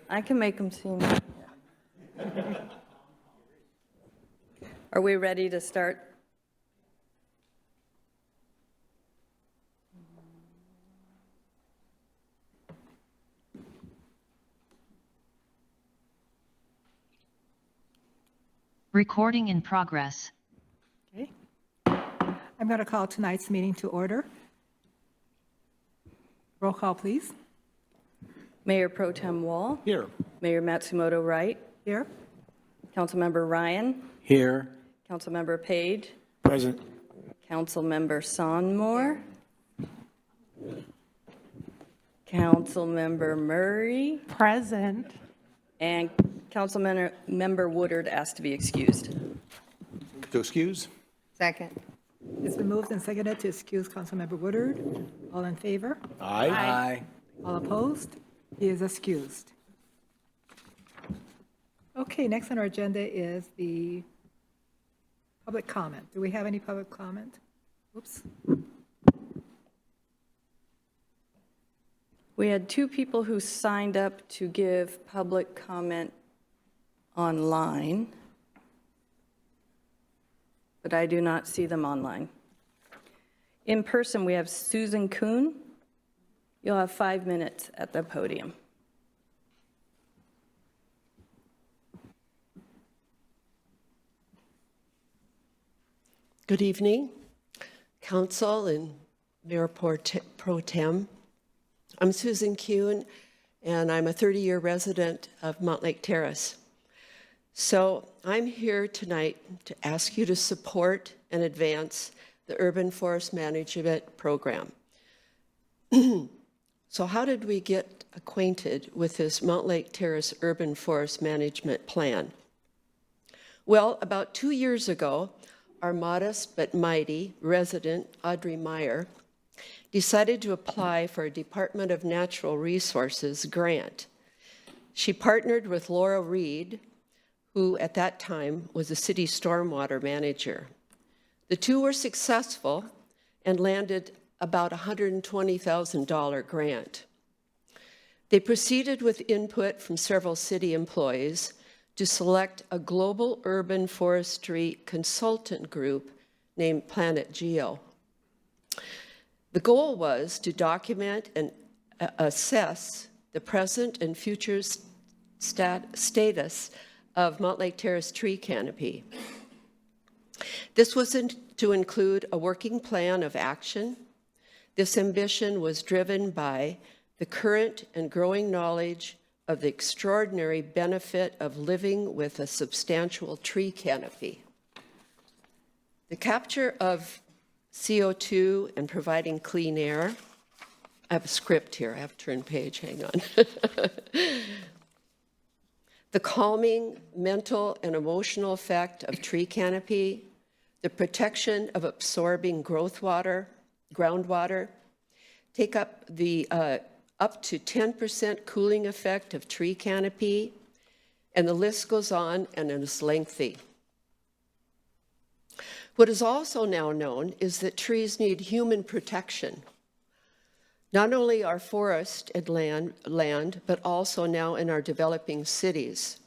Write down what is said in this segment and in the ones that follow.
I can make them seem. Are we ready to start? Recording in progress. Okay. I'm going to call tonight's meeting to order. Roll call, please. Mayor Pro Tem Wall. Here. Mayor Matsumoto Wright. Here. Councilmember Ryan. Here. Councilmember Page. Present. Councilmember Sonmore. Councilmember Murray. Present. And Councilmember Woodard asked to be excused. To excuse? Second. It's been moved and seconded to excuse Councilmember Woodard. All in favor? Aye. All opposed? He is excused. Okay, next on our agenda is the public comment. Do we have any public comment? Oops. We had two people who signed up to give public comment online, but I do not see them online. In person, we have Susan Kuhn. You'll have 5 minutes at the podium. Good evening, Council and Mayor Pro Tem. I'm Susan Kuhn, and I'm a 30-year resident of Mountlake Terrace. So I'm here tonight to ask you to support and advance the Urban Forest Management Program. So how did we get acquainted with this Mountlake Terrace Urban Forest Management Plan? Well, about 2 years ago, our modest but mighty resident, Audrey Meyer, decided to apply for a Department of Natural Resources grant. She partnered with Laura Reed, who at that time was a city stormwater manager. The two were successful and landed about a $120,000 grant. They proceeded with input from several city employees to select a global urban forestry consultant group named Planet Geo. The goal was to document and assess the present and future status of Mountlake Terrace tree canopy. This was to include a working plan of action. This ambition was driven by the current and growing knowledge of the extraordinary benefit of living with a substantial tree canopy. The capture of CO2 and providing clean air. I have a script here. I have to turn page. Hang on. The calming mental and emotional effect of tree canopy, the protection of absorbing groundwater, take up the up to 10% cooling effect of tree canopy, and the list goes on and it is lengthy. What is also now known is that trees need human protection. Not only our forest and land, but also now in our developing cities.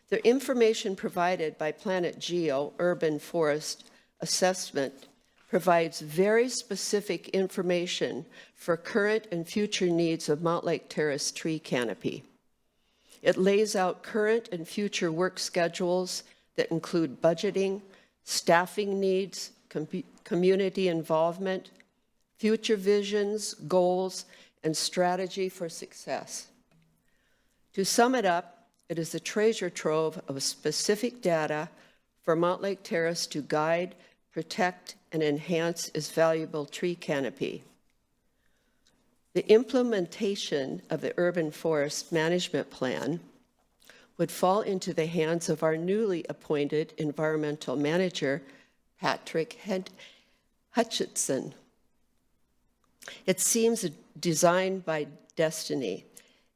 The information provided by Planet Geo Urban Forest Assessment provides very specific information for current and future needs of Mountlake Terrace tree canopy. It lays out current and future work schedules that include budgeting, staffing needs, community involvement, future visions, goals, and strategy for success. To sum it up, it is a treasure trove of specific data for Mountlake Terrace to guide, protect, and enhance its valuable tree canopy. The implementation of the Urban Forest Management Plan would fall into the hands of our newly appointed environmental manager, Patrick Hutchinson. It seems designed by destiny,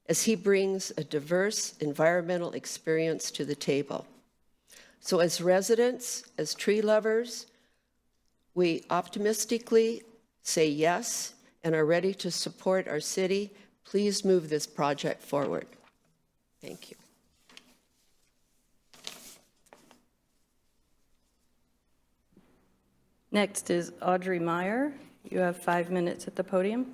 as he brings a diverse environmental experience to the table. So as residents, as tree lovers, we optimistically say yes and are ready to support our city. Please move this project forward. Thank you. Next is Audrey Meyer. You have 5 minutes at the podium.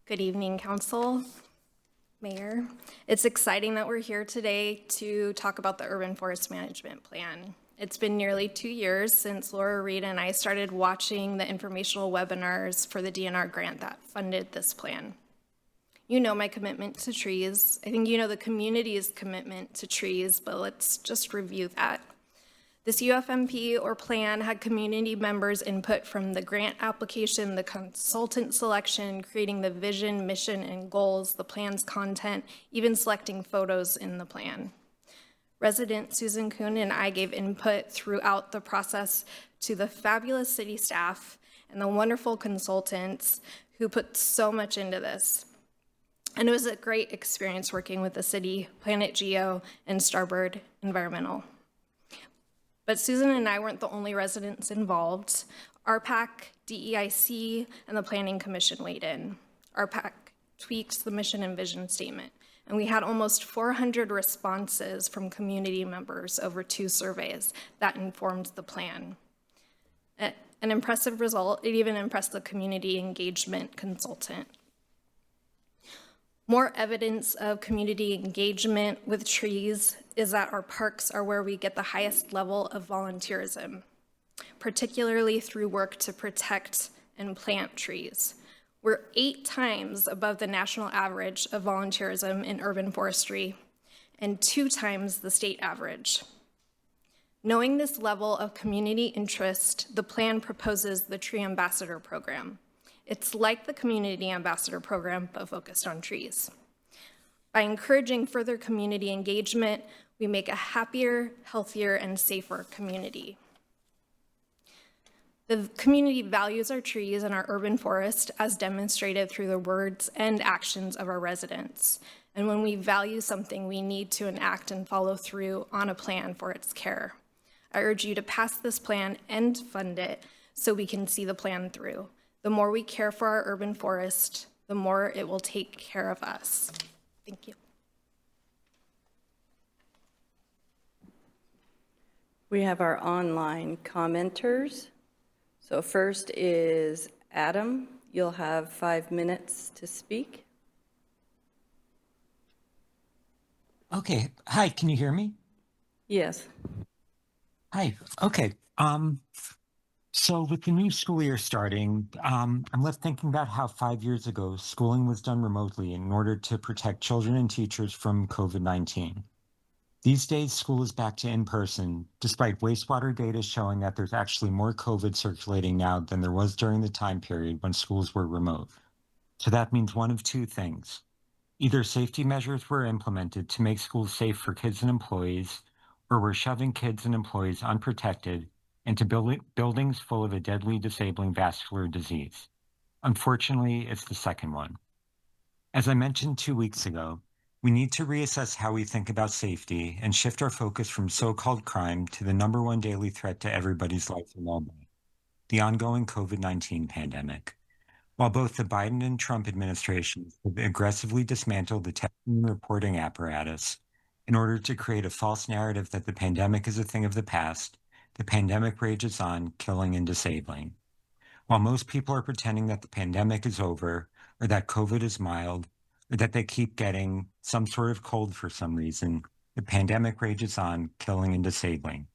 Good evening, Council, Mayor. It's exciting that we're here today to talk about the Urban Forest Management Plan. It's been nearly 2 years since Laura Reed and I started watching the informational webinars for the DNR grant that funded this plan. You know my commitment to trees. I think you know the community's commitment to trees, but let's just review that. This UFMP or plan had community members' input from the grant application, the consultant selection, creating the vision, mission, and goals, the plan's content, even selecting photos in the plan. Resident Susan Kuhn and I gave input throughout the process to the fabulous city staff and the wonderful consultants who put so much into this. And it was a great experience working with the city, Planet Geo, and Starboard Environmental. But Susan and I weren't the only residents involved. RPAC, DEIC, and the Planning Commission weighed in. RPAC tweaked the mission and vision statement, and we had almost 400 responses from community members over 2 surveys that informed the plan. An impressive result. It even impressed the community engagement consultant. More evidence of community engagement with trees is that our parks are where we get the highest level of volunteerism, particularly through work to protect and plant trees. We're 8 times above the national average of volunteerism in urban forestry and 2 times the state average. Knowing this level of community interest, the plan proposes the Tree Ambassador Program. It's like the Community Ambassador Program, but focused on trees. By encouraging further community engagement, we make a happier, healthier, and safer community. The community values our trees and our urban forest as demonstrated through the words and actions of our residents. And when we value something, we need to enact and follow through on a plan for its care. I urge you to pass this plan and fund it so we can see the plan through. The more we care for our urban forest, the more it will take care of us. Thank you. We have our online commenters. So first is Adam. You'll have 5 minutes to speak. Okay. Hi, can you hear me? Yes. Hi. Okay. So with the new school year starting, I'm left thinking about how 5 years ago schooling was done remotely in order to protect children and teachers from COVID-19. These days, school is back to in-person, despite wastewater data showing that there's actually more COVID circulating now than there was during the time period when schools were remote. So that means one of 2 things. Either safety measures were implemented to make schools safe for kids and employees, or we're shoving kids and employees unprotected into buildings full of a deadly disabling vascular disease. Unfortunately, it's the second one. As I mentioned 2 weeks ago, we need to reassess how we think about safety and shift our focus from so-called crime to the #1 daily threat to everybody's life and well-being, the ongoing COVID-19 pandemic. While both the Biden and Trump administrations have aggressively dismantled the testing and reporting apparatus in order to create a false narrative that the pandemic is a thing of the past, the pandemic rages on, killing and disabling. While most people are pretending that the pandemic is over, or that COVID is mild, or that they keep getting some sort of cold for some reason, the pandemic rages on, killing and disabling.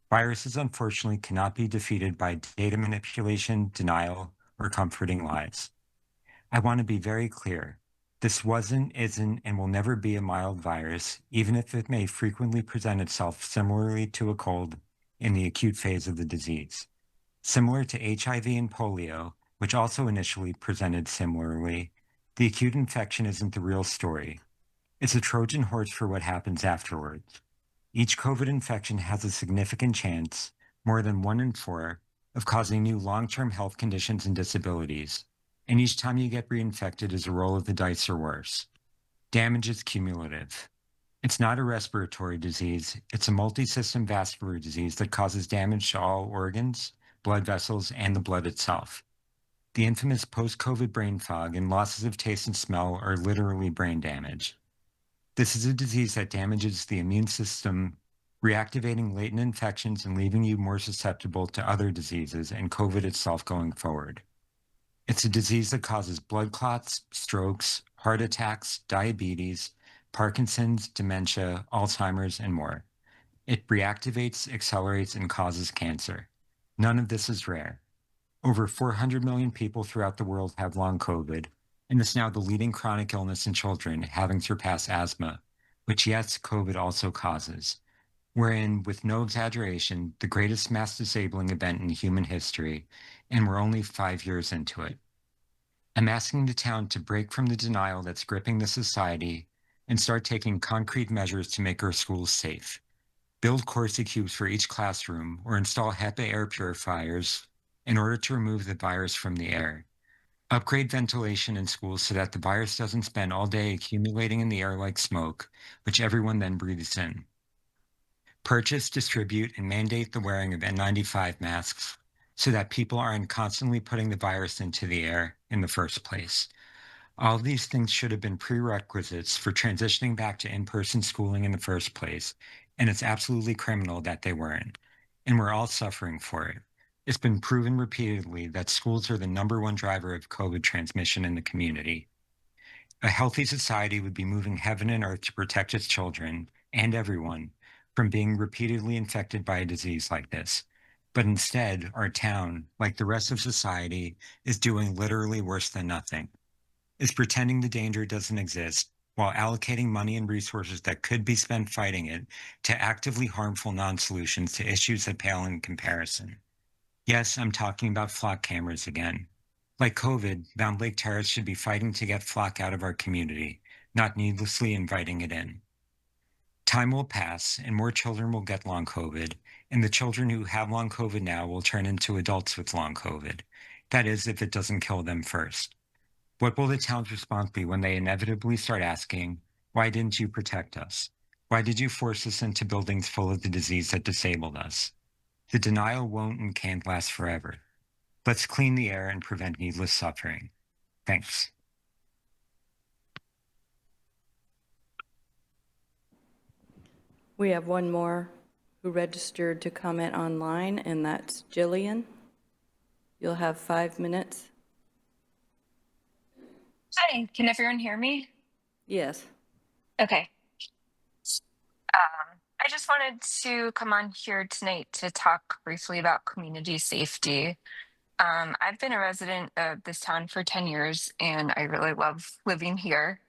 Viruses, unfortunately, cannot be defeated by data manipulation, denial, or comforting lies. I want to be very clear. This wasn't, isn't, and will never be a mild virus, even if it may frequently present itself similarly to a cold in the acute phase of the disease. Similar to HIV and polio, which also initially presented similarly, the acute infection isn't the real story. It's a Trojan horse for what happens afterwards. Each COVID infection has a significant chance, more than 1 in 4, of causing new long-term health conditions and disabilities. And each time you get reinfected is a roll of the dice or worse. Damage is cumulative. It's not a respiratory disease. It's a multi-system vascular disease that causes damage to all organs, blood vessels, and the blood itself. The infamous post-COVID brain fog and losses of taste and smell are literally brain damage. This is a disease that damages the immune system, reactivating latent infections and leaving you more susceptible to other diseases and COVID itself going forward. It's a disease that causes blood clots, strokes, heart attacks, diabetes, Parkinson's, dementia, Alzheimer's, and more. It reactivates, accelerates, and causes cancer. None of this is rare. Over 400 million people throughout the world have long COVID, and it's now the leading chronic illness in children, having surpassed asthma, which, yes, COVID also causes. We're in, with no exaggeration, the greatest mass disabling event in human history, and we're only 5 years into it. I'm asking the town to break from the denial that's gripping the society and start taking concrete measures to make our schools safe. Build Corsi cubes for each classroom or install HEPA air purifiers in order to remove the virus from the air. Upgrade ventilation in schools so that the virus doesn't spend all day accumulating in the air like smoke, which everyone then breathes in. Purchase, distribute, and mandate the wearing of N95 masks so that people aren't constantly putting the virus into the air in the first place. All of these things should have been prerequisites for transitioning back to in-person schooling in the first place, and it's absolutely criminal that they weren't. And we're all suffering for it. It's been proven repeatedly that schools are the #1 driver of COVID transmission in the community. A healthy society would be moving heaven and earth to protect its children and everyone from being repeatedly infected by a disease like this. But instead, our town, like the rest of society, is doing literally worse than nothing. Is pretending the danger doesn't exist while allocating money and resources that could be spent fighting it to actively harmful non-solutions to issues that pale in comparison. Yes, I'm talking about flock cameras again. Like COVID, Mountlake Terrace should be fighting to get flock out of our community, not needlessly inviting it in. Time will pass and more children will get long COVID, and the children who have long COVID now will turn into adults with long COVID. That is, if it doesn't kill them first. What will the town's response be when they inevitably start asking, why didn't you protect us? Why did you force us into buildings full of the disease that disabled us? The denial won't and can't last forever. Let's clean the air and prevent needless suffering. Thanks. We have one more who registered to comment online, and that's Jillian. You'll have 5 minutes. Hi, can everyone hear me? Yes. Okay. I just wanted to come on here tonight to talk briefly about community safety. I've been a resident of this town for 10 years and I really love living here.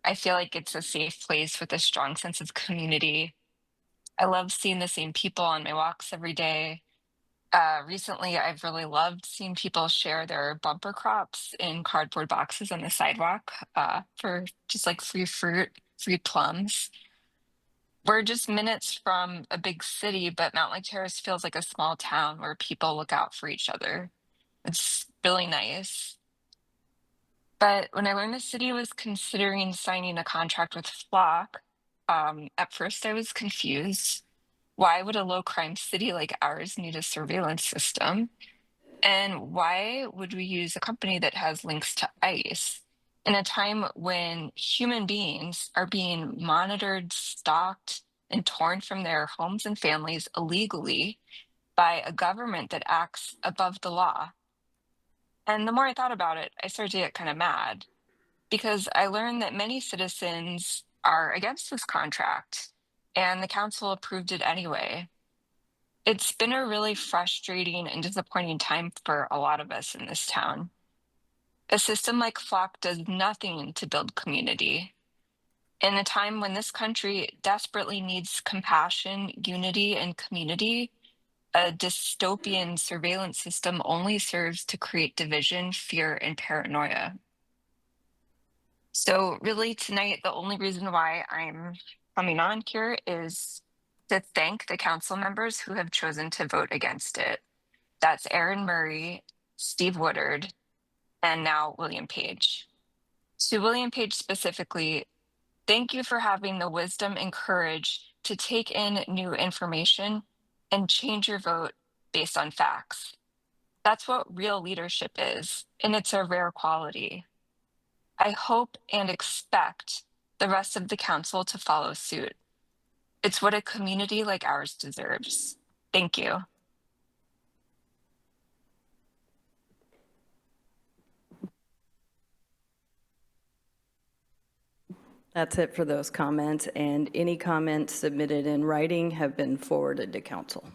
I feel like it's a safe place with a strong sense of community. I love seeing the same people on my walks every day. Recently, I've really loved seeing people share their bumper crops in cardboard boxes on the sidewalk for just like free fruit, free plums. We're just minutes from a big city, but Mountlake Terrace feels like a small town where people look out for each other. It's really nice. But when I learned the city was considering signing a contract with Flock, at first I was confused. Why would a low crime city like ours need a surveillance system? And why would we use a company that has links to ICE in a time when human beings are being monitored, stalked, and torn from their homes and families illegally by a government that acts above the law? And the more I thought about it, I started to get kind of mad because I learned that many citizens are against this contract and the council approved it anyway. It's been a really frustrating and disappointing time for a lot of us in this town. A system like Flock does nothing to build community. In a time when this country desperately needs compassion, unity, and community, a dystopian surveillance system only serves to create division, fear, and paranoia. So, really, tonight, the only reason why I'm coming on here is to thank the council members who have chosen to vote against it. That's Aaron Murray, Steve Woodard, and now William Page. To William Page specifically, thank you for having the wisdom and courage to take in new information and change your vote based on facts. That's what real leadership is, and it's a rare quality. I hope and expect the rest of the council to follow suit. It's what a community like ours deserves. Thank you. That's it for those comments, and any comments submitted in writing have been forwarded to council.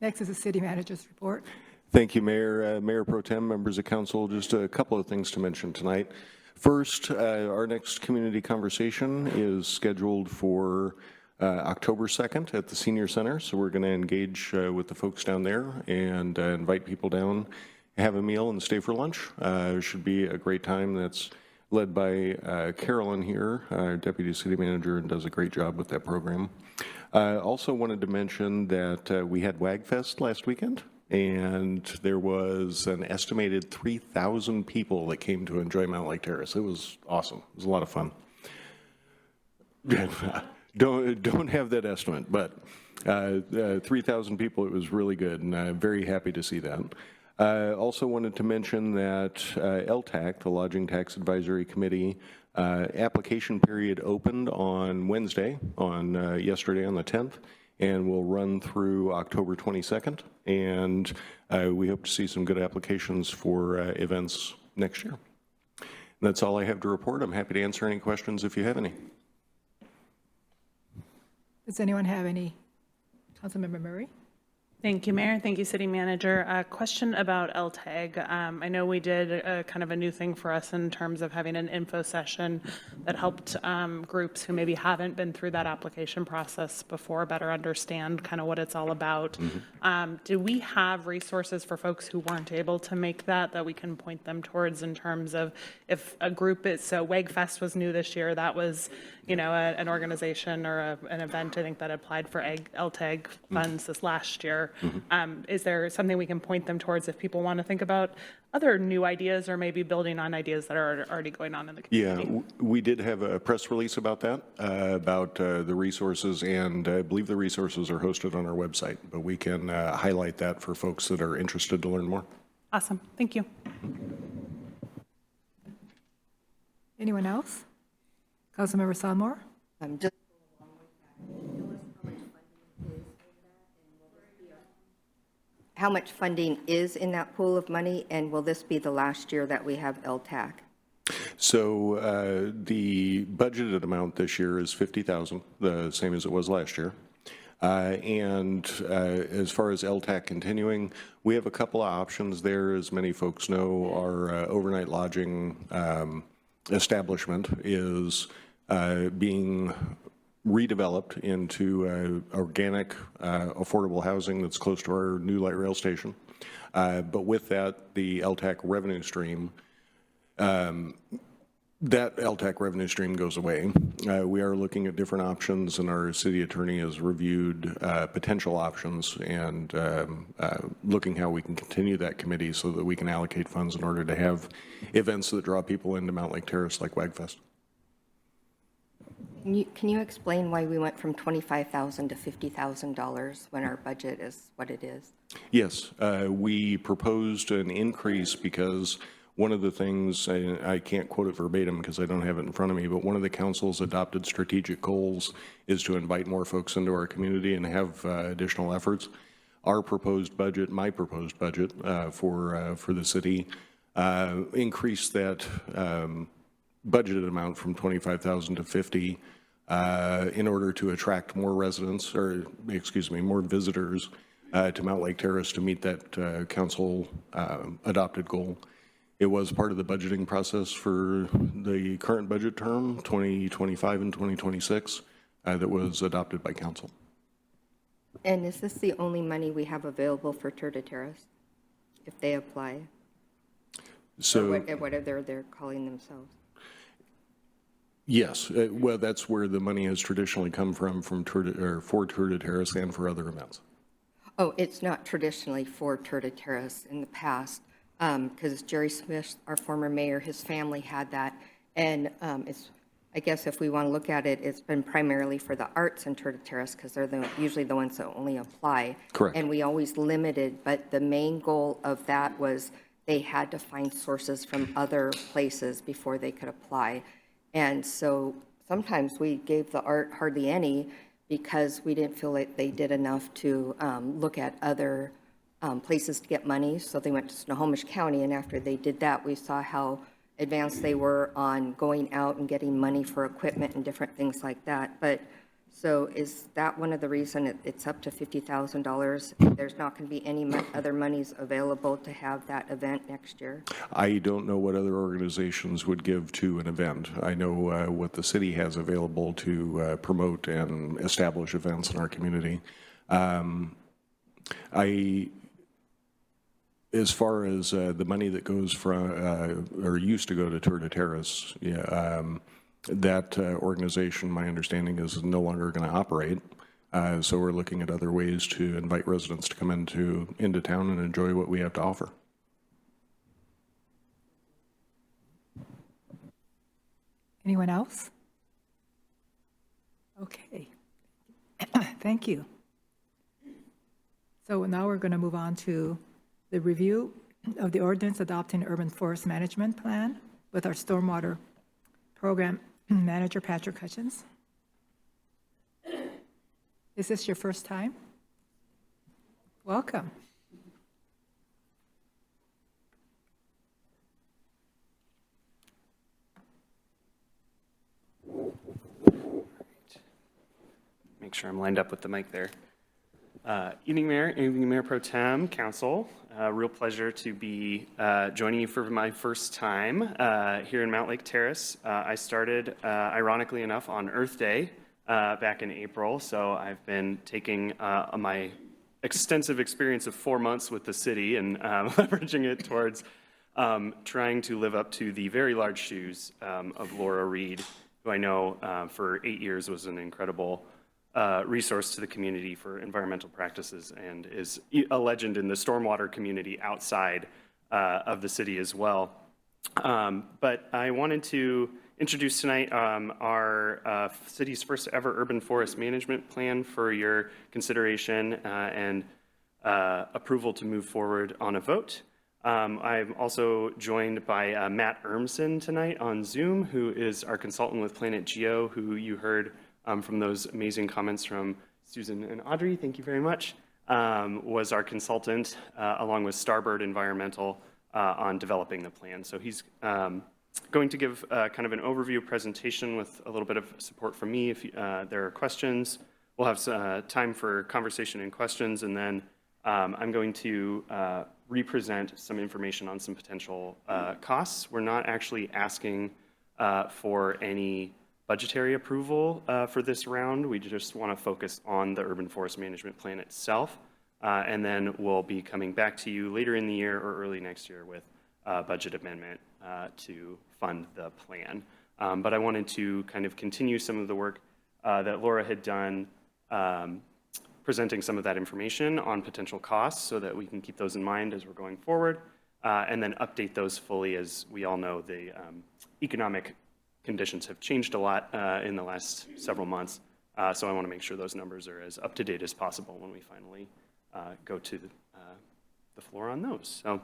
Next is the city manager's report. Thank you, Mayor, Mayor Pro Tem, members of council. Just a couple of things to mention tonight. First, our next community conversation is scheduled for October 2nd at the Senior Center. So we're going to engage with the folks down there and invite people down, have a meal, and stay for lunch. It should be a great time. That's led by Carolyn here, our Deputy City Manager, and does a great job with that program. I also wanted to mention that we had WAGFest last weekend, and there was an estimated 3,000 people that came to enjoy Mountlake Terrace. It was awesome. It was a lot of fun. Don't have that estimate, but 3,000 people, it was really good, and I'm very happy to see that. Also wanted to mention that LTAC, the Lodging Tax Advisory Committee, application period opened on Wednesday, yesterday on the 10th, and will run through October 22nd. And we hope to see some good applications for events next year. And that's all I have to report. I'm happy to answer any questions if you have any. Does anyone have any? Councilmember Murray? Thank you, Mayor. Thank you, City Manager. A question about LTAG. I know we did a kind of a new thing for us in terms of having an info session that helped groups who maybe haven't been through that application process before better understand kind of what it's all about. Do we have resources for folks who weren't able to make that we can point them towards in terms of if a group is, so WAGFest was new this year, that was, you know, an organization or an event, I think, that applied for LTAG funds this last year. Is there something we can point them towards if people want to think about other new ideas or maybe building on ideas that are already going on in the community? Yeah, we did have a press release about that, about the resources, and I believe the resources are hosted on our website, but we can highlight that for folks that are interested to learn more. Awesome. Thank you. Anyone else? Councilmember Salmore? Just how much funding is in that pool of money, and will this be the last year that we have LTAC? So the budgeted amount this year is $50,000, the same as it was last year. And as far as LTAC continuing, we have a couple of options there. As many folks know, our overnight lodging establishment is being redeveloped into organic, affordable housing that's close to our new light rail station. But with that, the LTAC revenue stream, that LTAC revenue stream goes away. We are looking at different options, and our city attorney has reviewed potential options and looking how we can continue that committee so that we can allocate funds in order to have events that draw people into Mountlake Terrace like WAGFest. Can you explain why we went from $25,000 to $50,000 when our budget is what it is? Yes, we proposed an increase because one of the things, I can't quote it verbatim because I don't have it in front of me, but one of the council's adopted strategic goals is to invite more folks into our community and have additional efforts. Our proposed budget, my proposed budget for the city, increased that budgeted amount from 25,000 to 50 in order to attract more residents, or excuse me, more visitors to Mountlake Terrace to meet that council adopted goal. It was part of the budgeting process for the current budget term, 2025 and 2026, that was adopted by council. And is this the only money we have available for Terrace if they apply? So, or whatever they're calling themselves? Yes, well, that's where the money has traditionally come from for Terrace and for other events. Oh, it's not traditionally for Terrace in the past, because Jerry Smith, our former mayor, his family had that, and it's I guess if we want to look at it, it's been primarily for the arts in Terrace because they're usually the ones that only apply. Correct. And we always limited, but the main goal of that was they had to find sources from other places before they could apply. And so sometimes we gave the art hardly any because we didn't feel like they did enough to look at other places to get money. So they went to Snohomish County, and after they did that, we saw how advanced they were on going out and getting money for equipment and different things like that. But so is that one of the reasons it's up to $50,000? There's not going to be any other monies available to have that event next year? I don't know what other organizations would give to an event. I know what the city has available to promote and establish events in our community. As far as the money that goes from, or used to go to Tour de Terrace, yeah, that organization, my understanding, is no longer going to operate. So we're looking at other ways to invite residents to come into town and enjoy what we have to offer. Anyone else? Okay. Thank you. So now we're going to move on to the review of the ordinance adopting urban forest management plan with our stormwater program manager, Patrick Hutchins. Is this your first time? Welcome. Make sure I'm lined up with the mic there. Evening Mayor Pro Tem, Council. Real pleasure to be joining you for my first time here in Mountlake Terrace. I started, ironically enough, on Earth Day back in April, so I've been taking my extensive experience of 4 months with the city and leveraging it towards trying to live up to the very large shoes of Laura Reed, who I know for 8 years was an incredible resource to the community for environmental practices and is a legend in the stormwater community outside of the city as well. But I wanted to introduce tonight our city's first ever urban forest management plan for your consideration and approval to move forward on a vote. I'm also joined by Matt Urmson tonight on Zoom, who is our consultant with Planet Geo, who you heard from those amazing comments from Susan and Audrey, thank you very much, was our consultant along with Starbird Environmental on developing the plan. So he's going to give kind of an overview presentation with a little bit of support from me if there are questions. We'll have time for conversation and questions, and then I'm going to represent some information on some potential costs. We're not actually asking for any budgetary approval for this round. We just want to focus on the urban forest management plan itself, and then we'll be coming back to you later in the year or early next year with a budget amendment to fund the plan. But I wanted to kind of continue some of the work that Laura had done presenting some of that information on potential costs so that we can keep those in mind as we're going forward, and then update those fully. As we all know, the economic conditions have changed a lot in the last several months, so I want to make sure those numbers are as up to date as possible when we finally go to the floor on those. So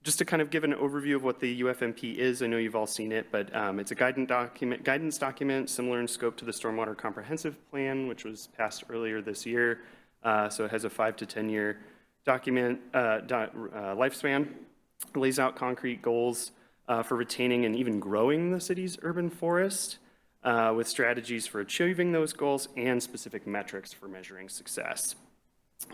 just to kind of give an overview of what the UFMP is, I know you've all seen it, but it's a guidance document similar in scope to the Stormwater Comprehensive Plan, which was passed earlier this year. So it has a 5 to 10 year document lifespan, lays out concrete goals for retaining and even growing the city's urban forest with strategies for achieving those goals and specific metrics for measuring success.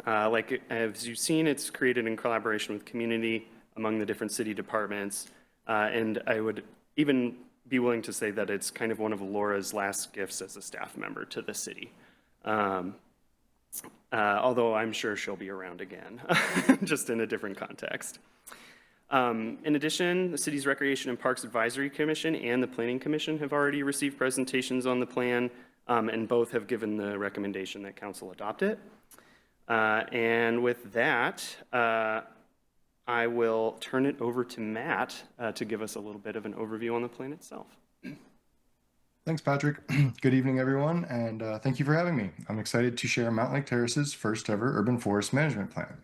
Like as you've seen, it's created in collaboration with community among the different city departments. And I would even be willing to say that it's kind of one of Laura's last gifts as a staff member to the city. Although I'm sure she'll be around again, just in a different context. In addition, the city's Recreation and Parks Advisory Commission and the Planning Commission have already received presentations on the plan, and both have given the recommendation that council adopt it. And with that, I will turn it over to Matt to give us a little bit of an overview on the plan itself. Thanks, Patrick. Good evening, everyone, and thank you for having me. I'm excited to share Mountlake Terrace's first ever urban forest management plan.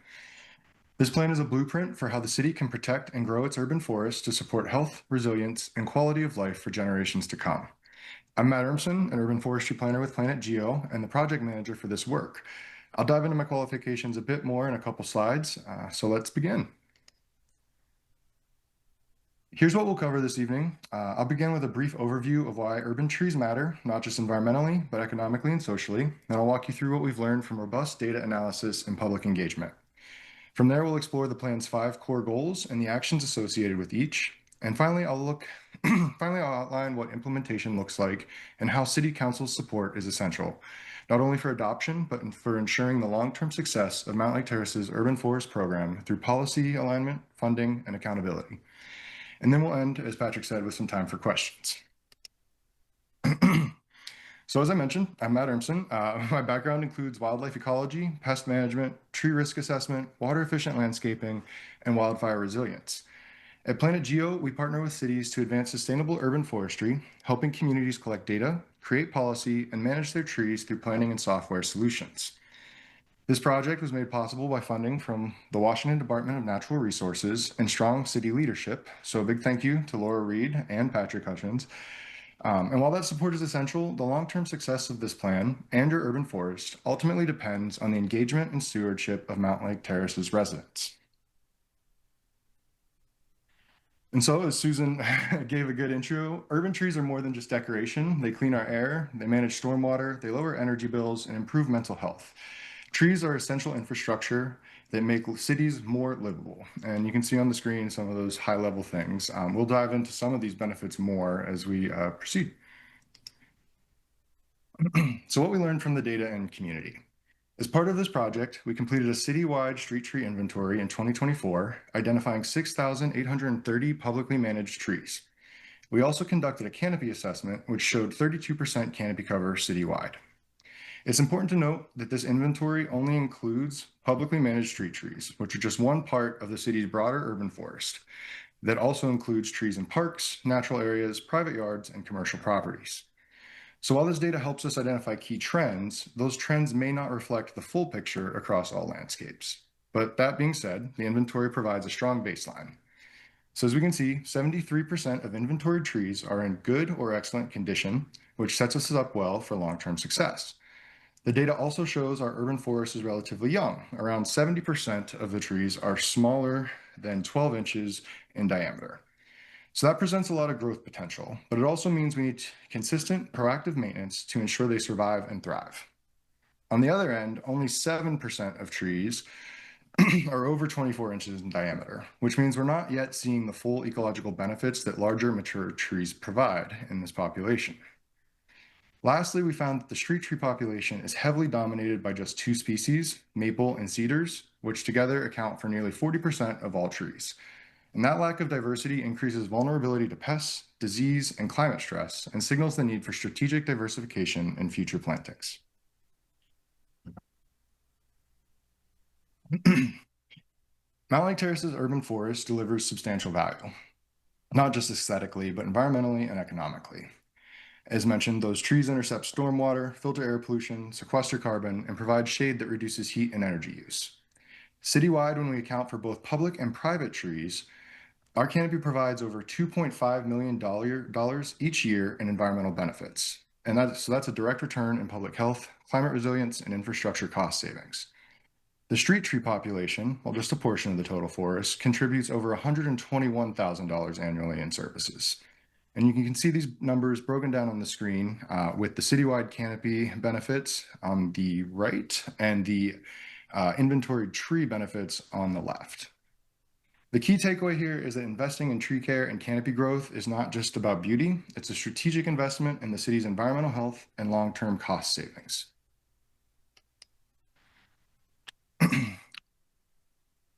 This plan is a blueprint for how the city can protect and grow its urban forests to support health, resilience, and quality of life for generations to come. I'm Matt Urmson, an urban forestry planner with Planet Geo and the project manager for this work. I'll dive into my qualifications a bit more in a couple slides, so let's begin. Here's what we'll cover this evening. I'll begin with a brief overview of why urban trees matter, not just environmentally, but economically and socially. Then I'll walk you through what we've learned from robust data analysis and public engagement. From there, we'll explore the plan's 5 core goals and the actions associated with each. And finally, I'll outline what implementation looks like and how City Council's support is essential, not only for adoption, but for ensuring the long-term success of Mountlake Terrace's urban forest program through policy alignment, funding, and accountability. And then we'll end, as Patrick said, with some time for questions. So as I mentioned, I'm Matt Urmson. My background includes wildlife ecology, pest management, tree risk assessment, water efficient landscaping, and wildfire resilience. At Planet Geo, we partner with cities to advance sustainable urban forestry, helping communities collect data, create policy, and manage their trees through planning and software solutions. This project was made possible by funding from the Washington Department of Natural Resources and strong city leadership. So a big thank you to Laura Reed and Patrick Hutchins. And while that support is essential, the long-term success of this plan and your urban forest ultimately depends on the engagement and stewardship of Mountlake Terrace's residents. And so, as Susan gave a good intro, urban trees are more than just decoration. They clean our air, they manage stormwater, they lower energy bills, and improve mental health. Trees are essential infrastructure that make cities more livable. And you can see on the screen some of those high-level things. We'll dive into some of these benefits more as we proceed. So what we learned from the data and community. As part of this project, we completed a citywide street tree inventory in 2024, identifying 6,830 publicly managed trees. We also conducted a canopy assessment, which showed 32% canopy cover citywide. It's important to note that this inventory only includes publicly managed street trees, which are just one part of the city's broader urban forest. That also includes trees in parks, natural areas, private yards, and commercial properties. So while this data helps us identify key trends, those trends may not reflect the full picture across all landscapes. But that being said, the inventory provides a strong baseline. So as we can see, 73% of inventoried trees are in good or excellent condition, which sets us up well for long-term success. The data also shows our urban forest is relatively young. Around 70% of the trees are smaller than 12 inches in diameter. So that presents a lot of growth potential, but it also means we need consistent, proactive maintenance to ensure they survive and thrive. On the other end, only 7% of trees are over 24 inches in diameter, which means we're not yet seeing the full ecological benefits that larger mature trees provide in this population. Lastly, we found that the street tree population is heavily dominated by just 2 species, maple and cedars, which together account for nearly 40% of all trees. And that lack of diversity increases vulnerability to pests, disease, and climate stress, and signals the need for strategic diversification in future plantings. Mountlake Terrace's urban forest delivers substantial value, not just aesthetically, but environmentally and economically. As mentioned, those trees intercept stormwater, filter air pollution, sequester carbon, and provide shade that reduces heat and energy use. Citywide, when we account for both public and private trees, our canopy provides over $2.5 million each year in environmental benefits. And that's a direct return in public health, climate resilience, and infrastructure cost savings. The street tree population, while just a portion of the total forest, contributes over $121,000 annually in services. And you can see these numbers broken down on the screen with the citywide canopy benefits on the right and the inventoried tree benefits on the left. The key takeaway here is that investing in tree care and canopy growth is not just about beauty, it's a strategic investment in the city's environmental health and long-term cost savings.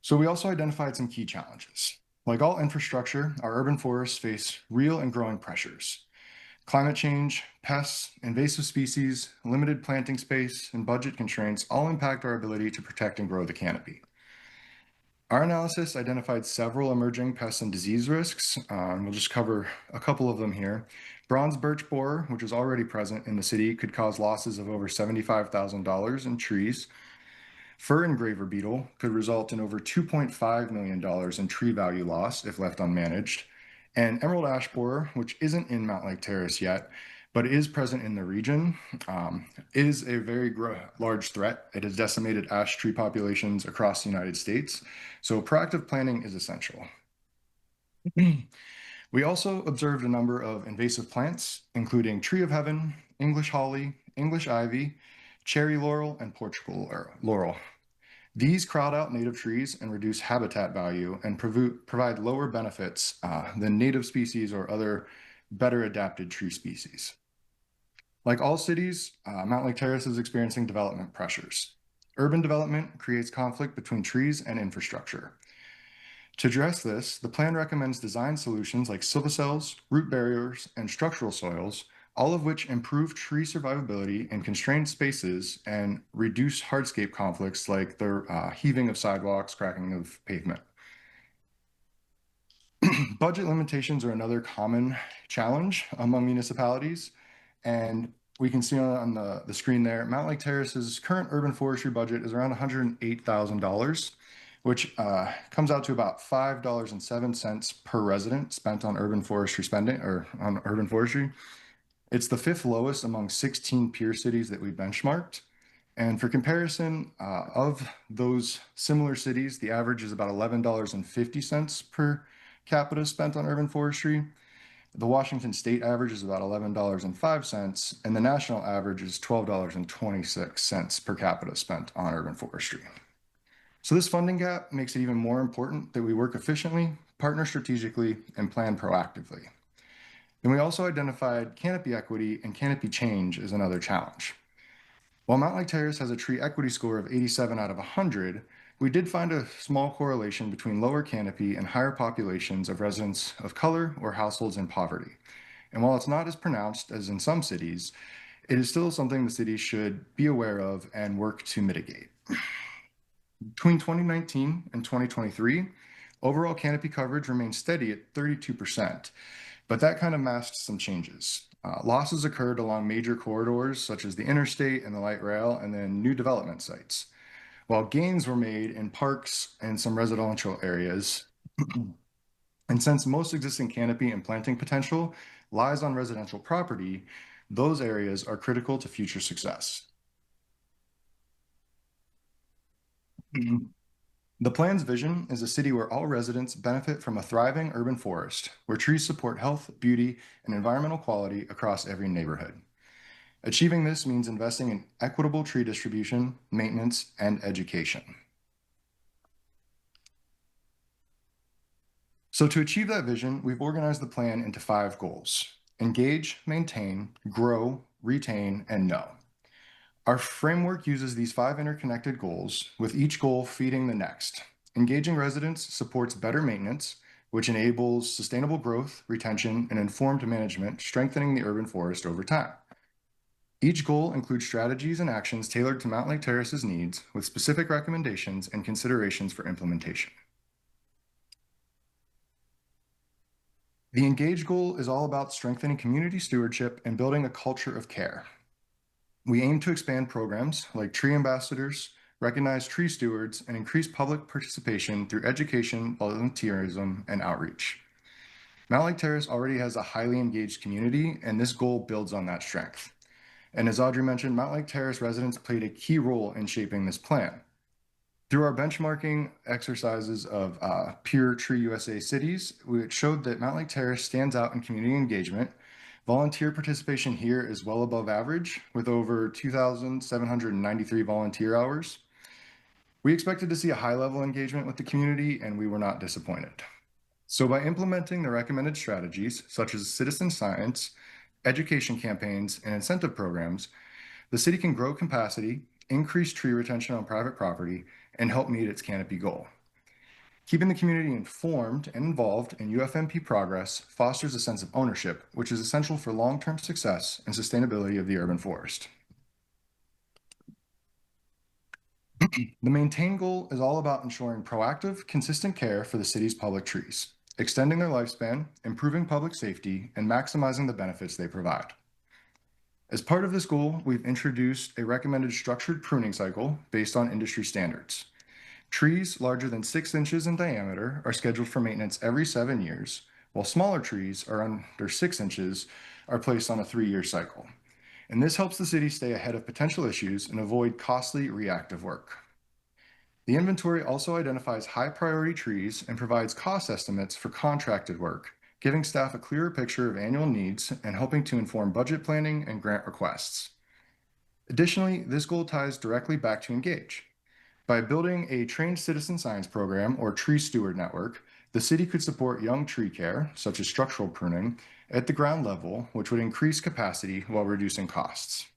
So we also identified some key challenges. Like all infrastructure, our urban forests face real and growing pressures. Climate change, pests, invasive species, limited planting space, and budget constraints all impact our ability to protect and grow the canopy. Our analysis identified several emerging pest and disease risks, and we'll just cover a couple of them here. Bronze birch borer, which is already present in the city, could cause losses of over $75,000 in trees. Fur engraver beetle could result in over $2.5 million in tree value loss if left unmanaged. And emerald ash borer, which isn't in Mountlake Terrace yet, but is present in the region, is a very large threat. It has decimated ash tree populations across the United States, so proactive planning is essential. We also observed a number of invasive plants, including tree of heaven, English holly, English ivy, cherry laurel, and Portugal laurel. These crowd out native trees and reduce habitat value and provide lower benefits than native species or other better adapted tree species. Like all cities, Mountlake Terrace is experiencing development pressures. Urban development creates conflict between trees and infrastructure. To address this, the plan recommends design solutions like silvicells, root barriers, and structural soils, all of which improve tree survivability in constrained spaces and reduce hardscape conflicts like the heaving of sidewalks, cracking of pavement. Budget limitations are another common challenge among municipalities. And we can see on the screen there, Mountlake Terrace's current urban forestry budget is around $108,000, which comes out to about $5.07 per resident spent on urban forestry spending or on urban forestry. It's the 5th lowest among 16 peer cities that we benchmarked. And for comparison, of those similar cities, the average is about $11.50 per capita spent on urban forestry. The Washington state average is about $11.05, and the national average is $12.26 per capita spent on urban forestry. So this funding gap makes it even more important that we work efficiently, partner strategically, and plan proactively. Then we also identified canopy equity and canopy change as another challenge. While Mountlake Terrace has a tree equity score of 87 out of 100, we did find a small correlation between lower canopy and higher populations of residents of color or households in poverty. And while it's not as pronounced as in some cities, it is still something the city should be aware of and work to mitigate. Between 2019 and 2023, overall canopy coverage remained steady at 32%, but that kind of masked some changes. Losses occurred along major corridors such as the interstate and the light rail, and then new development sites, while gains were made in parks and some residential areas. And since most existing canopy and planting potential lies on residential property, those areas are critical to future success. The plan's vision is a city where all residents benefit from a thriving urban forest, where trees support health, beauty, and environmental quality across every neighborhood. Achieving this means investing in equitable tree distribution, maintenance, and education. So to achieve that vision, we've organized the plan into 5 goals: engage, maintain, grow, retain, and know. Our framework uses these 5 interconnected goals, with each goal feeding the next. Engaging residents supports better maintenance, which enables sustainable growth, retention, and informed management, strengthening the urban forest over time. Each goal includes strategies and actions tailored to Mountlake Terrace's needs, with specific recommendations and considerations for implementation. The Engage goal is all about strengthening community stewardship and building a culture of care. We aim to expand programs like tree ambassadors, recognize tree stewards, and increase public participation through education, volunteerism, and outreach. Mountlake Terrace already has a highly engaged community, and this goal builds on that strength. And as Audrey mentioned, Mountlake Terrace residents played a key role in shaping this plan. Through our benchmarking exercises of peer Tree USA cities, we showed that Mountlake Terrace stands out in community engagement. Volunteer participation here is well above average, with over 2,793 volunteer hours. We expected to see a high-level engagement with the community, and we were not disappointed. So by implementing the recommended strategies, such as citizen science, education campaigns, and incentive programs, the city can grow capacity, increase tree retention on private property, and help meet its canopy goal. Keeping the community informed and involved in UFMP progress fosters a sense of ownership, which is essential for long-term success and sustainability of the urban forest. The maintain goal is all about ensuring proactive, consistent care for the city's public trees, extending their lifespan, improving public safety, and maximizing the benefits they provide. As part of this goal, we've introduced a recommended structured pruning cycle based on industry standards. Trees larger than 6 inches in diameter are scheduled for maintenance every 7 years, while smaller trees are under 6 inches are placed on a 3-year cycle. And this helps the city stay ahead of potential issues and avoid costly reactive work. The inventory also identifies high priority trees and provides cost estimates for contracted work, giving staff a clearer picture of annual needs and helping to inform budget planning and grant requests. Additionally, this goal ties directly back to Engage. By building a trained citizen science program or tree steward network, the city could support young tree care, such as structural pruning, at the ground level, which would increase capacity while reducing costs.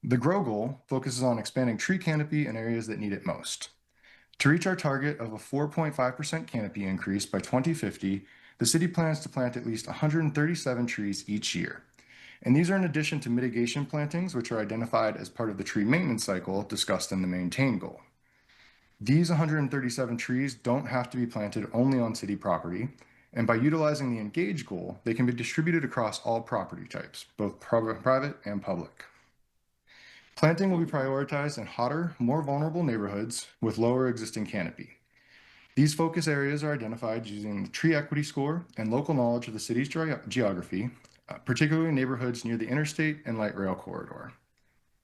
The GROW goal focuses on expanding tree canopy in areas that need it most. To reach our target of a 4.5% canopy increase by 2050, the city plans to plant at least 137 trees each year. And these are in addition to mitigation plantings, which are identified as part of the tree maintenance cycle discussed in the maintain goal. These 137 trees don't have to be planted only on city property, and by utilizing the Engage goal, they can be distributed across all property types, both private and public. Planting will be prioritized in hotter, more vulnerable neighborhoods with lower existing canopy. These focus areas are identified using the tree equity score and local knowledge of the city's geography, particularly neighborhoods near the interstate and light rail corridor.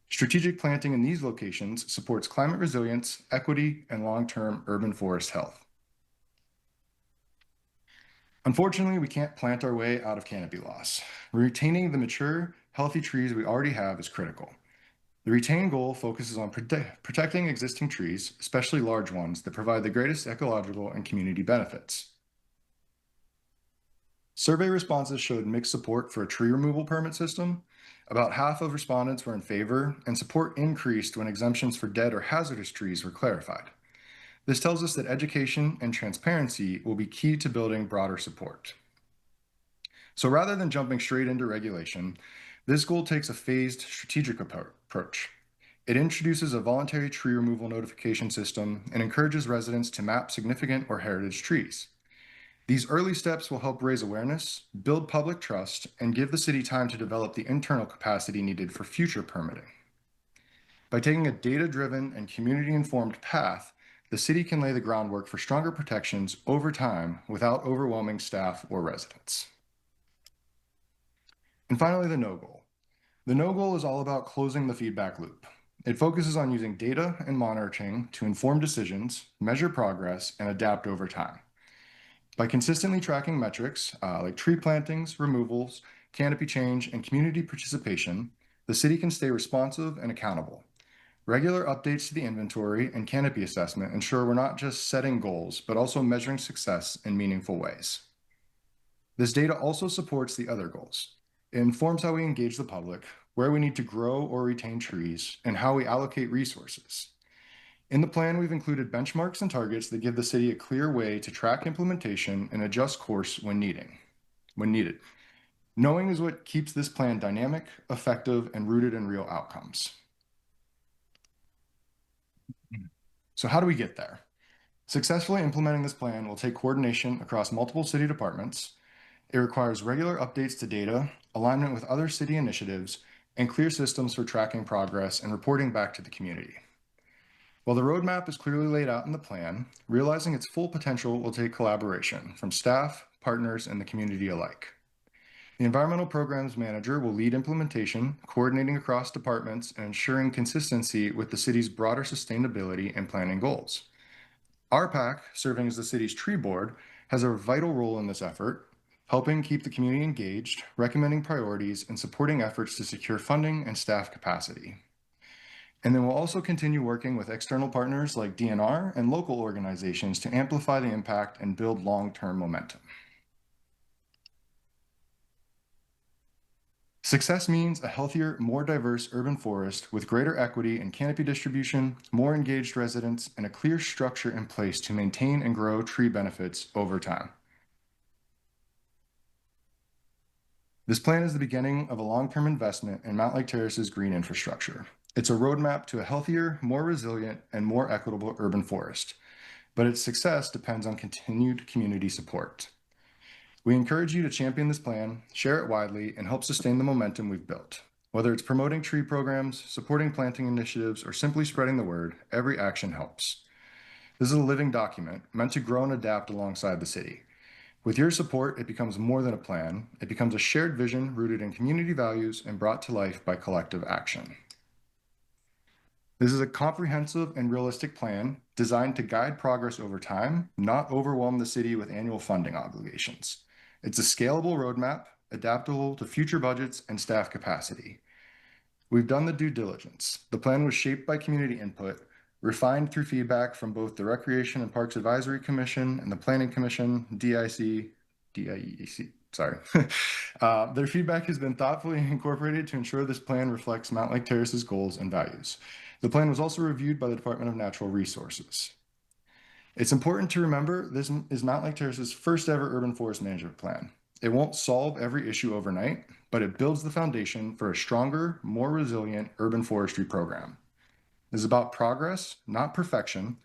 Strategic planting in these locations supports climate resilience, equity, and long-term urban forest health. Unfortunately, we can't plant our way out of canopy loss. Retaining the mature, healthy trees we already have is critical. The retain goal focuses on protecting existing trees, especially large ones that provide the greatest ecological and community benefits. Survey responses showed mixed support for a tree removal permit system. About half of respondents were in favor, and support increased when exemptions for dead or hazardous trees were clarified. This tells us that education and transparency will be key to building broader support. So rather than jumping straight into regulation, this goal takes a phased strategic approach. It introduces a voluntary tree removal notification system and encourages residents to map significant or heritage trees. These early steps will help raise awareness, build public trust, and give the city time to develop the internal capacity needed for future permitting. By taking a data-driven and community-informed path, the city can lay the groundwork for stronger protections over time without overwhelming staff or residents. And finally, the no goal. The no goal is all about closing the feedback loop. It focuses on using data and monitoring to inform decisions, measure progress, and adapt over time. By consistently tracking metrics like tree plantings, removals, canopy change, and community participation, the city can stay responsive and accountable. Regular updates to the inventory and canopy assessment ensure we're not just setting goals, but also measuring success in meaningful ways. This data also supports the other goals. It informs how we engage the public, where we need to grow or retain trees, and how we allocate resources. In the plan, we've included benchmarks and targets that give the city a clear way to track implementation and adjust course when needed. Knowing is what keeps this plan dynamic, effective, and rooted in real outcomes. So how do we get there? Successfully implementing this plan will take coordination across multiple city departments. It requires regular updates to data, alignment with other city initiatives, and clear systems for tracking progress and reporting back to the community. While the roadmap is clearly laid out in the plan, realizing its full potential will take collaboration from staff, partners, and the community alike. The Environmental Programs Manager will lead implementation, coordinating across departments and ensuring consistency with the city's broader sustainability and planning goals. RPAC, serving as the city's tree board, has a vital role in this effort, helping keep the community engaged, recommending priorities, and supporting efforts to secure funding and staff capacity. And then we'll also continue working with external partners like DNR and local organizations to amplify the impact and build long-term momentum. Success means a healthier, more diverse urban forest with greater equity and canopy distribution, more engaged residents, and a clear structure in place to maintain and grow tree benefits over time. This plan is the beginning of a long-term investment in Mountlake Terrace's green infrastructure. It's a roadmap to a healthier, more resilient, and more equitable urban forest, but its success depends on continued community support. We encourage you to champion this plan, share it widely, and help sustain the momentum we've built. Whether it's promoting tree programs, supporting planting initiatives, or simply spreading the word, every action helps. This is a living document meant to grow and adapt alongside the city. With your support, it becomes more than a plan. It becomes a shared vision rooted in community values and brought to life by collective action. This is a comprehensive and realistic plan designed to guide progress over time, not overwhelm the city with annual funding obligations. It's a scalable roadmap, adaptable to future budgets and staff capacity. We've done the due diligence. The plan was shaped by community input, refined through feedback from both the Recreation and Parks Advisory Commission and the Planning Commission, DIEC. Their feedback has been thoughtfully incorporated to ensure this plan reflects Mountlake Terrace's goals and values. The plan was also reviewed by the Department of Natural Resources. It's important to remember this is Mountlake Terrace's first ever urban forest management plan. It won't solve every issue overnight, but it builds the foundation for a stronger, more resilient urban forestry program. This is about progress, not perfection,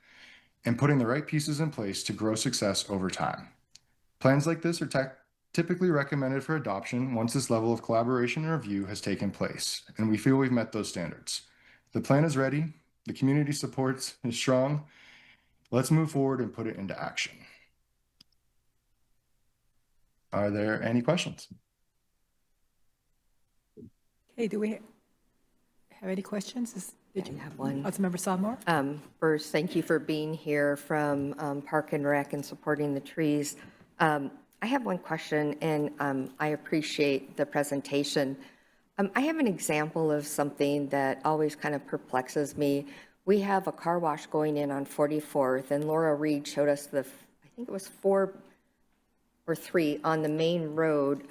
and putting the right pieces in place to grow success over time. Plans like this are typically recommended for adoption once this level of collaboration and review has taken place, and we feel we've met those standards. The plan is ready, the community support is strong. Let's move forward and put it into action. Are there any questions? Okay, do we have any questions? Did you have one? Councilmember Sodmore? First, thank you for being here from Park and Rec and supporting the trees. I have one question, and I appreciate the presentation. I have an example of something that always kind of perplexes me. We have a car wash going in on 44th, and Laura Reed showed us I think it was 4 or 3 on the main road,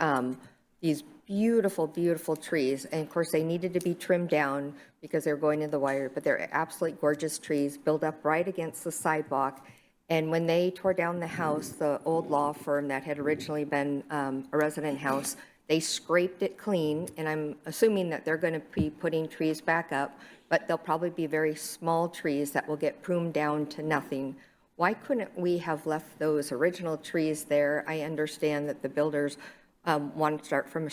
these beautiful, beautiful trees. And of course, they needed to be trimmed down because they're going in the wire, but they're absolutely gorgeous trees built up right against the sidewalk. And when they tore down the house, the old law firm that had originally been a resident house, they scraped it clean, and I'm assuming that they're going to be putting trees back up, but they'll probably be very small trees that will get pruned down to nothing. Why couldn't we have left those original trees there? I understand that the builders want to start from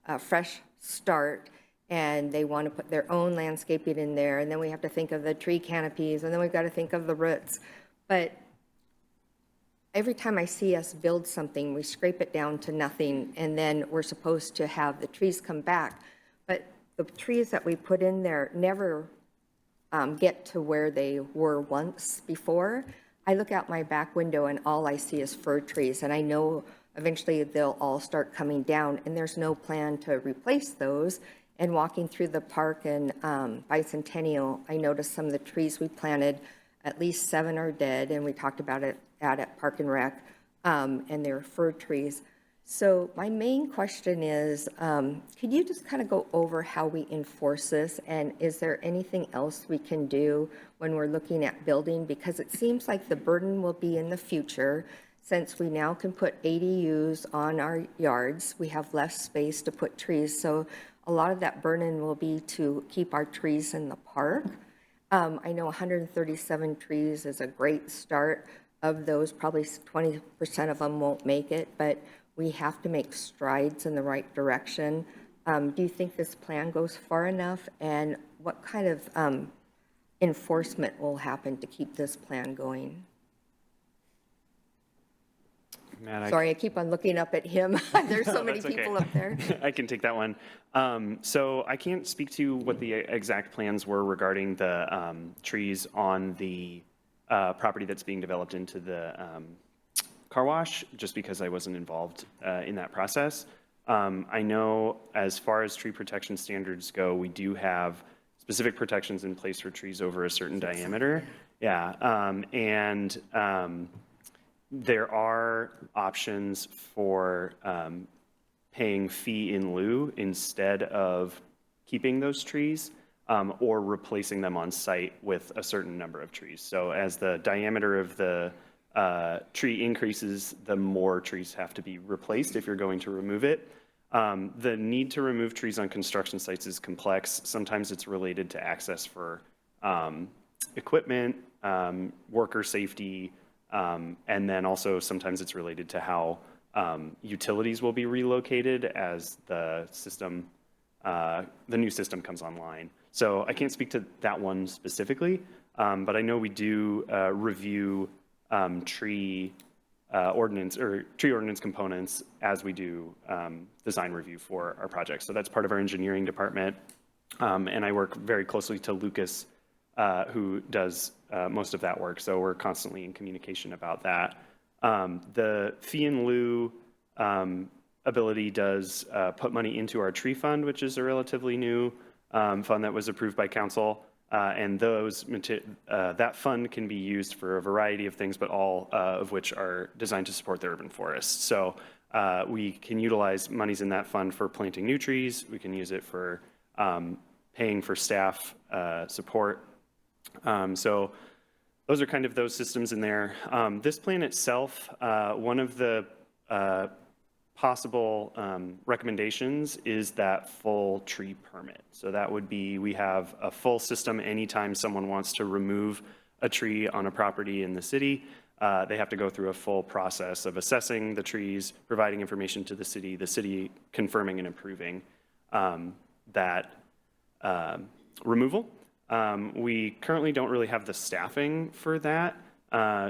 a fresh start, and they want to put their own landscaping in there, and then we have to think of the tree canopies, and then we've got to think of the roots. But every time I see us build something, we scrape it down to nothing, and then we're supposed to have the trees come back. But the trees that we put in there never get to where they were once before. I look out my back window and all I see is fir trees, and I know eventually they'll all start coming down, and there's no plan to replace those. And walking through the park in Bicentennial, I noticed some of the trees we planted, at least 7 are dead, and we talked about it at Park and Rec, and they're fir trees. So my main question is, could you just kind of go over how we enforce this, and is there anything else we can do when we're looking at building? Because it seems like the burden will be in the future, since we now can put ADUs on our yards, we have less space to put trees, so a lot of that burden will be to keep our trees in the park. I know 137 trees is a great start. Of those, probably 20% of them won't make it, but we have to make strides in the right direction. Do you think this plan goes far enough? And what kind of enforcement will happen to keep this plan going? Matt, Sorry, I keep on looking up at him. There's so many people up there. I can take that one. So I can't speak to what the exact plans were regarding the trees on the property that's being developed into the car wash, just because I wasn't involved in that process. I know as far as tree protection standards go, we do have specific protections in place for trees over a certain diameter. Yeah, there are options for paying fee in lieu instead of keeping those trees, or replacing them on site with a certain number of trees. So as the diameter of the tree increases, the more trees have to be replaced if you're going to remove it. The need to remove trees on construction sites is complex. Sometimes it's related to access for equipment, worker safety, and then also sometimes it's related to how utilities will be relocated as the system, the new system comes online. So I can't speak to that one specifically, but I know we do review tree ordinance components as we do design review for our projects. So that's part of our engineering department. And I work very closely to Lucas, who does most of that work. So we're constantly in communication about that. The fee in lieu ability does put money into our tree fund, which is a relatively new fund that was approved by council. And that fund can be used for a variety of things, but all of which are designed to support the urban forest. So we can utilize monies in that fund for planting new trees. We can use it for paying for staff support. So those are kind of those systems in there. This plan itself, one of the possible recommendations is that full tree permit. So that would be, we have a full system anytime someone wants to remove a tree on a property in the city. They have to go through a full process of assessing the trees, providing information to the city confirming and approving that removal. We currently don't really have the staffing for that.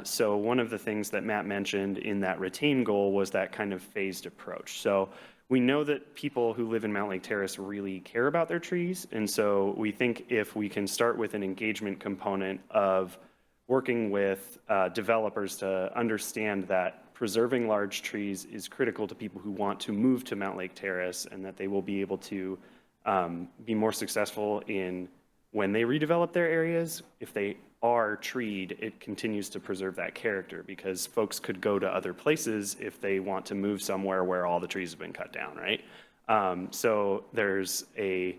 So one of the things that Matt mentioned in that retain goal was that kind of phased approach. So we know that people who live in Mountlake Terrace really care about their trees. And so we think if we can start with an engagement component of working with developers to understand that preserving large trees is critical to people who want to move to Mountlake Terrace, and that they will be able to be more successful in when they redevelop their areas. If they are treed, it continues to preserve that character, because folks could go to other places if they want to move somewhere where all the trees have been cut down, right? So there's a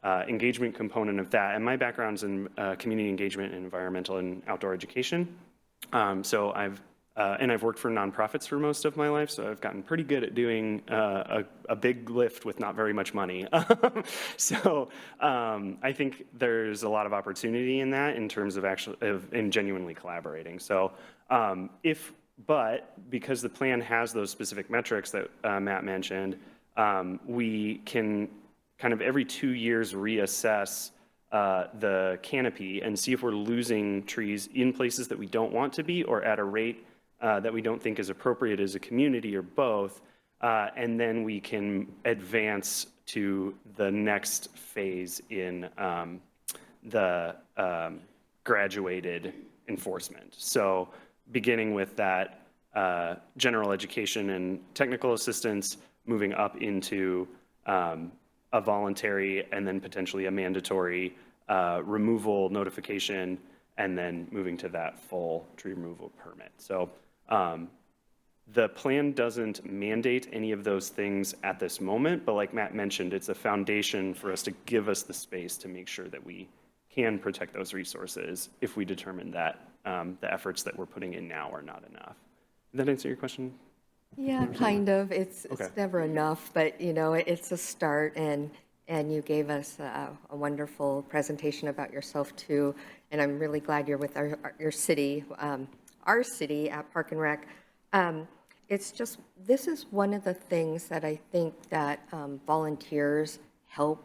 engagement component of that. And my background's in community engagement and environmental and outdoor education. So I've worked for nonprofits for most of my life, so I've gotten pretty good at doing a big lift with not very much money. So I think there's a lot of opportunity in that in terms of in genuinely collaborating. So but because the plan has those specific metrics that Matt mentioned, we can kind of every 2 years reassess the canopy and see if we're losing trees in places that we don't want to be, or at a rate that we don't think is appropriate as a community, or both, and then we can advance to the next phase in the graduated enforcement. So beginning with that general education and technical assistance, moving up into a voluntary and then potentially a mandatory removal notification, and then moving to that full tree removal permit. So the plan doesn't mandate any of those things at this moment, but like Matt mentioned, it's a foundation for us to give us the space to make sure that we can protect those resources if we determine that the efforts that we're putting in now are not enough. Did that answer your question? Yeah, kind of. It's never enough, but you know, it's a start, and you gave us a wonderful presentation about yourself too. And I'm really glad you're with your city, our city at Park and Rec. It's just, this is one of the things that I think that volunteers help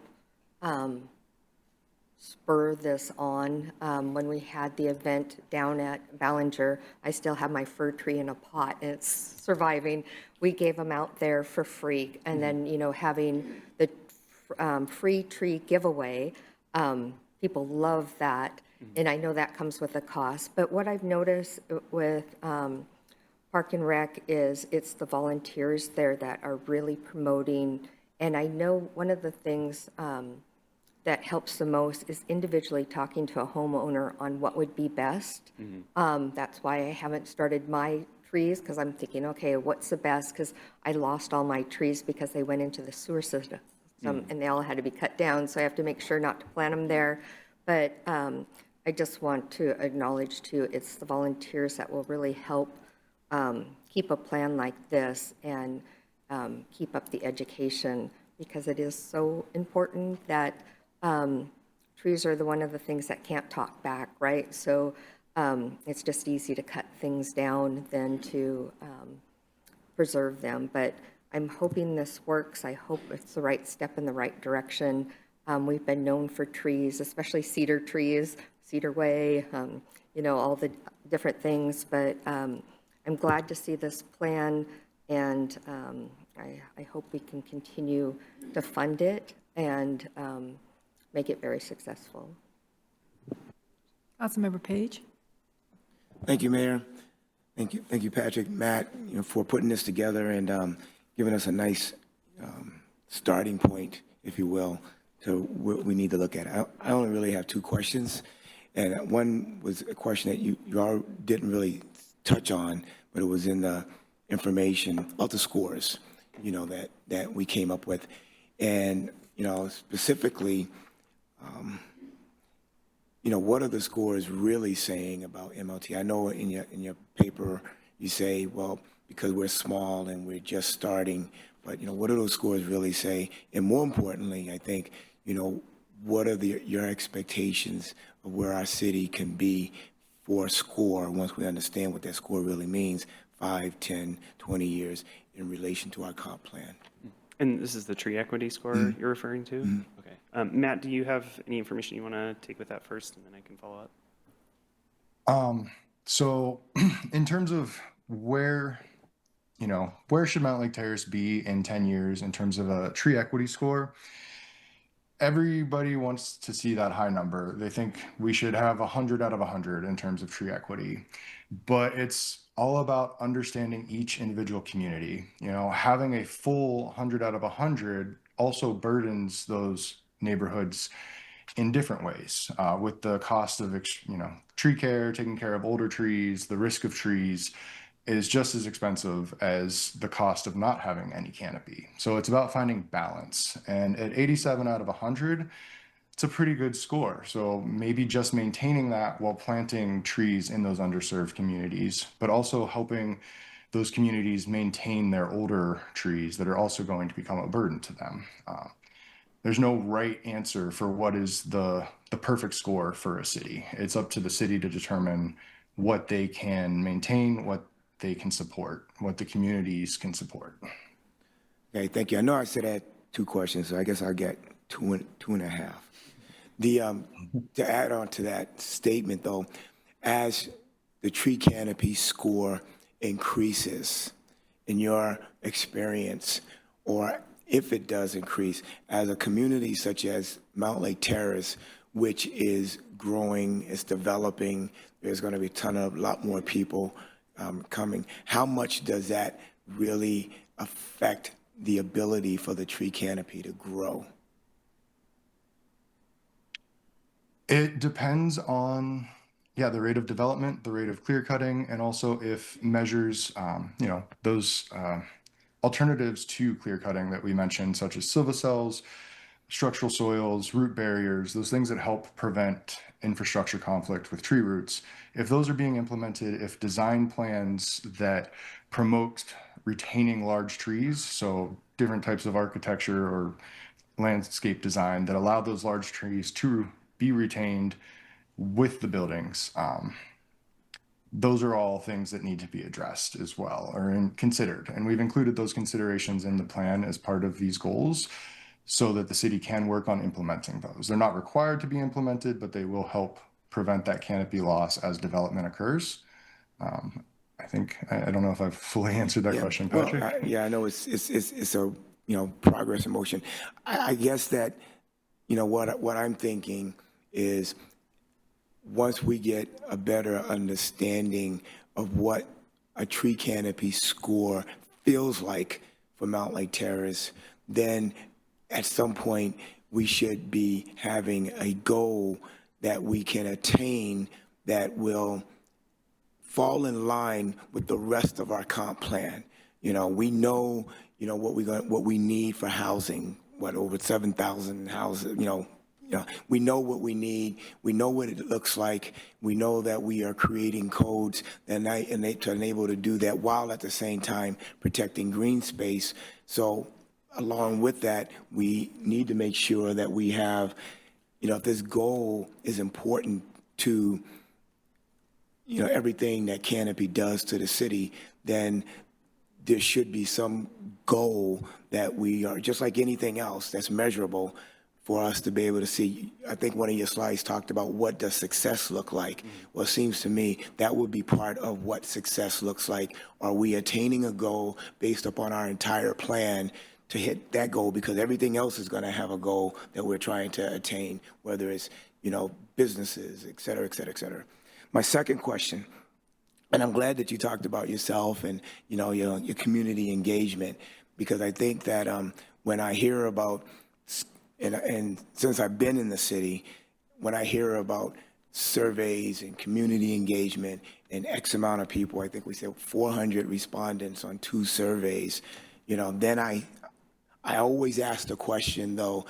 spur this on. When we had the event down at Ballinger, I still have my fir tree in a pot, and it's surviving. We gave them out there for free. And then, you know, having the free tree giveaway, people love that. And I know that comes with a cost. But what I've noticed with Park and Rec is it's the volunteers there that are really promoting. And I know one of the things that helps the most is individually talking to a homeowner on what would be best. That's why I haven't started my trees, because I'm thinking, okay, what's the best? Because I lost all my trees because they went into the sewer system and they all had to be cut down. So I have to make sure not to plant them there. But I just want to acknowledge too, it's the volunteers that will really help keep a plan like this. And keep up the education, because it is so important that trees are one of the things that can't talk back, right? So it's just easy to cut things down than to preserve them. But I'm hoping this works. I hope it's the right step in the right direction. We've been known for trees, especially cedar trees, Cedar Way, all the different things. But I'm glad to see this plan, and I hope we can continue to fund it and make it very successful. Councilmember Page? Thank you, Mayor. Thank you, Patrick, Matt, for putting this together and giving us a nice starting point, if you will, to what we need to look at. I only really have two questions, and one was a question that you all didn't really touch on, but it was in the information about the scores, that we came up with, and specifically. What are the scores really saying about MLT? I know in your paper you say, well, because we're small and we're just starting, but what do those scores really say? And more importantly, I think, what are your expectations of where our city can be for a score once we understand what that score really means 5, 10, 20 years in relation to our comp plan? And this is the tree equity score you're referring to? Mm-hmm. Okay. Matt, do you have any information you want to take with that first, and then I can follow up? So in terms of where should Mountlake Terrace be in 10 years in terms of a tree equity score? Everybody wants to see that high number. They think we should have 100 out of 100 in terms of tree equity, but it's all about understanding each individual community. Having a full 100 out of 100 also burdens those neighborhoods in different ways, with the cost of tree care, taking care of older trees. The risk of trees is just as expensive as the cost of not having any canopy. So it's about finding balance, and at 87 out of 100, it's a pretty good score. So maybe just maintaining that while planting trees in those underserved communities, but also helping those communities maintain their older trees that are also going to become a burden to them. There's no right answer for what is the perfect score for a city. It's up to the city to determine what they can maintain, what they can support, what the communities can support. Okay, thank you. I know I said I had two questions, so I guess I'll get two and a half. To add on to that statement, though, as the tree canopy score increases, in your experience, or if it does increase, as a community such as Mountlake Terrace, which is growing, it's developing, there's going to be a lot more people coming. How much does that really affect the ability for the tree canopy to grow? It depends on, the rate of development, the rate of clear cutting, and also if measures, those alternatives to clear cutting that we mentioned, such as silvicells, structural soils, root barriers, those things that help prevent infrastructure conflict with tree roots. If those are being implemented, if design plans that promote retaining large trees, so different types of architecture or landscape design that allow those large trees to be retained with the buildings, those are all things that need to be addressed as well, or considered. And we've included those considerations in the plan as part of these goals so that the city can work on implementing those. They're not required to be implemented, but they will help prevent that canopy loss as development occurs. I think, I don't know if I've fully answered that question, Patrick. Well, I know it's a progress in motion. I guess that what I'm thinking is, once we get a better understanding of what a tree canopy score feels like for Mountlake Terrace, then at some point we should be having a goal that we can attain that will fall in line with the rest of our comp plan. We know, what we need for housing, over 7,000 houses, we know what we need. We know what it looks like. We know that we are creating codes to enable to do that while at the same time protecting green space So along with that, we need to make sure that we have, if this goal is important to, everything that Canopy does to the city, then there should be some goal that we are, just like anything else that's measurable, for us to be able to see. I think one of your slides talked about what does success look like. Well, it seems to me that would be part of what success looks like. Are we attaining a goal based upon our entire plan to hit that goal? Because everything else is going to have a goal that we're trying to attain, whether it's, businesses, et cetera, et cetera, et cetera. My second question, and I'm glad that you talked about yourself and, your community engagement, because I think that when I hear about, and since I've been in the city, when I hear about surveys and community engagement and X amount of people, I think we said 400 respondents on 2 surveys, then I always ask the question, though,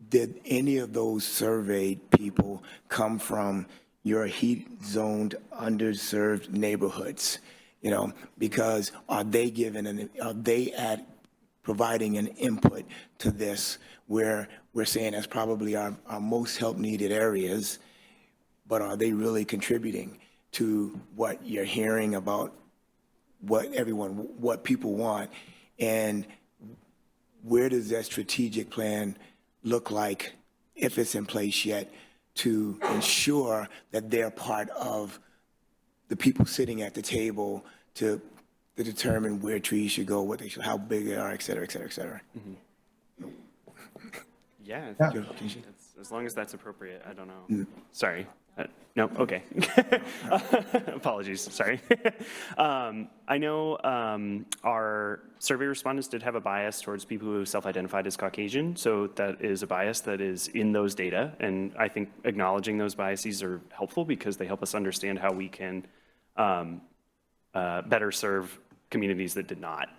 did any of those surveyed people come from your heat-zoned, underserved neighborhoods? Because are they providing an input to this, where we're saying that's probably our most help-needed areas, but are they really contributing to what you're hearing about what people want? And where does that strategic plan look like, if it's in place yet, to ensure that they're part of the people sitting at the table to determine where trees should go, how big they are, et cetera, et cetera, et cetera? Mm-hmm. Yeah, as long as that's appropriate. I don't know. Sorry. No, okay. Apologies, sorry. I know our survey respondents did have a bias towards people who self-identified as Caucasian, so that is a bias that is in those data, and I think acknowledging those biases are helpful because they help us understand how we can better serve communities that did not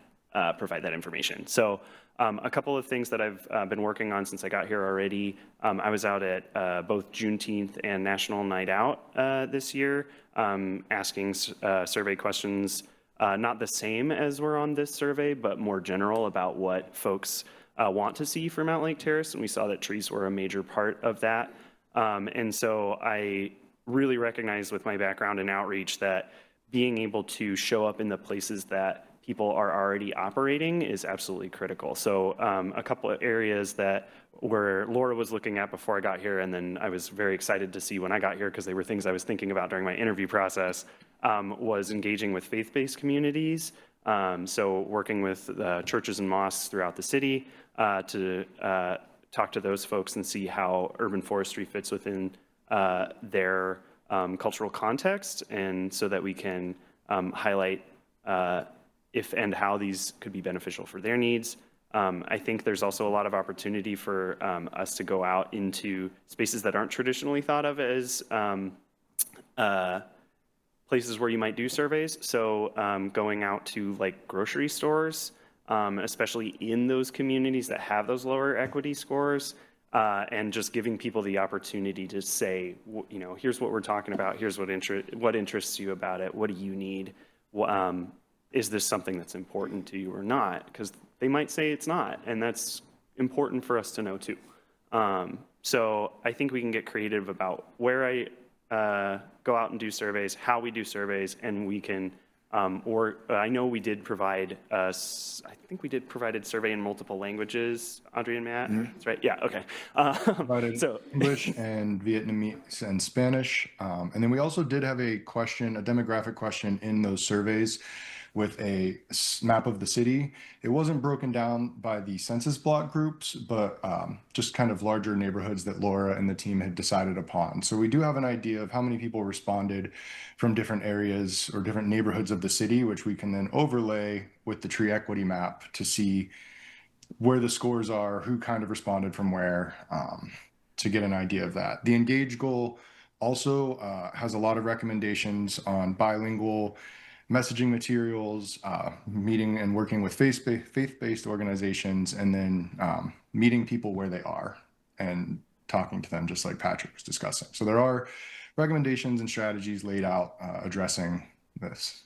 provide that information. So a couple of things that I've been working on since I got here already. I was out at both Juneteenth and National Night Out this year, asking survey questions, not the same as were on this survey, but more general about what folks want to see for Mountlake Terrace, and we saw that trees were a major part of that. And so I really recognize with my background in outreach that being able to show up in the places that people are already operating is absolutely critical. So a couple of areas where Laura was looking at before I got here, and then I was very excited to see when I got here because they were things I was thinking about during my interview process, was engaging with faith-based communities. So working with churches and mosques throughout the city to talk to those folks and see how urban forestry fits within their cultural context, and so that we can highlight if and how these could be beneficial for their needs. I think there's also a lot of opportunity for us to go out into spaces that aren't traditionally thought of as places where you might do surveys. So going out to like grocery stores, especially in those communities that have those lower equity scores, and just giving people the opportunity to say, here's what we're talking about, here's what interests you about it, what do you need? Is this something that's important to you or not? Because they might say it's not, and that's important for us to know too. So I think we can get creative about where I go out and do surveys, how we do surveys, and we can, I know we did provide, I think we did provided survey in multiple languages, Audrey and Matt, that's right, yeah, okay. Provided English and Vietnamese and Spanish. And then we also did have a demographic question in those surveys with a map of the city. It wasn't broken down by the census block groups, but just kind of larger neighborhoods that Laura and the team had decided upon. So we do have an idea of how many people responded from different areas or different neighborhoods of the city, which we can then overlay with the tree equity map to see where the scores are, who kind of responded from where, to get an idea of that. The Engage goal also has a lot of recommendations on bilingual messaging materials, meeting and working with faith-based organizations, and then meeting people where they are and talking to them, just like Patrick was discussing. So there are recommendations and strategies laid out addressing this.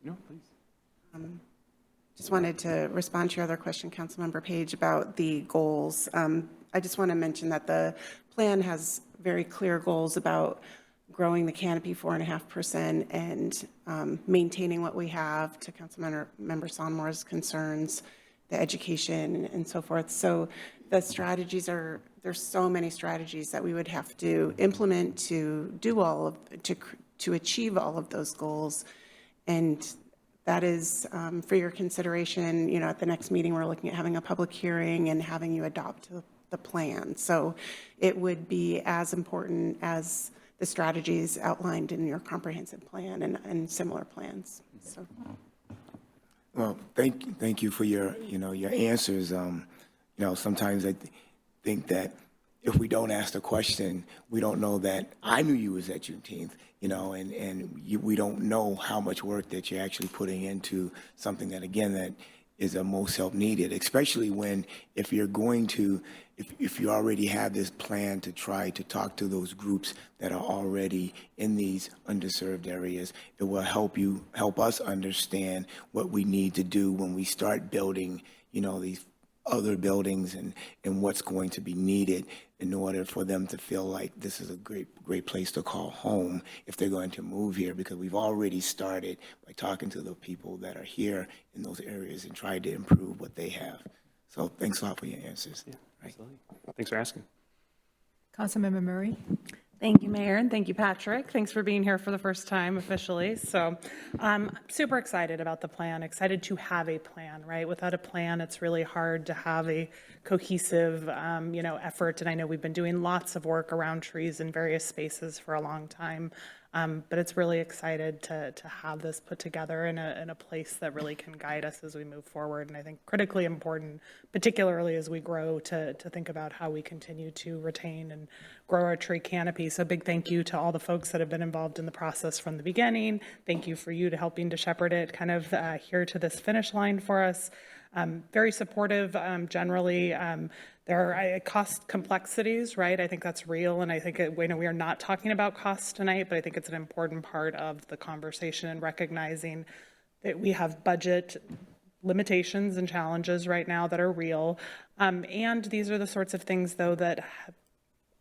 No, please. Just wanted to respond to your other question, Councilmember Page, about the goals. I just want to mention that the plan has very clear goals about growing the canopy 4.5% and maintaining what we have, to Councilmember Sonmore's concerns, the education and so forth. So the strategies there's so many strategies that we would have to implement to do to achieve all of those goals. And that is for your consideration. You know, at the next meeting, we're looking at having a public hearing and having you adopt the plan. So it would be as important as the strategies outlined in your comprehensive plan and similar plans. So. Well, thank you for your answers. Sometimes I think that if we don't ask the question, we don't know that I knew you was at Juneteenth, we don't know how much work that you're actually putting into something that, again, that is the most help needed, especially if you already have this plan to try to talk to those groups that are already in these underserved areas. It will help us understand what we need to do when we start building, these other buildings and what's going to be needed in order for them to feel like this is a great place to call home if they're going to move here, because we've already started by talking to the people that are here in those areas and tried to improve what they have. So thanks a lot for your answers. Yeah, absolutely. Thanks for asking. Councilmember Murray? Thank you, Mayor, and thank you, Patrick. Thanks for being here for the first time officially. So I'm super excited about the plan, excited to have a plan, right? Without a plan, it's really hard to have a cohesive, effort. And I know we've been doing lots of work around trees in various spaces for a long time. But it's really excited to have this put together in a place that really can guide us as we move forward. And I think critically important, particularly as we grow, to think about how we continue to retain and grow our tree canopy. So big thank you to all the folks that have been involved in the process from the beginning. Thank you for you to helping to shepherd it kind of here to this finish line for us. Very supportive generally. There are cost complexities, right? I think that's real, and I think we are not talking about costs tonight, but I think it's an important part of the conversation and recognizing that we have budget limitations and challenges right now that are real. And these are the sorts of things, though, that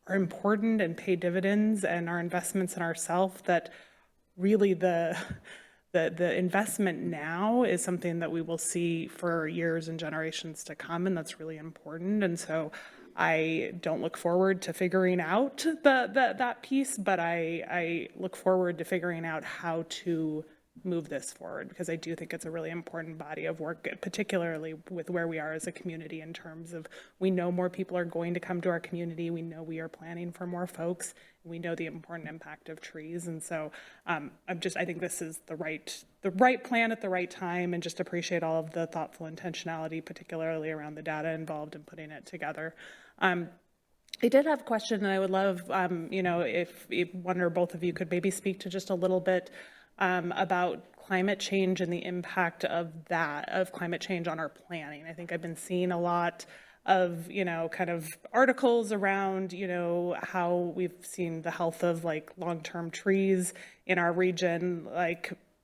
are important and pay dividends and are investments in ourselves that really the investment now is something that we will see for years and generations to come, and that's really important. And so I don't look forward to figuring out that piece, but I look forward to figuring out how to move this forward, because I do think it's a really important body of work, particularly with where we are as a community in terms of we know more people are going to come to our community. We know we are planning for more folks. We know the important impact of trees. And so I think this is the right plan at the right time, and just appreciate all of the thoughtful intentionality, particularly around the data involved in putting it together. I did have a question, and I would love, if one or both of you could maybe speak to just a little bit about climate change and the impact of climate change on our planning. I think I've been seeing a lot of, kind of articles around, how we've seen the health of long-term trees in our region,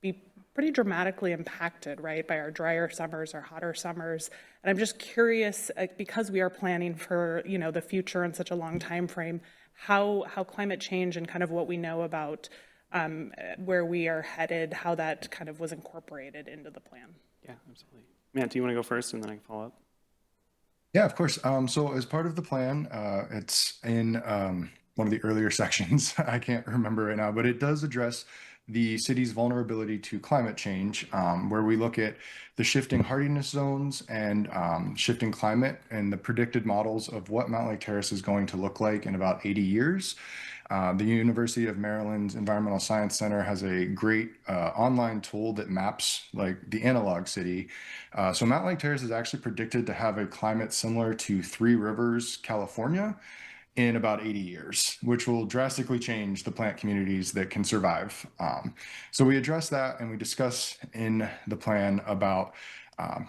be pretty dramatically impacted, right, by our drier summers or hotter summers. And I'm just curious, because we are planning for, the future in such a long time frame, how climate change and kind of what we know about where we are headed, how that kind of was incorporated into the plan. Yeah, absolutely. Matt, do you want to go first, and then I can follow up? Yeah, of course. So as part of the plan, it's in one of the earlier sections. I can't remember right now, but it does address the city's vulnerability to climate change, where we look at the shifting hardiness zones and shifting climate and the predicted models of what Mountlake Terrace is going to look like in about 80 years. The University of Maryland's Environmental Science Center has a great online tool that maps the analog city. So Mountlake Terrace is actually predicted to have a climate similar to Three Rivers, California, in about 80 years, which will drastically change the plant communities that can survive. So we address that, and we discuss in the plan about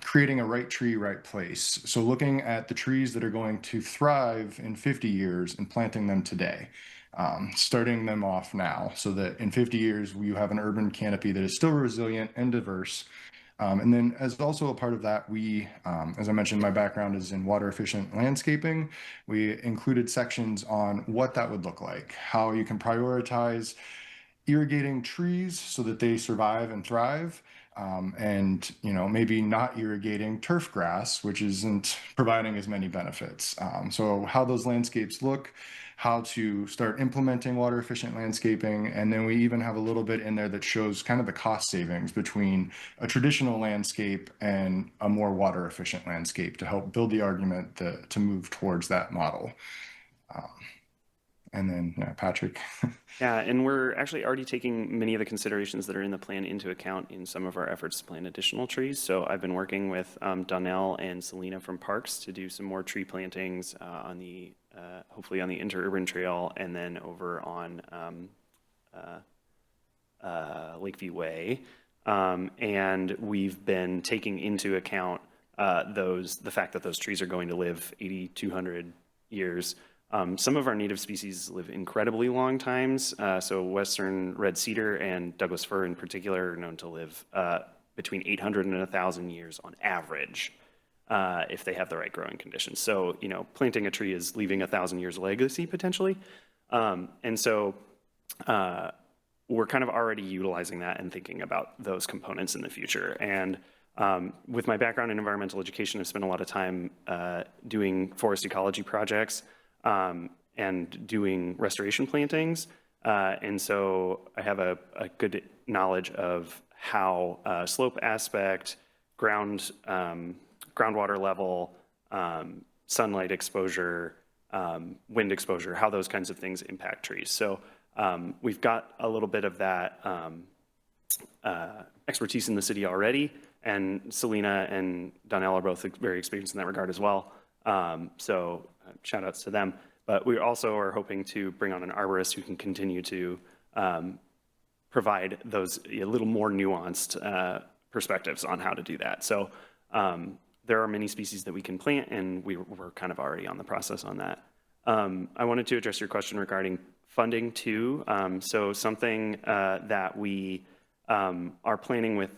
creating a right tree, right place. So looking at the trees that are going to thrive in 50 years and planting them today. Starting them off now, so that in 50 years you have an urban canopy that is still resilient and diverse, And then as also a part of that, we, as I mentioned, my background is in water efficient landscaping. We included sections on what that would look like, how you can prioritize irrigating trees so that they survive and thrive, and maybe not irrigating turf grass, which isn't providing as many benefits. So how those landscapes look, how to start implementing water efficient landscaping, and then we even have a little bit in there that shows kind of the cost savings between a traditional landscape and a more water efficient landscape to help build the argument to move towards that model. And then Patrick. Yeah, and we're actually already taking many of the considerations that are in the plan into account in some of our efforts to plant additional trees. So I've been working with Donnell and Selena from Parks to do some more tree plantings on the hopefully on the interurban trail, and then over on Lakeview Way. And we've been taking into account the fact that those trees are going to live 8,200 years. Some of our native species live incredibly long times. So western red cedar and Douglas fir in particular are known to live between 800 and 1,000 years on average, if they have the right growing conditions. So, planting a tree is leaving 1,000 years legacy potentially. And so we're kind of already utilizing that and thinking about those components in the future. And with my background in environmental education, I've spent a lot of time doing forest ecology projects and doing restoration plantings. And so I have a good knowledge of how slope aspect, groundwater level, sunlight exposure, wind exposure, how those kinds of things impact trees. So we've got a little bit of that expertise in the city already, and Selena and Donnell are both very experienced in that regard as well. So shout outs to them. But we also are hoping to bring on an arborist who can continue to provide those a little more nuanced perspectives on how to do that. So there are many species that we can plant, and we're kind of already on the process on that. I wanted to address your question regarding funding too. So something that we are planning with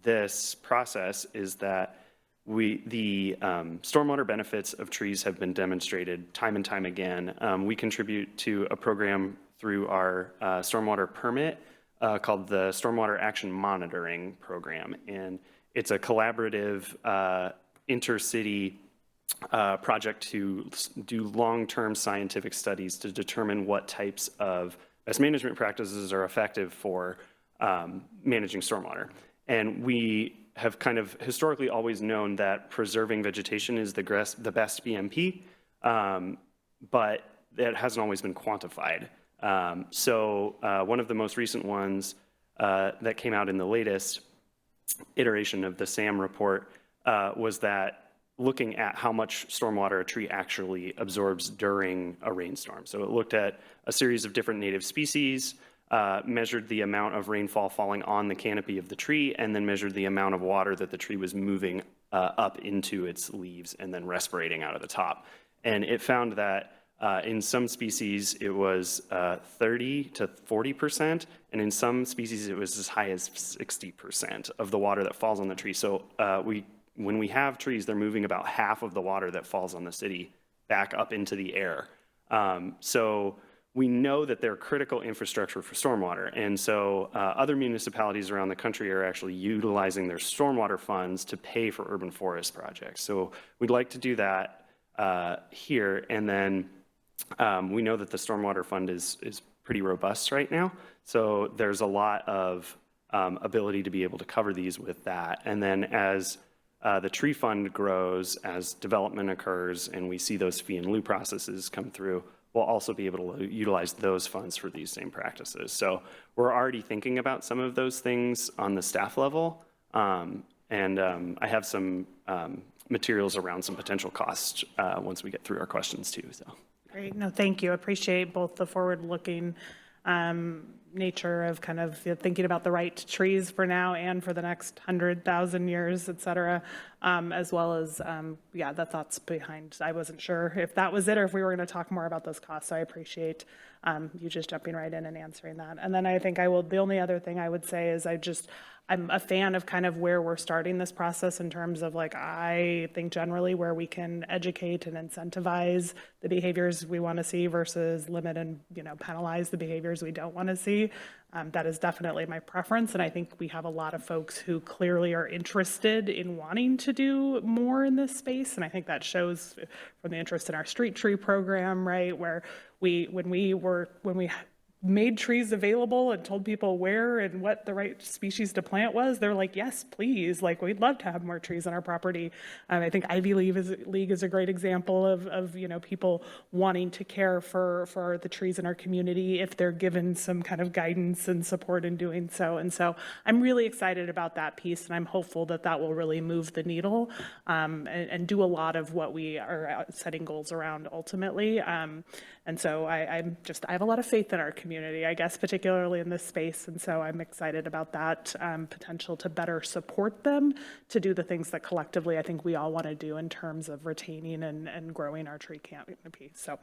this process is that the stormwater benefits of trees have been demonstrated time and time again. We contribute to a program through our stormwater permit called the Stormwater Action Monitoring Program. And it's a collaborative intercity project to do long-term scientific studies to determine what types of best management practices are effective for managing stormwater. And we have kind of historically always known that preserving vegetation is the best BMP, but that hasn't always been quantified. So one of the most recent ones that came out in the latest iteration of the SAM report was that looking at how much stormwater a tree actually absorbs during a rainstorm. So it looked at a series of different native species, measured the amount of rainfall falling on the canopy of the tree, and then measured the amount of water that the tree was moving up into its leaves and then respirating out of the top. And it found that in some species it was 30 to 40%, and in some species it was as high as 60% of the water that falls on the tree. So when we have trees, they're moving about half of the water that falls on the city back up into the air. So we know that they're critical infrastructure for stormwater. And so other municipalities around the country are actually utilizing their stormwater funds to pay for urban forest projects. So we'd like to do that here. And then we know that the stormwater fund is pretty robust right now. So there's a lot of ability to be able to cover these with that. And then as the tree fund grows, as development occurs, and we see those fee and lieu processes come through, we'll also be able to utilize those funds for these same practices. So we're already thinking about some of those things on the staff level. And I have some materials around some potential costs once we get through our questions too. So. Great. No, thank you. Appreciate both the forward-looking nature of kind of thinking about the right trees for now and for the next 100,000 years, et cetera, as well as, the thoughts behind. I wasn't sure if that was it or if we were going to talk more about those costs. So I appreciate you just jumping right in and answering that. And then I think the only other thing I would say is I'm a fan of kind of where we're starting this process in terms of like, I think generally where we can educate and incentivize the behaviors we want to see versus limit and, penalize the behaviors we don't want to see. That is definitely my preference. And I think we have a lot of folks who clearly are interested in wanting to do more in this space. And I think that shows from the interest in our street tree program, right? Where when we made trees available and told people where and what the right species to plant was, they're like, yes, please. Like, we'd love to have more trees on our property. I think Ivy League is a great example of people wanting to care for the trees in our community if they're given some kind of guidance and support in doing so. And so I'm really excited about that piece, and I'm hopeful that that will really move the needle and do a lot of what we are setting goals around ultimately. And so I have a lot of faith in our community, I guess, particularly in this space. And so I'm excited about that potential to better support them to do the things that collectively I think we all want to do in terms of retaining and growing our tree canopy. So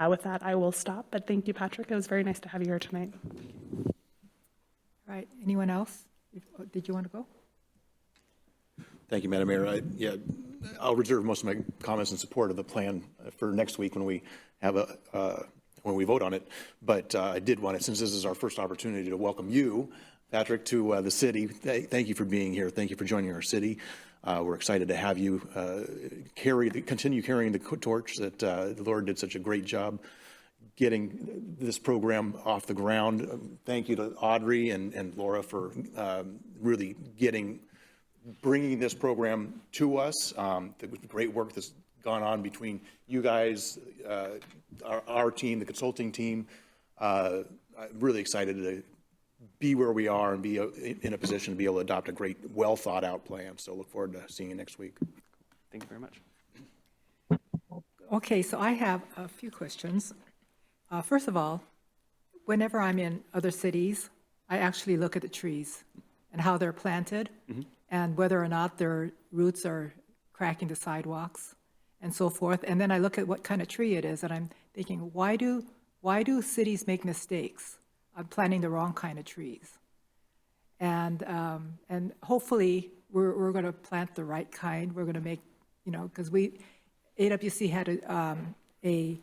with that, I will stop. But thank you, Patrick. It was very nice to have you here tonight. All right, anyone else? Did you want to go? Thank you, Madam Mayor. I'll reserve most of my comments in support of the plan for next week when we have when we vote on it. But I did want to, since this is our first opportunity to welcome you, Patrick, to the city. Thank you for being here. Thank you for joining our city. We're excited to have you continue carrying the torch that the Lord did such a great job getting this program off the ground. Thank you to Audrey and Laura for really bringing this program to us. The great work that's gone on between you guys, our team, the consulting team. I'm really excited to be where we are and be in a position to be able to adopt a great, well thought out plan. So look forward to seeing you next week. Thank you very much. Okay, so I have a few questions. First of all, whenever I'm in other cities, I actually look at the trees and how they're planted and whether or not their roots are cracking the sidewalks and so forth. And then I look at what kind of tree it is, and I'm thinking, why do cities make mistakes of planting the wrong kind of trees? And hopefully we're going to plant the right kind. We're going to make, because AWC had a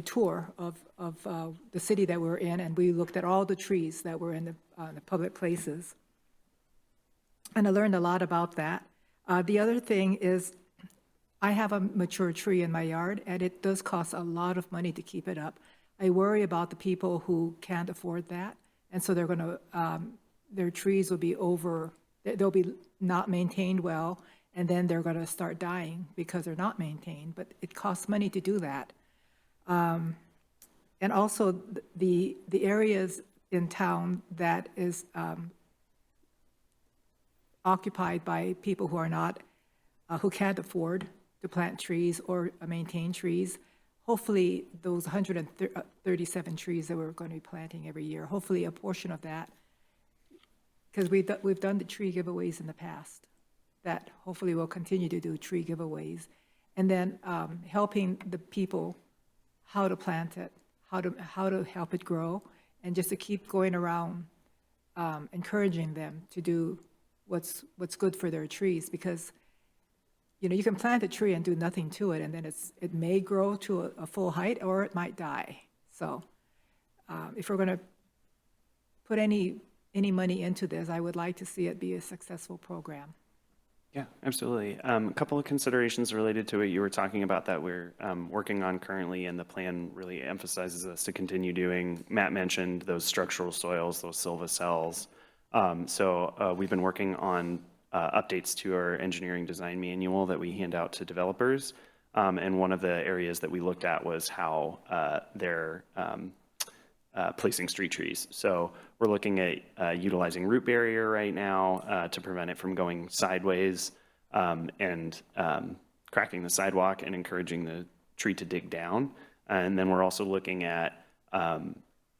tour of the city that we're in, and we looked at all the trees that were in the public places. And I learned a lot about that. The other thing is I have a mature tree in my yard, and it does cost a lot of money to keep it up. I worry about the people who can't afford that, and so they're going to, their trees will be they'll be not maintained well, and then they're going to start dying because they're not maintained, but it costs money to do that. And also the areas in town that is occupied by people who are not, who can't afford to plant trees or maintain trees. Hopefully those 137 trees that we're going to be planting every year, hopefully a portion of that, because we've done the tree giveaways in the past, that hopefully we'll continue to do tree giveaways. And then helping the people how to plant it, how to help it grow, and just to keep going around encouraging them to do what's good for their trees, because you can plant a tree and do nothing to it, and then it may grow to a full height, or it might die. So if we're going to put any money into this, I would like to see it be a successful program. Yeah, absolutely. A couple of considerations related to what you were talking about that we're working on currently, and the plan really emphasizes us to continue doing. Matt mentioned those structural soils, those silva cells. So we've been working on updates to our engineering design manual that we hand out to developers. And one of the areas that we looked at was how they're placing street trees. So we're looking at utilizing root barrier right now to prevent it from going sideways and cracking the sidewalk and encouraging the tree to dig down. And then we're also looking at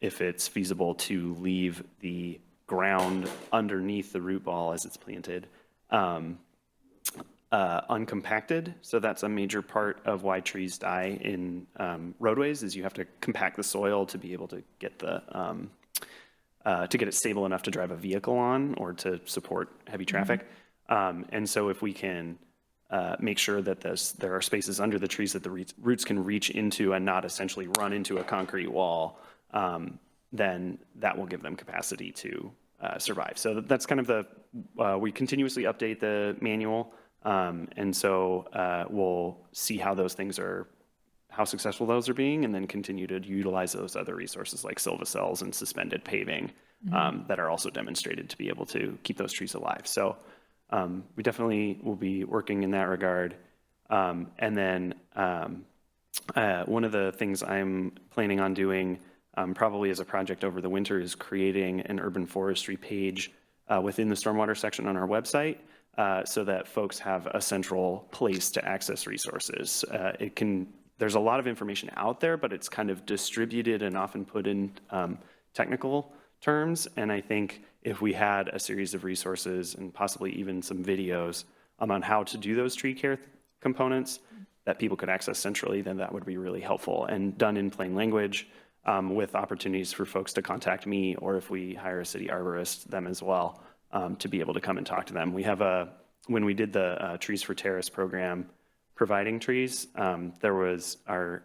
if it's feasible to leave the ground underneath the root ball as it's planted uncompacted. So that's a major part of why trees die in roadways, is you have to compact the soil to be able to get the to get it stable enough to drive a vehicle on or to support heavy traffic. And so if we can make sure that there are spaces under the trees that the roots can reach into and not essentially run into a concrete wall, then that will give them capacity to survive. So that's kind of we continuously update the manual. And so we'll see how those things how successful those are being, and then continue to utilize those other resources like silvacells and suspended paving that are also demonstrated to be able to keep those trees alive. So we definitely will be working in that regard. And then one of the things I'm planning on doing probably as a project over the winter is creating an urban forestry page within the stormwater section on our website so that folks have a central place to access resources. There's a lot of information out there, but it's kind of distributed and often put in technical terms. And I think if we had a series of resources and possibly even some videos on how to do those tree care components that people could access centrally, then that would be really helpful and done in plain language with opportunities for folks to contact me, or if we hire a city arborist, them as well, to be able to come and talk to them. We have when we did the Trees for Terrace program, providing trees, there was our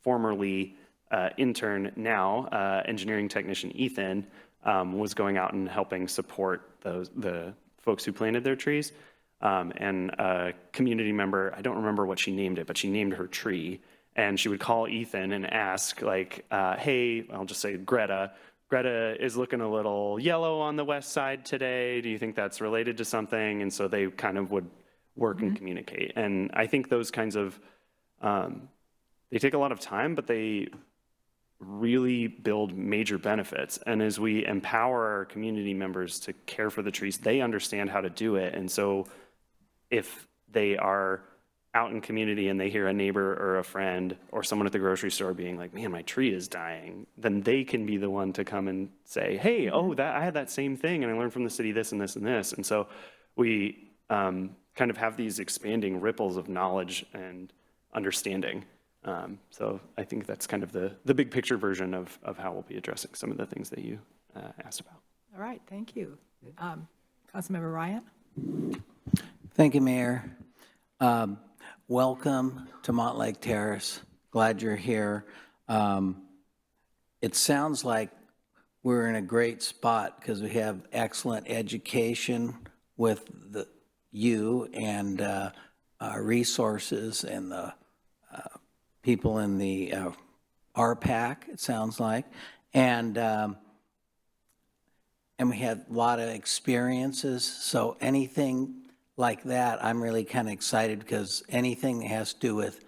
formerly intern, now engineering technician Ethan, was going out and helping support the folks who planted their trees. And a community member, I don't remember what she named it, but she named her tree. And she would call Ethan and ask, like, hey, I'll just say Greta. Greta is looking a little yellow on the west side today. Do you think that's related to something? And so they kind of would work and communicate. And I think those kinds of, they take a lot of time, but they really build major benefits. And as we empower our community members to care for the trees, they understand how to do it. And so if they are out in community and they hear a neighbor or a friend or someone at the grocery store being like, man, my tree is dying, then they can be the one to come and say, hey, I had that same thing and I learned from the city this and this and this. And so we kind of have these expanding ripples of knowledge and understanding. So I think that's kind of the big picture version of how we'll be addressing some of the things that you asked about. All right, thank you. Councilmember Ryan? Thank you, Mayor. Welcome to Mountlake Terrace. Glad you're here. It sounds like we're in a great spot because we have excellent education with you and resources and the people in the RPAC, it sounds like. And we had a lot of experiences. So anything like that, I'm really kind of excited because anything that has to do with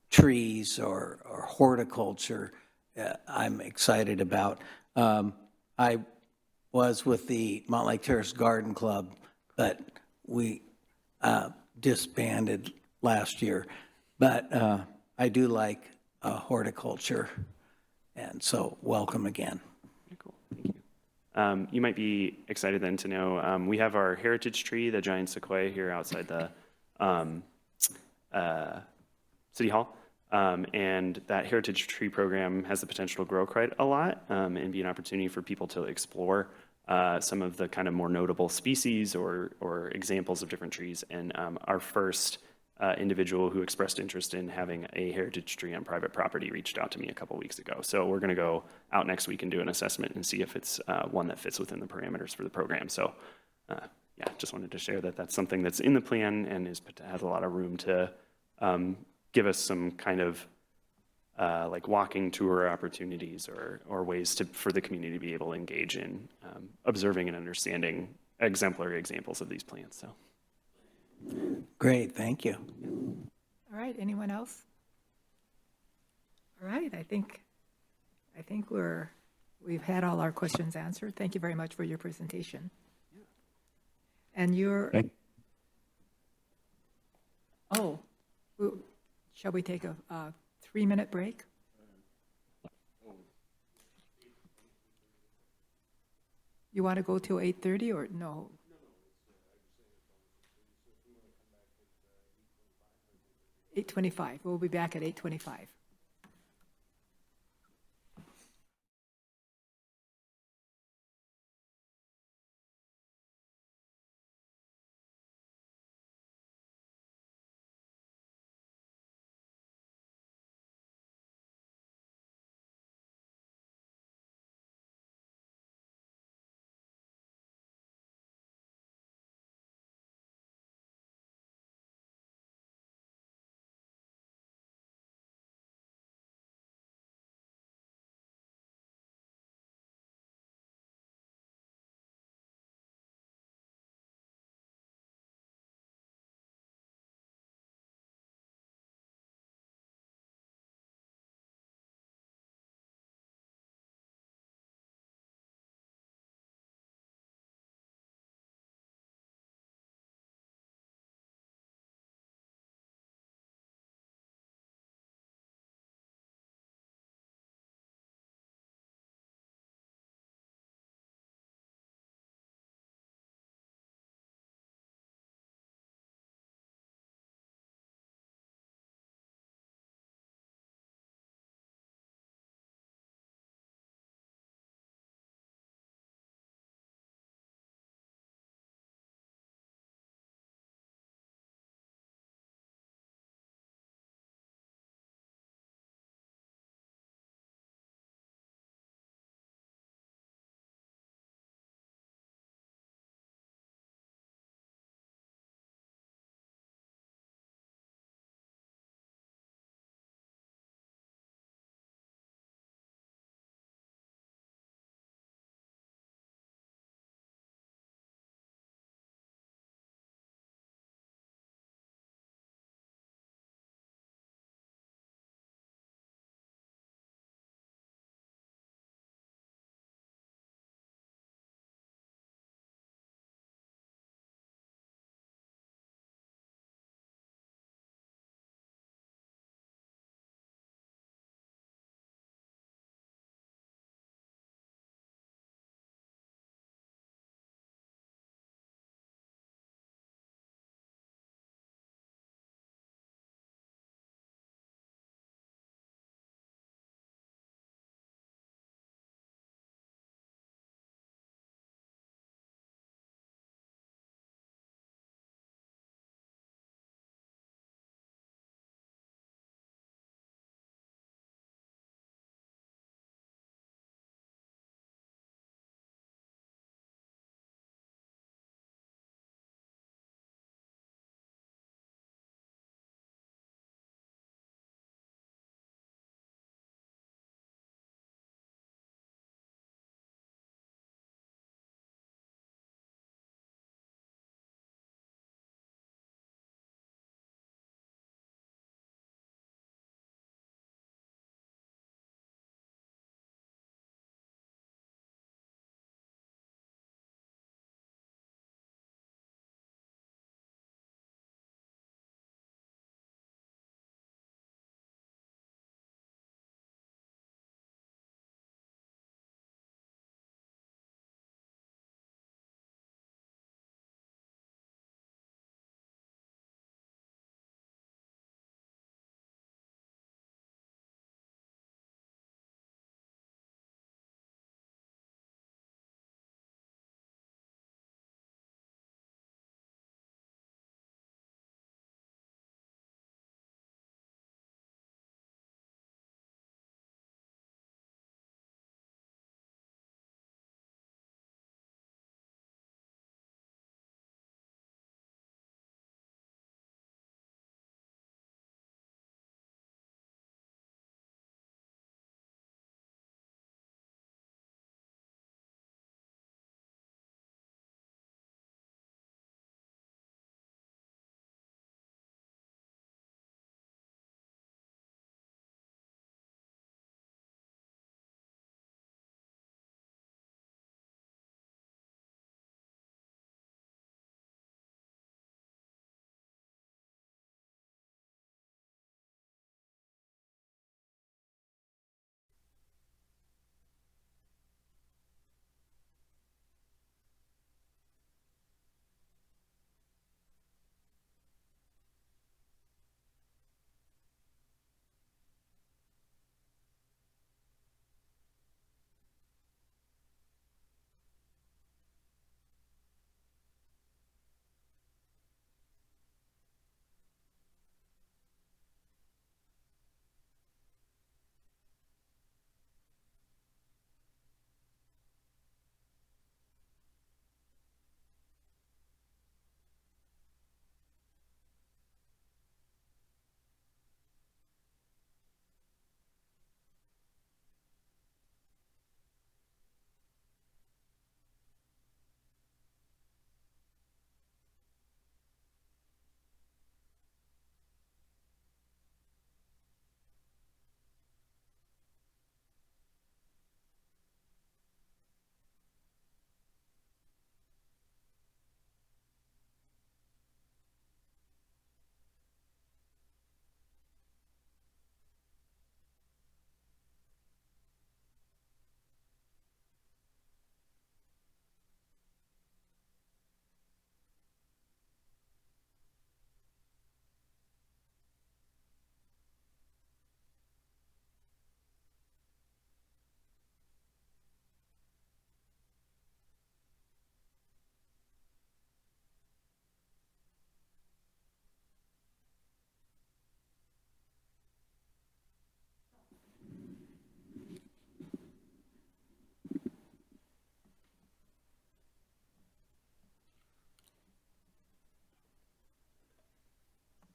trees or horticulture, I'm excited about. I was with the Mountlake Terrace Garden Club, but we disbanded last year. But I do like horticulture, and so welcome again. Cool, thank you. You might be excited then to know we have our heritage tree, the giant sequoia, here outside the City Hall. And that heritage tree program has the potential to grow quite a lot and be an opportunity for people to explore some of the kind of more notable species or examples of different trees. And our first individual who expressed interest in having a heritage tree on private property reached out to me a couple weeks ago. So we're going to go out next week and do an assessment and see if it's one that fits within the parameters for the program. So yeah, just wanted to share that that's something that's in the plan and has a lot of room to give us some kind of like walking tour opportunities or ways for the community to be able to engage in observing and understanding exemplary examples of these plants. So. Great, thank you. All right, anyone else? All right, I think we've had all our questions answered. Thank you very much for your presentation. And shall we take a 3-minute break? You want to go till 8:30 or no? 8:25. We'll be back at 8:25.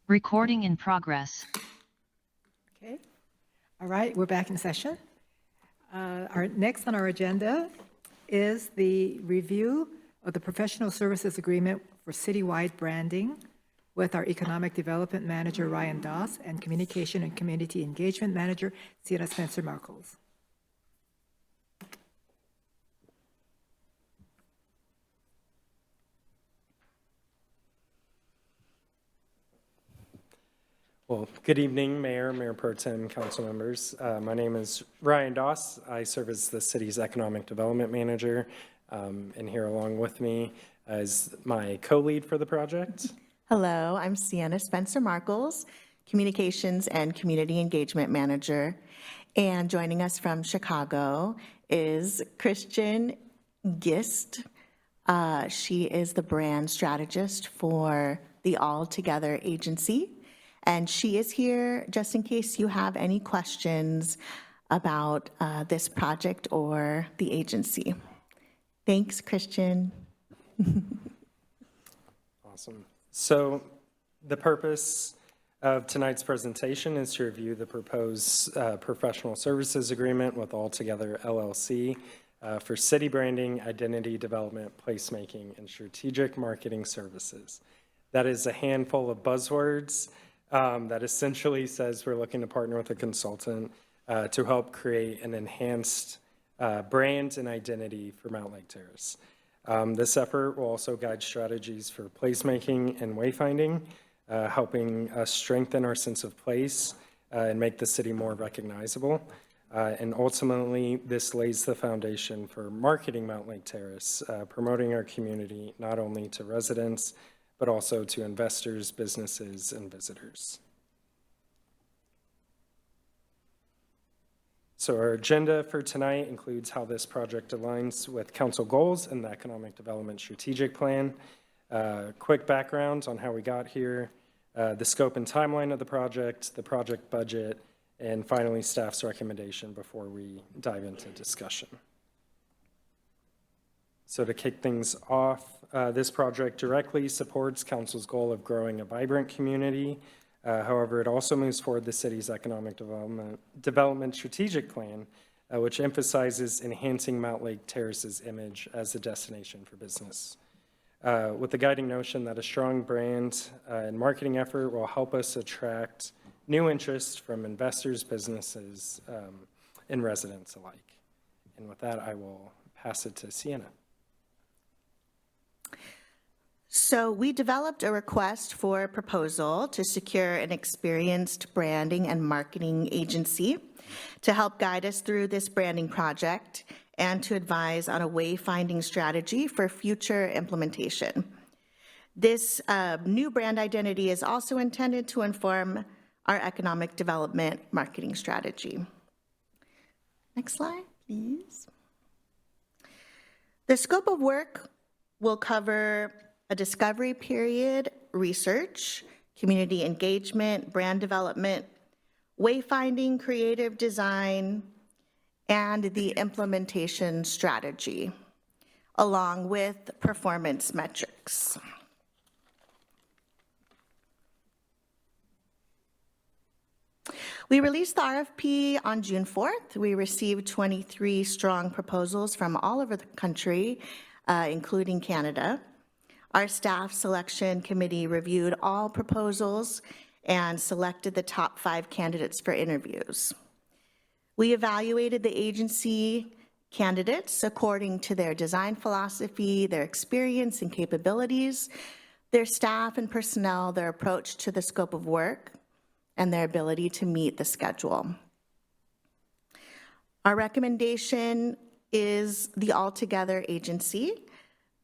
Recording in progress. Okay. All right, we're back in session. Next on our agenda is the review of the professional services agreement for citywide branding with our Economic Development Manager, Ryan Doss, and Communication and Community Engagement Manager, Sienna Spencer-Marcos. Well, good evening, Mayor, Mayor Pro Tem, council members. My name is Ryan Doss. I serve as the city's Economic Development Manager, and here along with me is my co-lead for the project. Hello, I'm Sienna Spencer-Marcos, Communications and Community Engagement Manager. And joining us from Chicago is Christian Gist. She is the brand strategist for the All Together agency. And she is here just in case you have any questions about this project or the agency. Thanks, Christian. Awesome. So the purpose of tonight's presentation is to review the proposed professional services agreement with All Together LLC for city branding, identity development, placemaking, and strategic marketing services. That is a handful of buzzwords that essentially says we're looking to partner with a consultant to help create an enhanced brand and identity for Mountlake Terrace. This effort will also guide strategies for placemaking and wayfinding, helping us strengthen our sense of place and make the city more recognizable. And ultimately, this lays the foundation for marketing Mountlake Terrace, promoting our community not only to residents, but also to investors, businesses, and visitors. So our agenda for tonight includes how this project aligns with council goals and the Economic Development Strategic Plan, quick background on how we got here, the scope and timeline of the project budget, and finally staff's recommendation before we dive into discussion. So to kick things off, this project directly supports council's goal of growing a vibrant community. However, it also moves forward the city's economic development strategic plan, which emphasizes enhancing Mountlake Terrace's image as a destination for business. With the guiding notion that a strong brand and marketing effort will help us attract new interest from investors, businesses, and residents alike. And with that, I will pass it to Sienna. So we developed a request for a proposal to secure an experienced branding and marketing agency to help guide us through this branding project and to advise on a wayfinding strategy for future implementation. This new brand identity is also intended to inform our economic development marketing strategy. Next slide, please. The scope of work will cover a discovery period, research, community engagement, brand development, wayfinding, creative design, and the implementation strategy, along with performance metrics. We released the RFP on June 4th. We received 23 strong proposals from all over the country, including Canada. Our staff selection committee reviewed all proposals and selected the top 5 candidates for interviews. We evaluated the agency candidates according to their design philosophy, their experience and capabilities, their staff and personnel, their approach to the scope of work, and their ability to meet the schedule. Our recommendation is the All Together agency,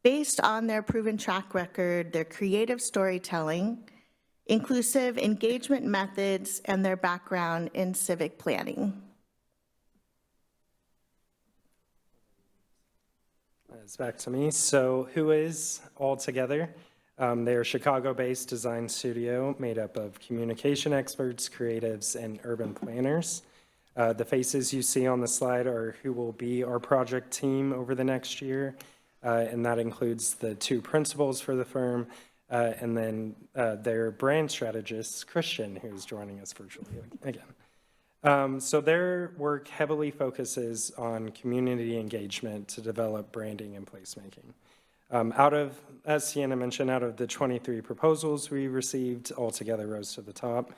based on their proven track record, their creative storytelling, inclusive engagement methods, and their background in civic planning. It's back to me. So who is All Together? They're a Chicago-based design studio made up of communication experts, creatives, and urban planners. The faces you see on the slide are who will be our project team over the next year. And that includes the 2 principals for the firm, and then their brand strategist, Christian, who's joining us virtually again. So their work heavily focuses on community engagement to develop branding and placemaking. As Sienna mentioned, out of the 23 proposals we received, altogether rose to the top.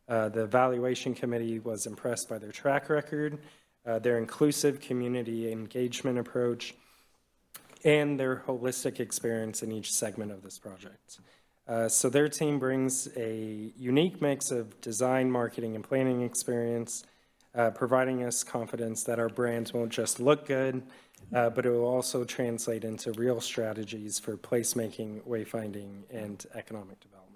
The evaluation committee was impressed by their track record, their inclusive community engagement approach, and their holistic experience in each segment of this project. So their team brings a unique mix of design, marketing, and planning experience, providing us confidence that our brands won't just look good, but it will also translate into real strategies for placemaking, wayfinding, and economic development.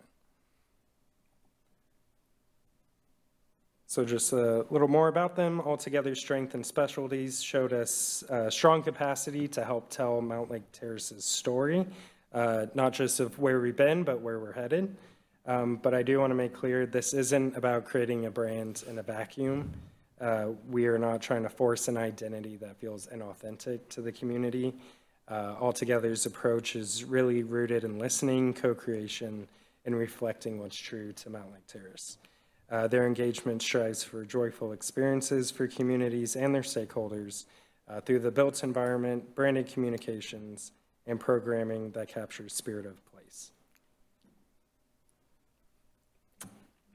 So just a little more about them. Altogether, Strength and Specialties showed us strong capacity to help tell Mountlake Terrace's story, not just of where we've been, but where we're headed. But I do want to make clear, this isn't about creating a brand in a vacuum. We are not trying to force an identity that feels inauthentic to the community. Altogether's approach is really rooted in listening, co-creation, and reflecting what's true to Mountlake Terrace. Their engagement strives for joyful experiences for communities and their stakeholders through the built environment, branded communications, and programming that captures spirit of place.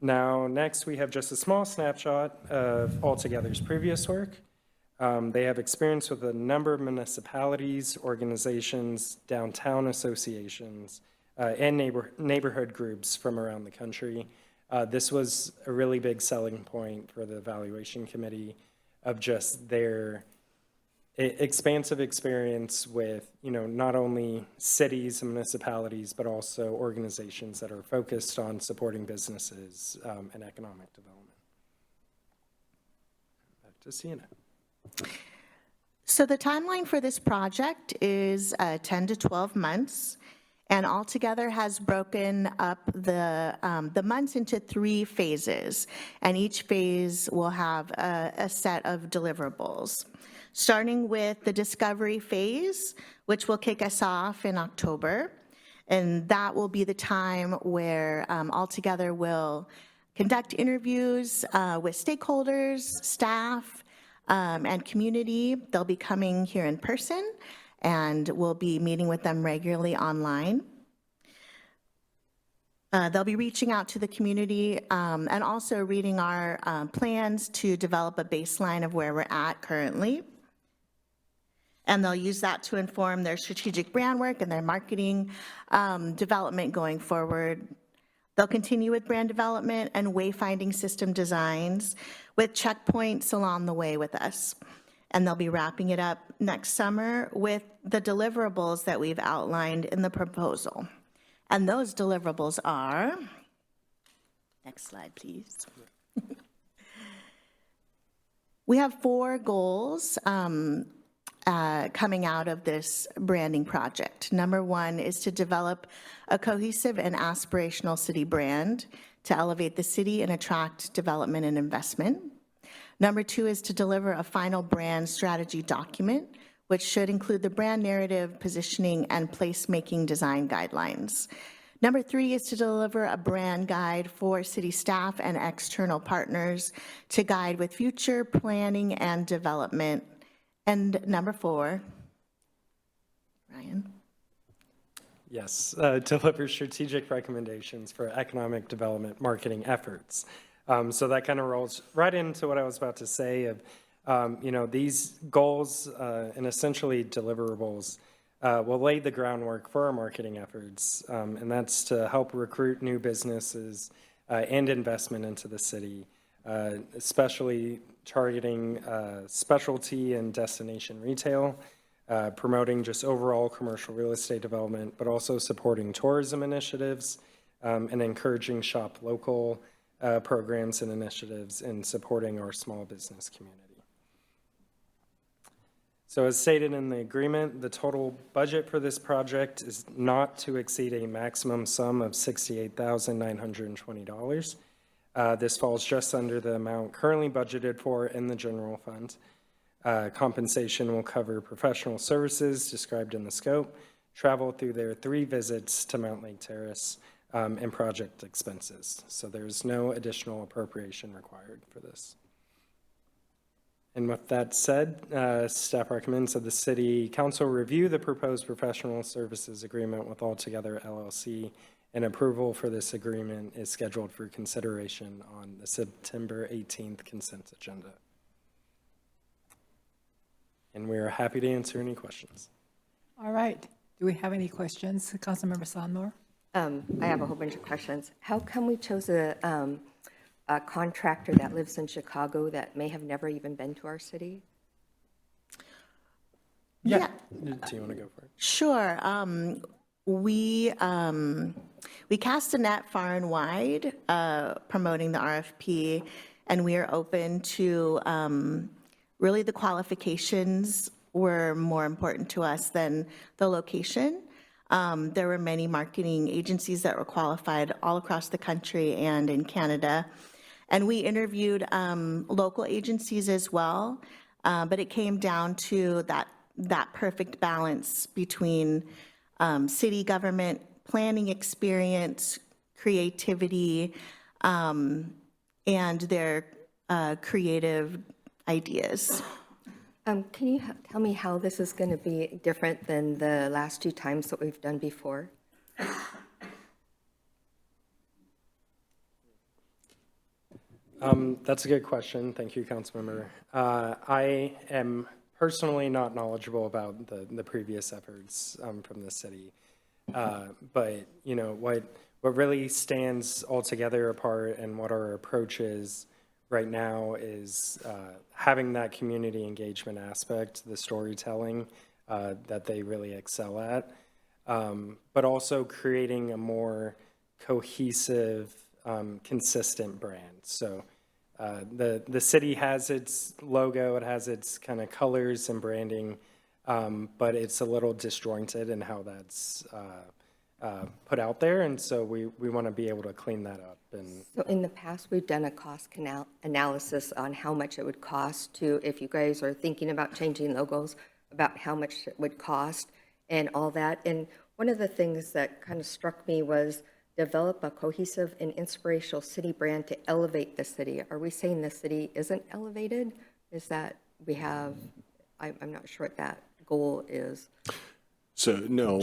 Now, next we have just a small snapshot of Altogether's previous work. They have experience with a number of municipalities, organizations, downtown associations, and neighborhood groups from around the country. This was a really big selling point for the evaluation committee of just their expansive experience with, not only cities and municipalities, but also organizations that are focused on supporting businesses and economic development. Back to Sienna. So the timeline for this project is 10 to 12 months. And altogether has broken up the months into 3 phases, and each phase will have a set of deliverables. Starting with the discovery phase, which will kick us off in October, and that will be the time where Altogether will conduct interviews with stakeholders, staff, and community. They'll be coming here in person, and we'll be meeting with them regularly online. They'll be reaching out to the community and also reading our plans to develop a baseline of where we're at currently. And they'll use that to inform their strategic brand work and their marketing development going forward. They'll continue with brand development and wayfinding system designs with checkpoints along the way with us. And they'll be wrapping it up next summer with the deliverables that we've outlined in the proposal. And those deliverables are, next slide, please. We have 4 goals coming out of this branding project. Number 1 is to develop a cohesive and aspirational city brand to elevate the city and attract development and investment. Number 2 is to deliver a final brand strategy document, which should include the brand narrative, positioning, and placemaking design guidelines. Number 3 is to deliver a brand guide for city staff and external partners to guide with future planning and development. And number 4, Ryan? Yes, deliver strategic recommendations for economic development marketing efforts. So that kind of rolls right into what I was about to say of, these goals and essentially deliverables will lay the groundwork for our marketing efforts, and that's to help recruit new businesses and investment into the city, especially targeting specialty and destination retail, promoting just overall commercial real estate development, but also supporting tourism initiatives and encouraging shop local programs and initiatives in supporting our small business community. So as stated in the agreement, the total budget for this project is not to exceed a maximum sum of $68,920. This falls just under the amount currently budgeted for in the general fund. Compensation will cover professional services described in the scope, travel through their 3 visits to Mountlake Terrace and project expenses. So there's no additional appropriation required for this. And with that said, staff recommends that the City Council review the proposed professional services agreement with Altogether LLC, and approval for this agreement is scheduled for consideration on the September 18th consent agenda. And we are happy to answer any questions. All right. Do we have any questions? Councilmember Sondor? I have a whole bunch of questions. How come we chose a contractor that lives in Chicago that may have never even been to our city? Yeah. Do you want to go for it? Sure. We cast a net far and wide promoting the RFP, and we are open to really the qualifications were more important to us than the location. There were many marketing agencies that were qualified all across the country and in Canada. And we interviewed local agencies as well, but it came down to that perfect balance between city government, planning experience, creativity, and their creative ideas. Can you tell me how this is going to be different than the last 2 times that we've done before? That's a good question. Thank you, Councilmember. I am personally not knowledgeable about the previous efforts from the city. But, you know, what really stands altogether apart and what our approach is right now is having that community engagement aspect, the storytelling that they really excel at, but also creating a more cohesive, consistent brand. So the city has its logo, it has its kind of colors and branding, but it's a little disjointed in how that's put out there, and so we want to be able to clean that up. And So in the past, we've done a cost analysis on how much it would cost to, if you guys are thinking about changing logos, about how much it would cost and all that. And one of the things that kind of struck me was develop a cohesive and inspirational city brand to elevate the city. Are we saying the city isn't elevated? Is that we have, I'm not sure what that goal is. So, no,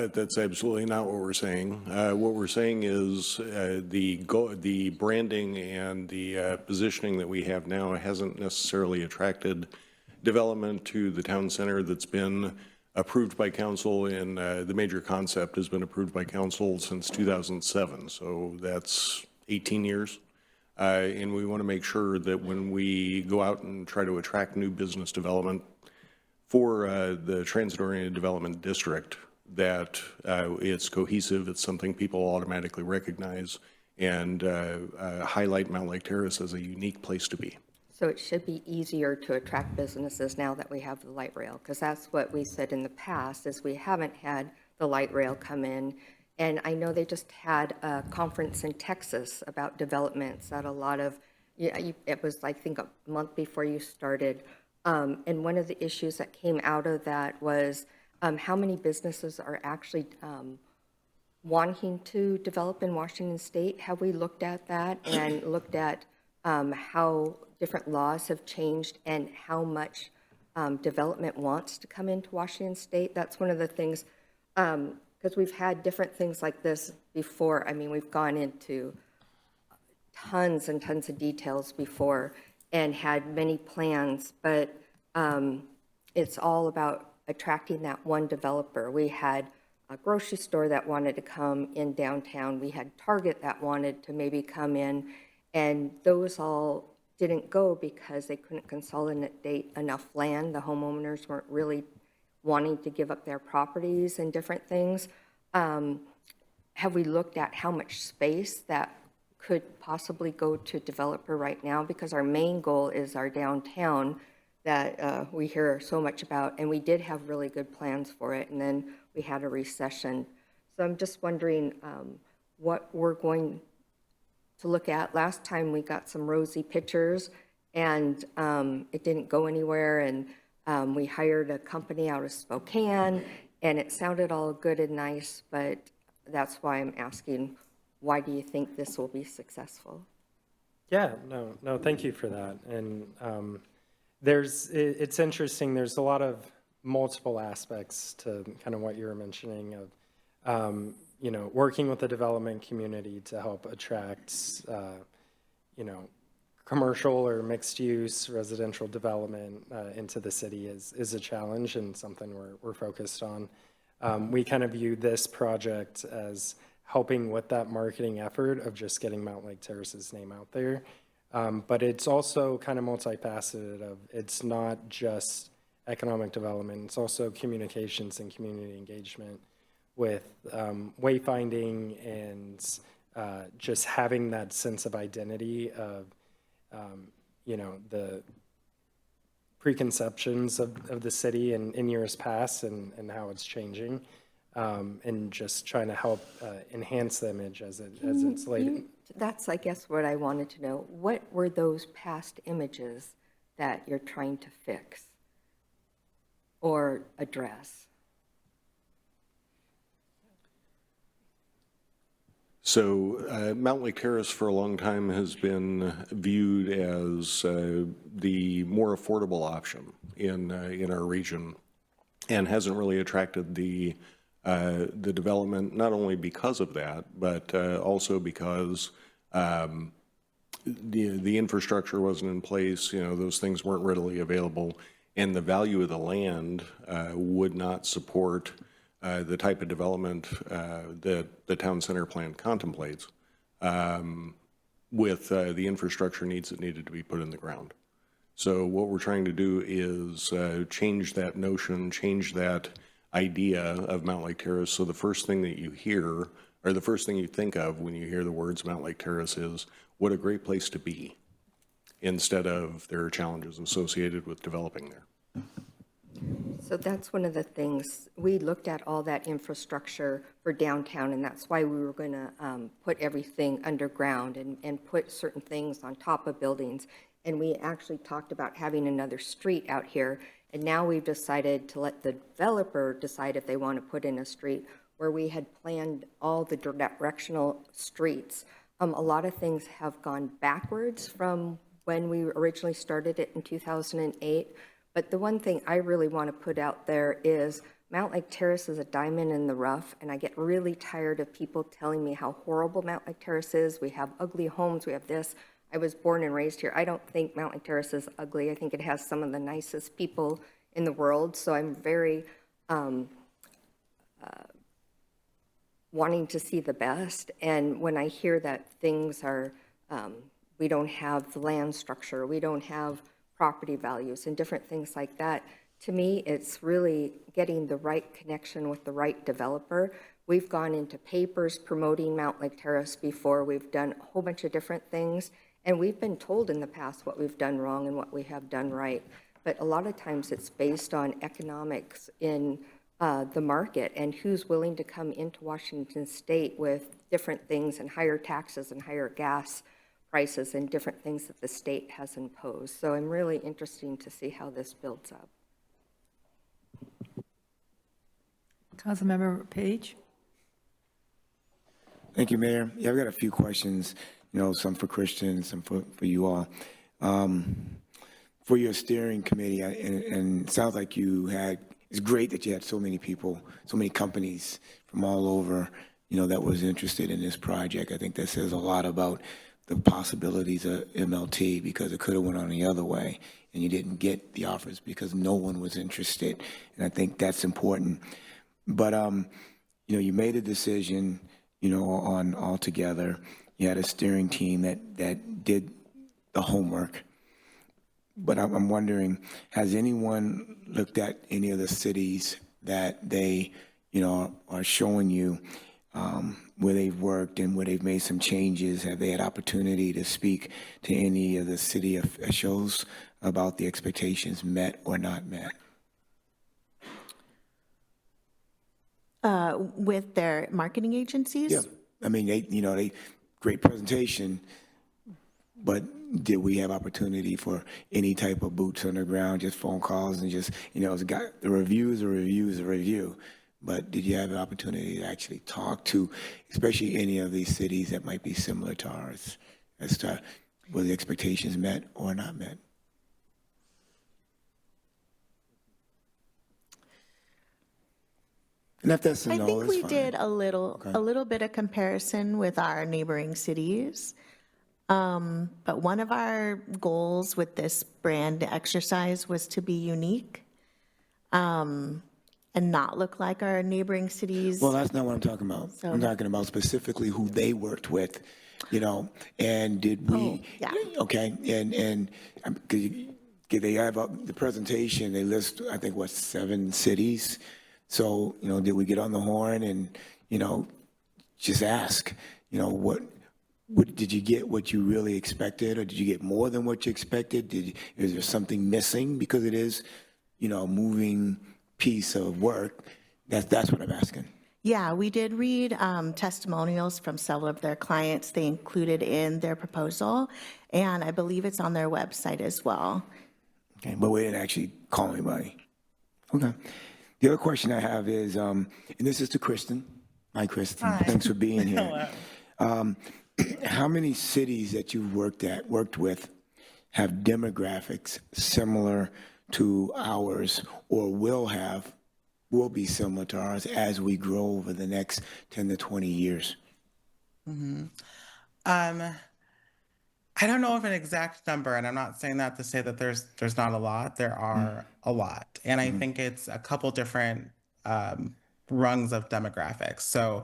that's absolutely not what we're saying. What we're saying is the branding and the positioning that we have now hasn't necessarily attracted development to the town center that's been approved by council, and the major concept has been approved by council since 2007. So that's 18 years. And we want to make sure that when we go out and try to attract new business development for the transit-oriented development district, that it's cohesive, it's something people automatically recognize, and highlight Mountlake Terrace as a unique place to be. So it should be easier to attract businesses now that we have the light rail, because that's what we said in the past, is we haven't had the light rail come in. And I know they just had a conference in Texas about developments that a lot of, it was, I think, a month before you started. And one of the issues that came out of that was how many businesses are actually wanting to develop in Washington State. Have we looked at that and looked at how different laws have changed and how much development wants to come into Washington State? That's one of the things, because we've had different things like this before. I mean, we've gone into tons and tons of details before and had many plans, but it's all about attracting that one developer. We had a grocery store that wanted to come in downtown. We had Target that wanted to maybe come in, and those all didn't go because they couldn't consolidate enough land. The homeowners weren't really wanting to give up their properties and different things. Have we looked at how much space that could possibly go to developer right now? Because our main goal is our downtown that we hear so much about, and we did have really good plans for it, and then we had a recession. So I'm just wondering what we're going to look at. Last time we got some rosy pictures, and it didn't go anywhere, and we hired a company out of Spokane, And it sounded all good and nice, but that's why I'm asking, why do you think this will be successful? Yeah, no, thank you for that. And it's interesting, there's a lot of multiple aspects to kind of what you were mentioning of, working with the development community to help attract, commercial or mixed use residential development into the city is a challenge and something we're focused on. We kind of view this project as helping with that marketing effort of just getting Mountlake Terrace's name out there. But it's also kind of multifaceted of, it's not just economic development, it's also communications and community engagement with wayfinding and just having that sense of identity of, the preconceptions of the city in years past and how it's changing, and just trying to help enhance the image as it's laid. That's, I guess, what I wanted to know. What were those past images that you're trying to fix or address? So Mountlake Terrace for a long time has been viewed as the more affordable option in our region, and hasn't really attracted the development, not only because of that, but also because the infrastructure wasn't in place. Those things weren't readily available, and the value of the land would not support the type of development that the town center plan contemplates with the infrastructure needs that needed to be put in the ground. So what we're trying to do is change that notion, change that idea of Mountlake Terrace. So the first thing that you hear, or the first thing you think of when you hear the words Mountlake Terrace, is what a great place to be, instead of there are challenges associated with developing there. So that's one of the things, we looked at all that infrastructure for downtown, and that's why we were going to put everything underground and put certain things on top of buildings. And we actually talked about having another street out here, and now we've decided to let the developer decide if they want to put in a street, where we had planned all the directional streets. A lot of things have gone backwards from when we originally started it in 2008. But the one thing I really want to put out there is Mountlake Terrace is a diamond in the rough, and I get really tired of people telling me how horrible Mountlake Terrace is. We have ugly homes, we have this. I was born and raised here. I don't think Mountlake Terrace is ugly. I think it has some of the nicest people in the world, so I'm very wanting to see the best. And when I hear that things are, we don't have the land structure, we don't have property values and different things like that, to me, it's really getting the right connection with the right developer. We've gone into papers promoting Mountlake Terrace before. We've done a whole bunch of different things, and we've been told in the past what we've done wrong and what we have done right. But a lot of times it's based on economics in the market and who's willing to come into Washington State with different things and higher taxes and higher gas prices and different things that the state has imposed. So I'm really interested to see how this builds up. Councilmember Page. Thank you, Mayor. Yeah, I've got a few questions, some for Christian, some for you all. For your steering committee, and it sounds like it's great that you had so many people, so many companies from all over, that was interested in this project. I think that says a lot about the possibilities of MLT, because it could have went on the other way and you didn't get the offers because no one was interested. And I think that's important. But, you made a decision, on altogether. You had a steering team that did the homework. But I'm wondering, has anyone looked at any of the cities that they, are showing you where they've worked and where they've made some changes? Have they had opportunity to speak to any of the city officials about the expectations met or not met? With their marketing agencies? Yeah, I mean, they great presentation, but did we have opportunity for any type of boots on the ground, just phone calls and just, it's got the review is a review is a review. but did you have the opportunity to actually talk to, especially any of these cities that might be similar to ours, as to were the expectations met or not met? And if that's a I no, think it's we fine. did a little bit of comparison with our neighboring cities. But one of our goals with this brand exercise was to be unique, and not look like our neighboring cities. Well, that's not what I'm talking about. I'm talking about specifically who they worked with, you know, and did we? yeah. Okay, and they have the presentation. They list, I think, what, 7 cities. So, you know, did we get on the horn and, you know, just ask, you know, what did you get what you really expected, or did you get more than what you expected? Is there something missing? Because it is, you know, a moving piece of work. That's what I'm asking. Yeah, we did read testimonials from several of their clients they included in their proposal, and I believe it's on their website as well. Okay, but we didn't actually call anybody. Okay. The other question I have is, and this is to Kristen. Hi, Kristen. Hi. Thanks for being here. Hello. How many cities that you've worked with have demographics similar to ours, or will be similar to ours as we grow over the next 10 to 20 years? I don't know of an exact number, and I'm not saying that to say that there's not a lot. There are a lot, and I think it's a couple different rungs of demographics. So,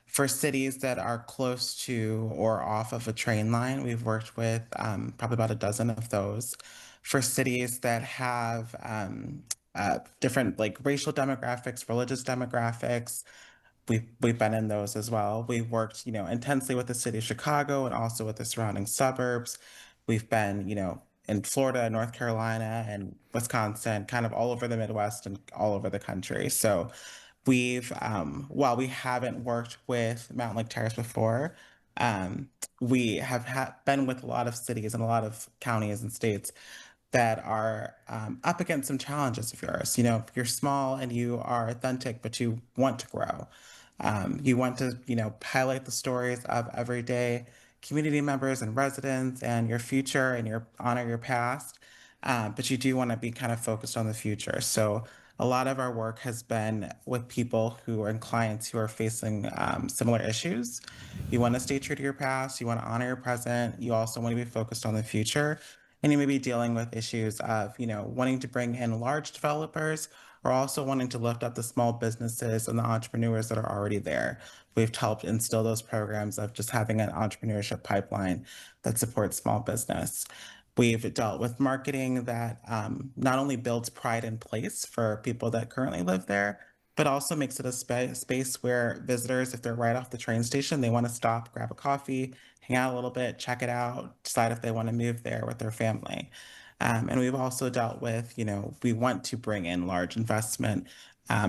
for cities that are close to or off of a train line, we've worked with probably about a dozen of those. For cities that have different like racial demographics, religious demographics, we've been in those as well. We've worked, you know, intensely with the city of Chicago and also with the surrounding suburbs. We've been, you know, in Florida, North Carolina, and Wisconsin, kind of all over the Midwest and all over the country. So we've, while we haven't worked with Mountlake Terrace before, we have been with a lot of cities and a lot of counties and states that are up against some challenges of yours. You know, you're small and you are authentic, but you want to grow. You want to, you know, highlight the stories of everyday community members and residents and your future and honor your past. But you do want to be kind of focused on the future. So a lot of our work has been with people and clients who are facing similar issues. You want to stay true to your past. You want to honor your present. You also want to be focused on the future. And you may be dealing with issues of, you know, wanting to bring in large developers or also wanting to lift up the small businesses and the entrepreneurs that are already there. We've helped instill those programs of just having an entrepreneurship pipeline that supports small business. We've dealt with marketing that not only builds pride in place for people that currently live there, but also makes it a space where visitors, if they're right off the train station, they want to stop, grab a coffee, hang out a little bit, check it out, decide if they want to move there with their family. And we've also dealt with, you know, we want to bring in large investment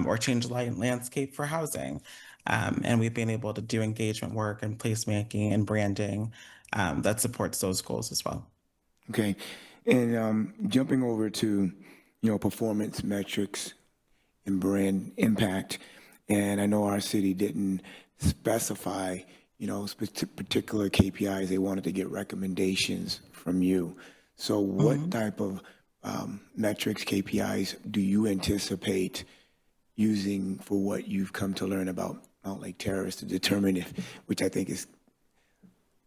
or change the landscape for housing. And we've been able to do engagement work and placemaking and branding that supports those goals as well. Okay. And jumping over to, you know, performance metrics and brand impact. And I know our city didn't specify, you know, particular KPIs. They wanted to get recommendations from you. So what type of metrics, KPIs do you anticipate using for what you've come to learn about Mountlake Terrace to determine which I think is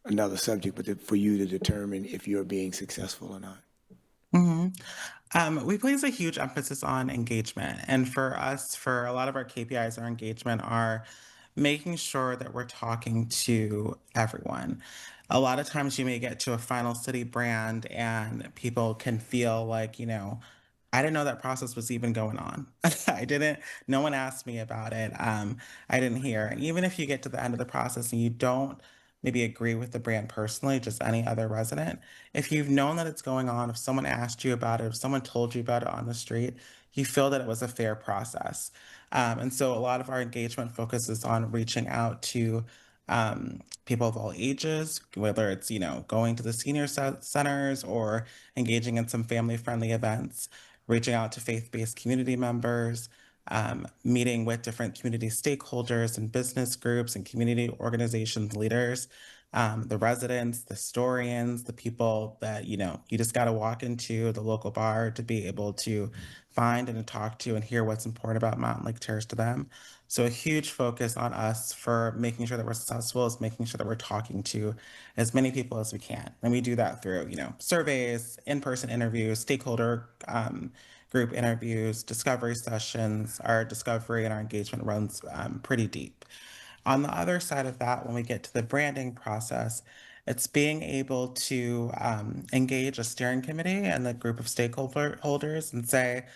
another subject, but for you to determine if you're being successful or not? We place a huge emphasis on engagement. And for us, for a lot of our KPIs, our engagement are making sure that we're talking to everyone. A lot of times you may get to a final city brand and people can feel like, you know, I didn't know that process was even going on. No one asked me about it. I didn't hear. And even if you get to the end of the process and you don't maybe agree with the brand personally, just any other resident, if you've known that it's going on, if someone asked you about it, if someone told you about it on the street, you feel that it was a fair process. And so a lot of our engagement focuses on reaching out to people of all ages, whether it's, you know, going to the senior centers or engaging in some family-friendly events, reaching out to faith-based community members, meeting with different community stakeholders and business groups and community organizations leaders, the residents, the historians, the people that, you just got to walk into the local bar to be able to find and to talk to and hear what's important about Mountlake Terrace to them. So a huge focus on us for making sure that we're successful is making sure that we're talking to as many people as we can. And we do that through, surveys, in-person interviews, stakeholder group interviews, discovery sessions. Our discovery and our engagement runs pretty deep. On the other side of that, when we get to the branding process, it's being able to engage a steering committee and the group of stakeholders and say,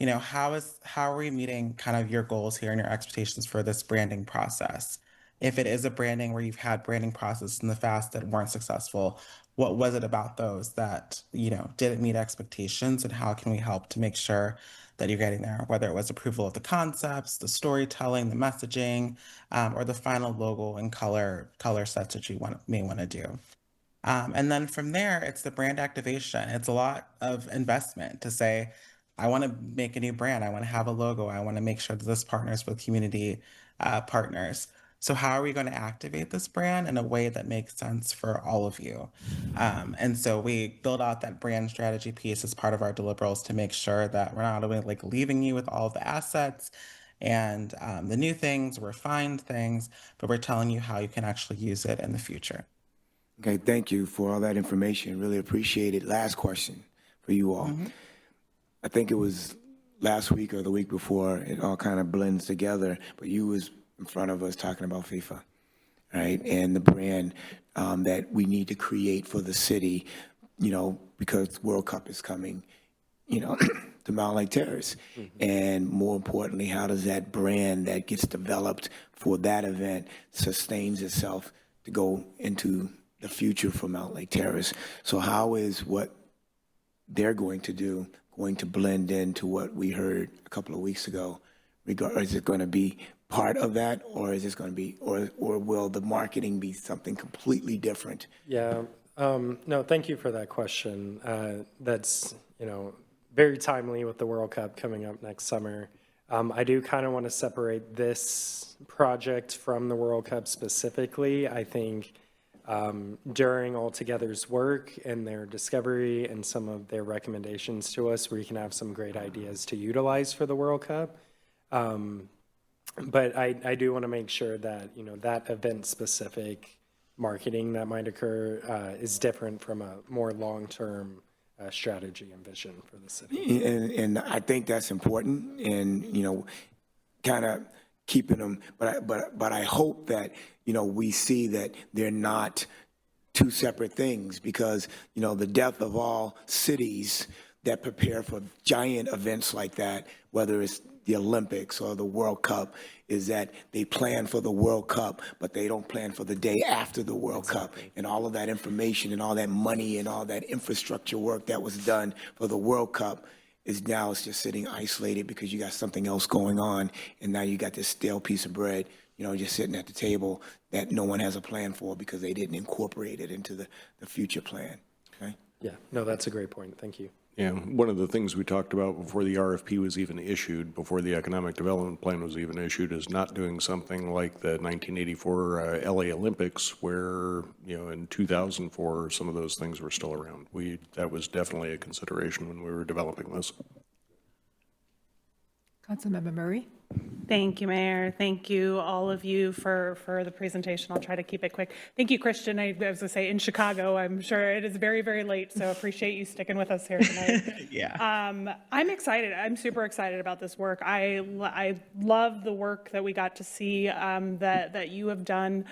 how are we meeting kind of your goals here and your expectations for this branding process? If it is a branding where you've had branding processes in the past that weren't successful, what was it about those that, didn't meet expectations, and how can we help to make sure that you're getting there, whether it was approval of the concepts, the storytelling, the messaging, or the final logo and color sets that you may want to do. And then from there, it's the brand activation. It's a lot of investment to say, I want to make a new brand. I want to have a logo. I want to make sure that this partners with community partners. So how are we going to activate this brand in a way that makes sense for all of you? And so we build out that brand strategy piece as part of our deliverables to make sure that we're not only leaving you with all of the assets and the new things, refined things, but we're telling you how you can actually use it in the future. Okay, thank you for all that information. Really appreciate it. Last question for you all. I think it was last week or the week before, it all kind of blends together, but you was in front of us talking about FIFA, right? And the brand that we need to create for the city, because World Cup is coming, to Mountlake Terrace. And more importantly, how does that brand that gets developed for that event sustains itself to go into the future for Mountlake Terrace? So how is what they're going to do going to blend into what we heard a couple of weeks ago? Is it going to be part of that, or is this going to be, or will the marketing be something completely different? Yeah, no, thank you for that question. That's, very timely with the World Cup coming up next summer. I do kind of want to separate this project from the World Cup specifically. I think during Altogether's work and their discovery and some of their recommendations to us, we can have some great ideas to utilize for the World Cup. But I do want to make sure that, that event-specific marketing that might occur is different from a more long-term strategy and vision for the city. And I think that's important, and, kind of keeping them, but I hope that, we see that they're not two separate things, because, the death of all cities that prepare for giant events like that, whether it's the Olympics or the World Cup, is that they plan for the World Cup, but they don't plan for the day after the World Cup. And all of that information and all that money and all that infrastructure work that was done for the World Cup is now it's just sitting isolated because you got something else going on. And now you got this stale piece of bread, just sitting at the table that no one has a plan for because they didn't incorporate it into the future plan. Okay? Yeah, no, that's a great point. Thank you. Yeah, one of the things we talked about before the RFP was even issued, before the economic development plan was even issued, is not doing something like the 1984 LA Olympics, where, in 2004, some of those things were still around. That was definitely a consideration when we were developing this. Councilmember Murray. Thank you, Mayor. Thank you, all of you, for the presentation. I'll try to keep it quick. Thank you, Christian. I was going to say, in Chicago, I'm sure it is very, very late, so appreciate you sticking with us here tonight. Yeah. I'm excited. I'm super excited about this work. I love the work that we got to see that you have done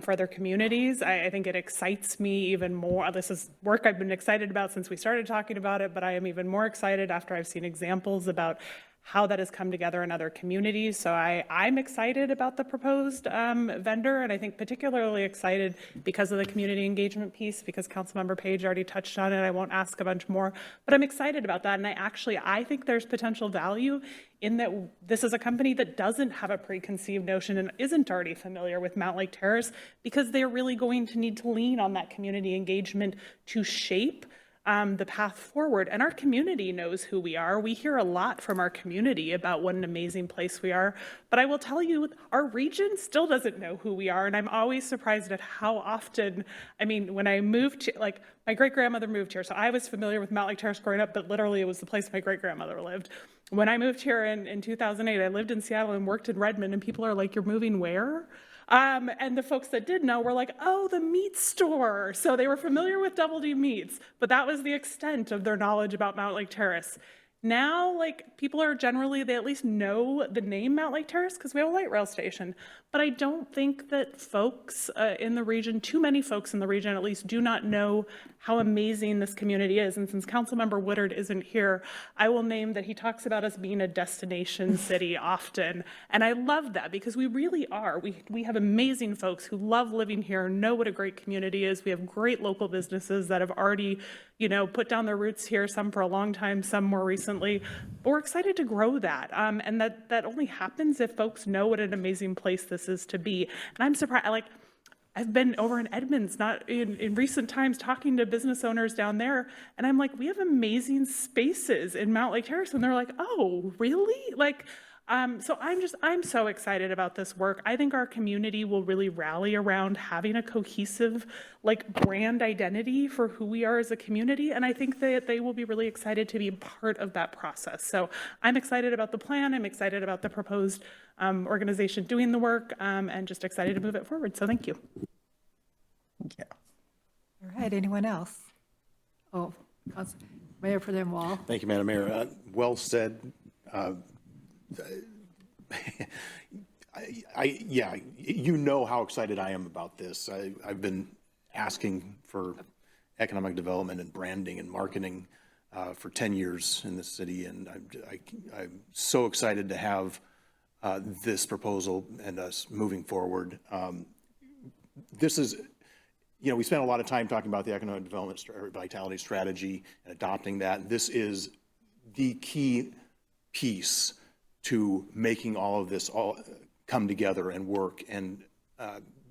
for other communities. I think it excites me even more. This is work I've been excited about since we started talking about it, but I am even more excited after I've seen examples about how that has come together in other communities. So I'm excited about the proposed vendor, and I think particularly excited because of the community engagement piece, because Councilmember Page already touched on it. I won't ask a bunch more, but I'm excited about that. And I think there's potential value in that this is a company that doesn't have a preconceived notion and isn't already familiar with Mountlake Terrace, because they're really going to need to lean on that community engagement to shape the path forward. And our community knows who we are. We hear a lot from our community about what an amazing place we are. But I will tell you, our region still doesn't know who we are. And I'm always surprised at how often, I mean, when I moved to, like, my great-grandmother moved here, so I was familiar with Mountlake Terrace growing up, but literally it was the place my great-grandmother lived. When I moved here in 2008, I lived in Seattle and worked in Redmond, and people are like, "You're moving where?" And the folks that did know were like, "Oh, the meat store." So they were familiar with Double D Meats, but that was the extent of their knowledge about Mountlake Terrace. Now, like, people are generally, they at least know the name Mountlake Terrace because we have a light rail station. But I don't think that folks in the region, too many folks in the region at least, do not know how amazing this community is. And since Councilmember Woodard isn't here, I will name that he talks about us being a destination city often. And I love that because we really are. We have amazing folks who love living here, know what a great community is. We have great local businesses that have already, you know, put down their roots here, some for a long time, some more recently. But we're excited to grow that. And that only happens if folks know what an amazing place this is to be. And I'm surprised, like, I've been over in Edmonds, not in recent times, talking to business owners down there, and I'm like, we have amazing spaces in Mountlake Terrace, and they're like, "Oh, really?" Like, so I'm so excited about this work. I think our community will really rally around having a cohesive, like, brand identity for who we are as a community, and I think that they will be really excited to be part of that process. So I'm excited about the plan. I'm excited about the proposed organization doing the work, and just excited to move it forward. So thank you. All right, anyone else? Oh, Mayor Pro Tem Wall. Thank you, Madam Mayor. Well said. Yeah, you know how excited I am about this. I've been asking for economic development and branding and marketing for 10 years in this city, and I'm so excited to have this proposal and us moving forward. This is, you know, we spent a lot of time talking about the economic development vitality strategy and adopting that. This is the key piece to making all of this all come together and work and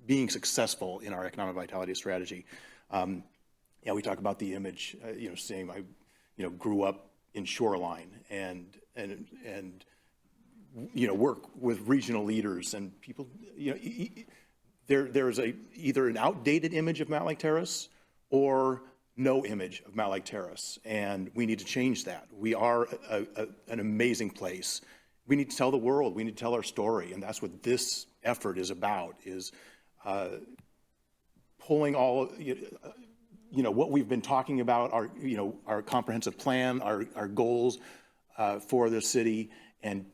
being successful in our economic vitality strategy. Yeah, we talk about the image, you know, saying I, you know, grew up in Shoreline and you know, work with regional leaders and people, you know, there's either an outdated image of Mountlake Terrace or no image of Mountlake Terrace, and we need to change that. We are an amazing place. We need to tell the world, we need to tell our story, and that's what this effort is about, is pulling all, you know, what we've been talking about, our, you know, our comprehensive plan, our goals for the city, and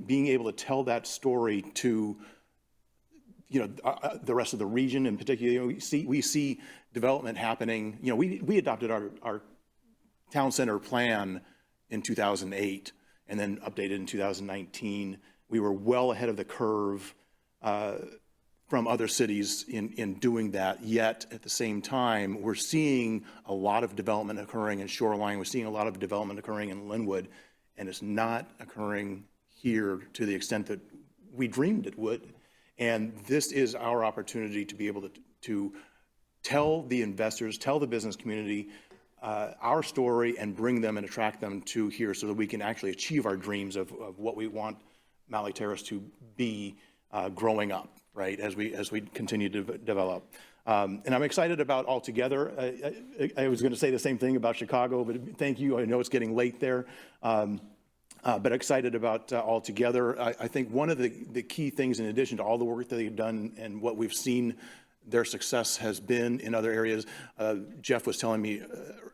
being able to tell that story to, you know, the rest of the region in particular. You know, we see development happening. You know, we adopted our town center plan in 2008 and then updated in 2019. We were well ahead of the curve from other cities in doing that. Yet at the same time, we're seeing a lot of development occurring in Shoreline. We're seeing a lot of development occurring in Linwood, and it's not occurring here to the extent that we dreamed it would. And this is our opportunity to be able to tell the investors, tell the business community our story and bring them and attract them to here so that we can actually achieve our dreams of what we want Mountlake Terrace to be growing up, right, as we continue to develop. And I'm excited about All Together. I was going to say the same thing about Chicago, but thank you. I know it's getting late there. But excited about All Together. I think one of the key things, in addition to all the work that they've done and what we've seen their success has been in other areas, Jeff was telling me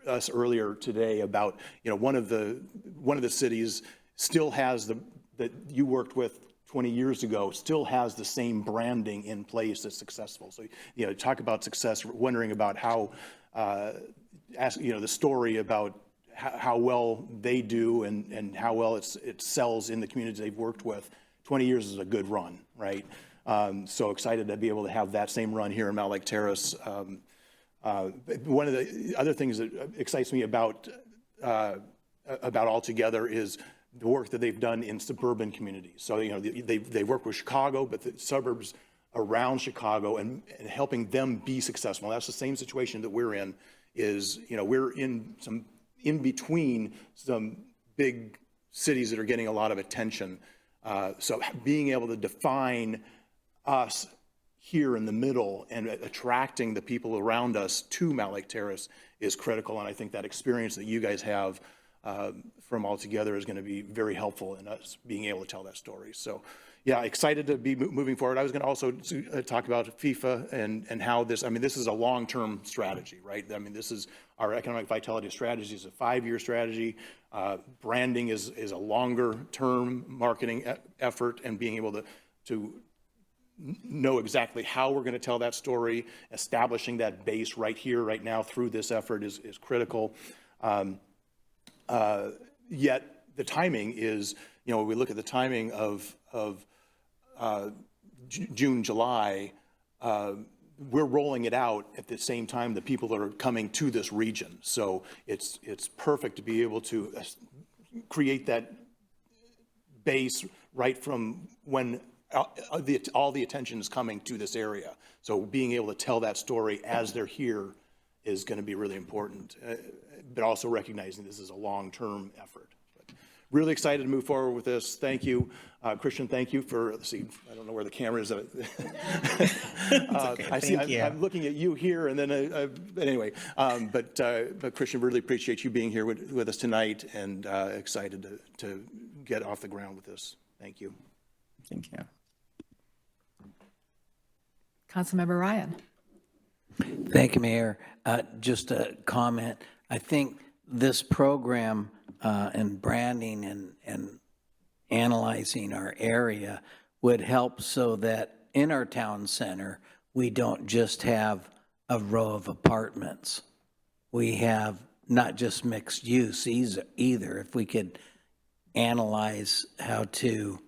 us earlier today about, you know, one of the cities still has that you worked with 20 years ago, still has the same branding in place that's successful. So, you know, talk about success, wondering about how, you know, the story about how well they do and how well it sells in the communities they've worked with. 20 years is a good run, right? So excited to be able to have that same run here in Mountlake Terrace. One of the other things that excites me about All Together is the work that they've done in suburban communities. So, you know, they work with Chicago, but the suburbs around Chicago and helping them be successful. That's the same situation that we're in is, we're in between some big cities that are getting a lot of attention. So being able to define us here in the middle and attracting the people around us to Mountlake Terrace is critical. And I think that experience that you guys have from all together is going to be very helpful in us being able to tell that story. So yeah, excited to be moving forward. I was going to also talk about FIFA and how this is a long-term strategy, right? This is our economic vitality strategy is a 5-year strategy. Branding is a longer-term marketing effort, and being able to know exactly how we're going to tell that story, establishing that base right here, right now through this effort is critical. Yet the timing is, when we look at the timing of June, July, we're rolling it out at the same time that people are coming to this region. So it's perfect to be able to create that base right from when all the attention is coming to this area. So being able to tell that story as they're here is going to be really important, but also recognizing this is a long-term effort. But really excited to move forward with this. Thank you. Christian, thank you for, let's see, I don't know where the camera is. Okay, I'm looking at you here, and then, but anyway, but Christian, really appreciate you being here with us tonight, and excited to get off the ground with this. Thank you. Thank you. Councilmember Ryan. Thank you, Mayor. Just a comment. I think this program and branding and analyzing our area would help so that in our town center, we don't just have a row of apartments. We have not just mixed use either. If we could analyze how to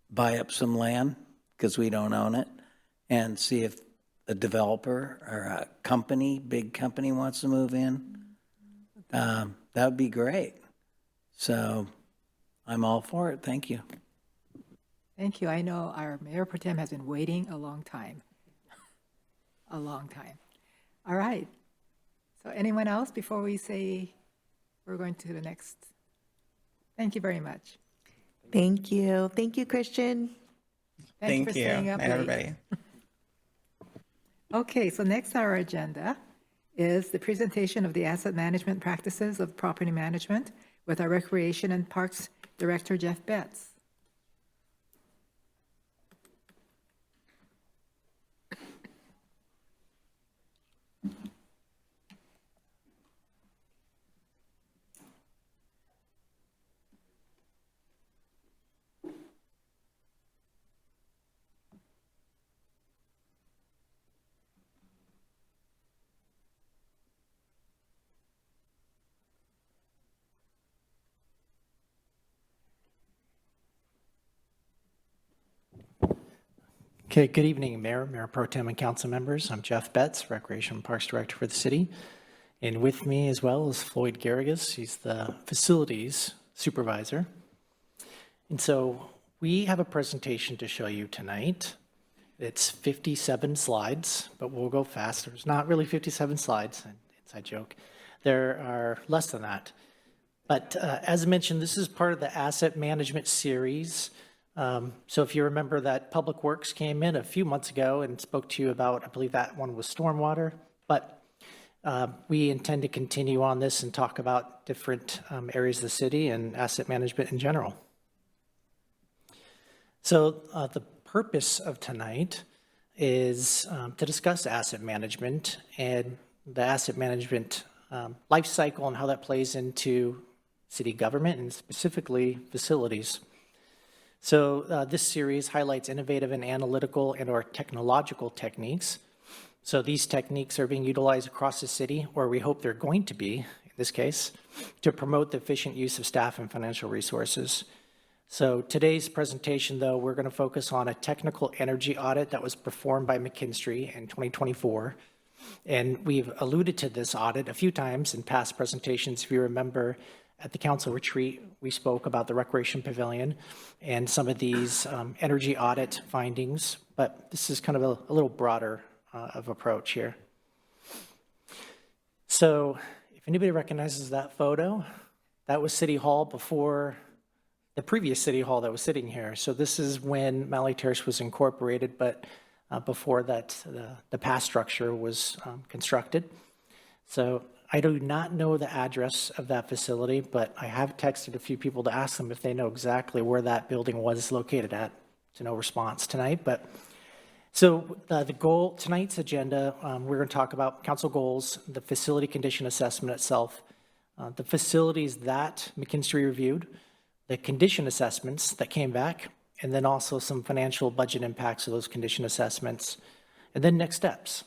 buy up some land, because we don't own it, and see if a developer or a company, big company wants to move in, that would be great. So I'm all for it. Thank you. Thank you. I know our Mayor Pro Tem has been waiting a long time. A long time. All right. So anyone else before we say we're going to the next? Thank you very much. Thank you. Thank you, Christian. Thank you for staying up and late. everybody. Okay, so next on our agenda is the presentation of the asset management practices of property management with our Recreation and Parks Director, Jeff Betts. Okay, good evening, Mayor Pro Tem, and council members. I'm Jeff Betts, Recreation and Parks Director for the city. And with me as well is Floyd Garrigus. He's the Facilities Supervisor. And so we have a presentation to show you tonight. It's 57 slides, but we'll go fast. There's not really 57 slides, inside joke. There are less than that. But as mentioned, this is part of the asset management series. So if you remember that Public Works came in a few months ago and spoke to you about, I believe that one was stormwater, but we intend to continue on this and talk about different areas of the city and asset management in general. So the purpose of tonight is to discuss asset management and the asset management life cycle and how that plays into city government and specifically facilities. So this series highlights innovative and analytical and or technological techniques. So these techniques are being utilized across the city, or we hope they're going to be, in this case, to promote the efficient use of staff and financial resources. So today's presentation, though, we're going to focus on a technical energy audit that was performed by McKinstry in 2024. And we've alluded to this audit a few times in past presentations. If you remember, at the council retreat, we spoke about the Recreation Pavilion and some of these energy audit findings, but this is kind of a little broader of approach here. So if anybody recognizes that photo, that was City Hall before the previous City Hall that was sitting here. So this is when Mountlake Terrace was incorporated, but before that, the past structure was constructed. So I do not know the address of that facility, but I have texted a few people to ask them if they know exactly where that building was located at. To no response tonight, but so the goal, tonight's agenda, we're going to talk about council goals, the facility condition assessment itself, the facilities that McKinstry reviewed, the condition assessments that came back, and then also some financial budget impacts of those condition assessments, and then next steps.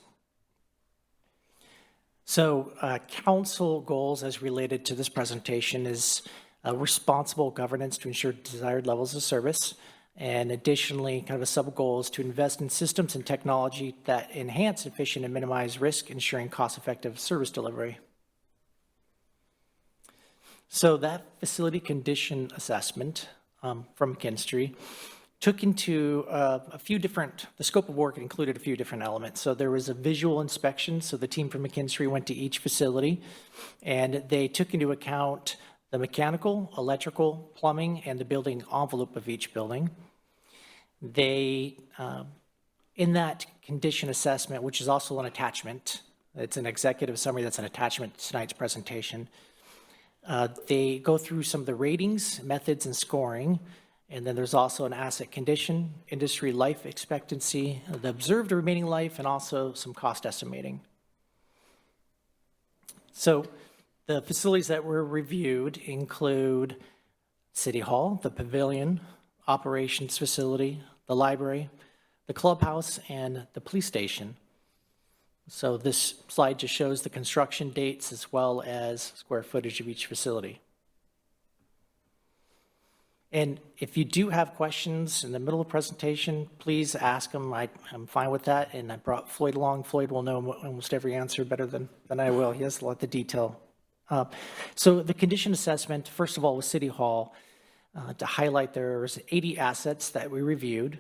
So council goals as related to this presentation is responsible governance to ensure desired levels of service. And additionally, kind of a sub-goal is to invest in systems and technology that enhance efficient and minimize risk, ensuring cost-effective service delivery. So that facility condition assessment from McKinstry took into a few different, the scope of work included a few different elements. So there was a visual inspection. So the team from McKinstry went to each facility and they took into account the mechanical, electrical, plumbing, and the building envelope of each building. They, in that condition assessment, which is also an attachment, it's an executive summary that's an attachment to tonight's presentation, they go through some of the ratings, methods, and scoring, and then there's also an asset condition, industry life expectancy, the observed remaining life, and also some cost estimating. So the facilities that were reviewed include City Hall, the Pavilion, Operations Facility, the library, the clubhouse, and the police station. So this slide just shows the construction dates as well as square footage of each facility. And if you do have questions in the middle of the presentation, please ask them. I'm fine with that. And I brought Floyd along. Floyd will know almost every answer better than I will. He has a lot of the detail. So the condition assessment, first of all, with City Hall, to highlight, there's 80 assets that we reviewed.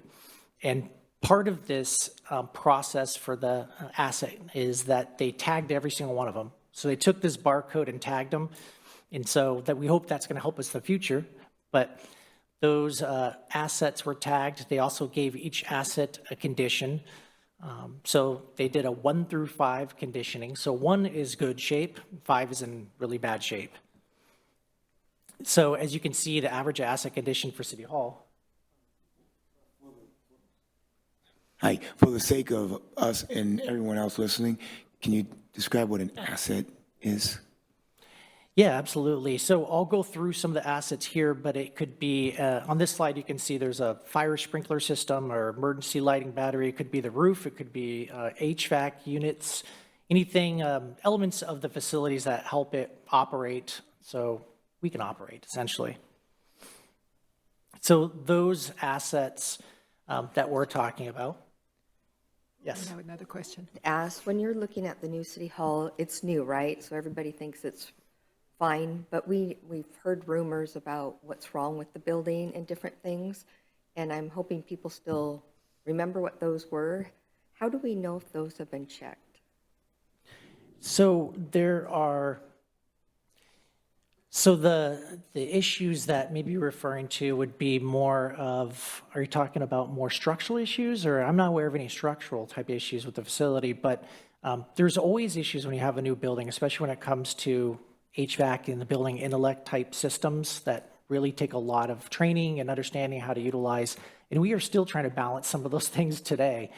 And part of this process for the asset is that they tagged every single one of them. So they took this barcode and tagged them. And so that we hope that's going to help us in the future. But those assets were tagged. They also gave each asset a condition. So they did a 1 through 5 conditioning. So 1 is good shape, 5 is in really bad shape. So as you can see, the average asset condition for City Hall. Hi, for the sake of us and everyone else listening, can you describe what an asset is? Yeah, absolutely. So I'll go through some of the assets here, but it could be, on this slide, you can see there's a fire sprinkler system or emergency lighting battery. It could be the roof. It could be HVAC units, anything, elements of the facilities that help it operate so we can operate, essentially. So those assets that we're talking about. Yes. I have another question. Ask, when you're looking at the new City Hall, it's new, right? So everybody thinks it's fine, but we've heard rumors about what's wrong with the building and different things, and I'm hoping people still remember what those were. How do we know if those have been checked? So there are, so the issues that maybe you're referring to would be more of, are you talking about more structural issues? Or I'm not aware of any structural type issues with the facility, but there's always issues when you have a new building, especially when it comes to HVAC in the building intellect type systems that really take a lot of training and understanding how to utilize. And we are still trying to balance some of those things today.